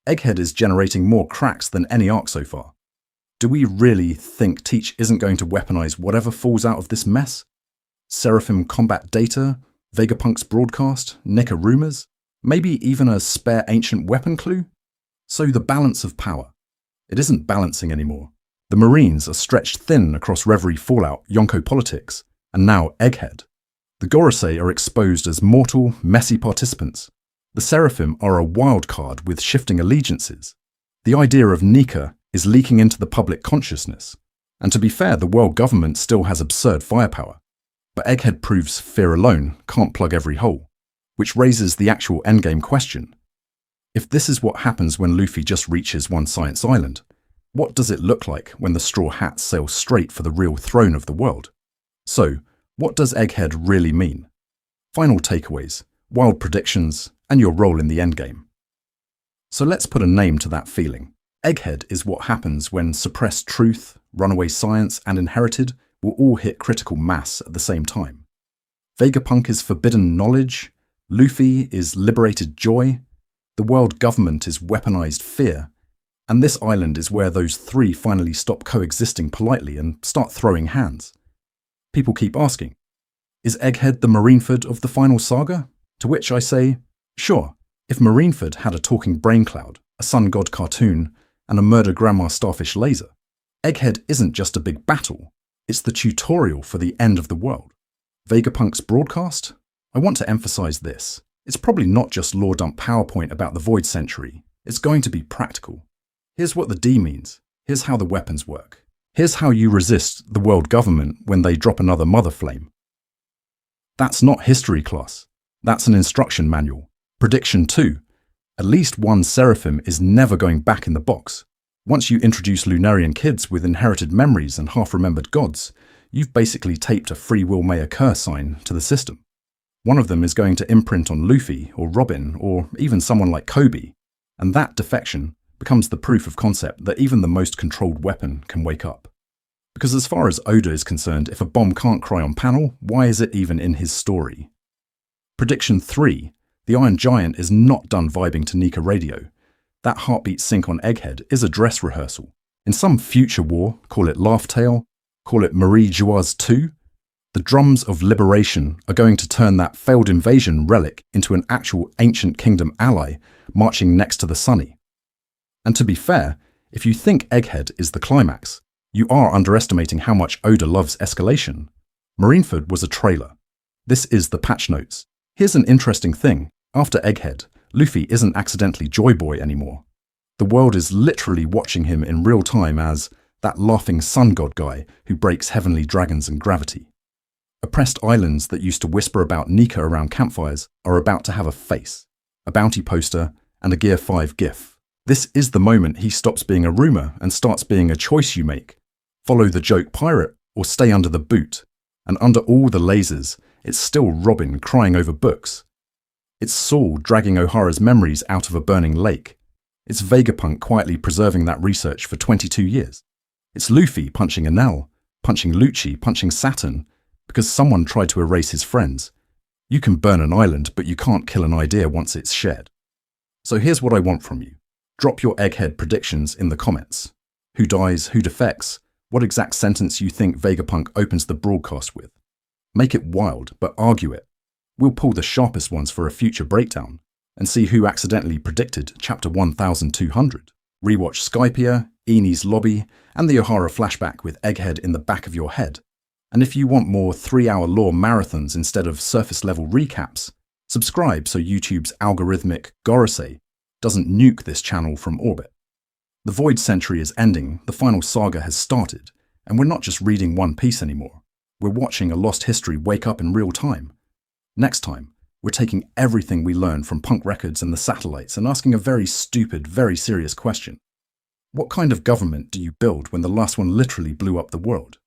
Egghead is generating more cracks than any arc so far. Do we really think Teach isn't going to weaponize whatever falls out of this mess? Seraphim combat data, Vegapunk's broadcast, Nika rumors, maybe even a spare ancient weapon clue? So the balance of power. It isn't balancing anymore. The Marines are stretched thin across Reverie Fallout, Yonko politics, and now Egghead. The Gorosei are exposed as mortal, messy participants. The Seraphim are a wild card with shifting allegiances. The idea of Nika is leaking into the public consciousness. And to be fair, the world government still has absurd firepower. But Egghead proves fear alone can't plug every hole, which raises the actual endgame question. If this is what happens when Luffy just reaches One Science Island, what does it look like when the Straw Hats sail straight for the real throne of the world? So, what does Egghead really mean? Final takeaways, wild predictions, and your role in the endgame. So let's put a name to that feeling. Egghead is what happens when suppressed truth, runaway science, and inherited will all hit critical mass at the same time. Vegapunk is forbidden knowledge, Luffy is liberated joy, the world government is weaponized fear, and this island is where those three finally stop coexisting politely and start throwing hands. People keep asking, is Egghead the Marineford of the Final Saga? To which I say, sure, if Marineford had a talking brain cloud, a sun god cartoon, and a murder grandma starfish laser, Egghead isn't just a big battle, it's the tutorial for the end of the world. Vegapunk's broadcast? I want to emphasize this. It's probably not just lore dump PowerPoint about the Void Century, it's going to be practical. Here's what the D means, here's how the weapons work, here's how you resist the world government when they drop another mother flame. That's not history class, that's an instruction manual. Prediction 2. At least one Seraphim is never going back in the box. Once you introduce Lunarian kids with inherited memories and half-remembered gods, you've basically taped a free will may occur sign to the system. One of them is going to imprint on Luffy or Robin or even someone like Kobe, and that defection becomes the proof of concept that even the most controlled weapon can wake up. Because as far as Oda is concerned, if a bomb can't cry on panel, why is it even in his story? Prediction 3. The Iron Giant is not done vibing to Nika radio. That heartbeat sync on Egghead is a dress rehearsal. In some future war, call it Laugh Tale, call it Marie Jouaz 2, the drums of liberation are going to turn that failed invasion relic into an actual ancient kingdom ally marching next to the Sunny. And to be fair, if you think Egghead is the climax, you are underestimating how much Oda loves escalation. Marineford was a trailer. This is the patch notes. Here's an interesting thing. After Egghead, Luffy isn't accidentally Joy Boy anymore. The world is literally watching him in real time as that laughing sun god guy who breaks heavenly dragons and gravity. Oppressed islands that used to whisper about Nika around campfires are about to have a face, a bounty poster, and a Gear 5 gif. This is the moment he stops being a rumor and starts being a choice you make. Follow the joke pirate or stay under the boot. And under all the lasers, it's still Robin crying over books. It's Saul dragging O'Hara's memories out of a burning lake. It's Vegapunk quietly preserving that research for 22 years. It's Luffy punching Enel, punching Lucci, punching Saturn, because someone tried to erase his friends. You can burn an island, but you can't kill an idea once it's shared. So here's what I want from you. Drop your Egghead predictions in the comments. Who dies, who defects, what exact sentence you think Vegapunk opens the broadcast with. Make it wild, but argue it. We'll pull the sharpest ones for a future breakdown and see who accidentally predicted chapter 1200. Rewatch Skypiea, Eni's lobby, and the O'Hara flashback with Egghead in the back of your head. And if you want more 3-hour lore marathons instead of surface-level recaps, subscribe so YouTube's algorithmic Gorosei doesn't nuke this channel from orbit. The Void Century is ending, the Final Saga has started, and we're not just reading One Piece anymore. We're watching a lost history wake up in real time. Next time, we're taking everything we learned from punk records and the satellites and asking a very stupid, very serious question. What kind of government do you build when the last one literally blew up the world?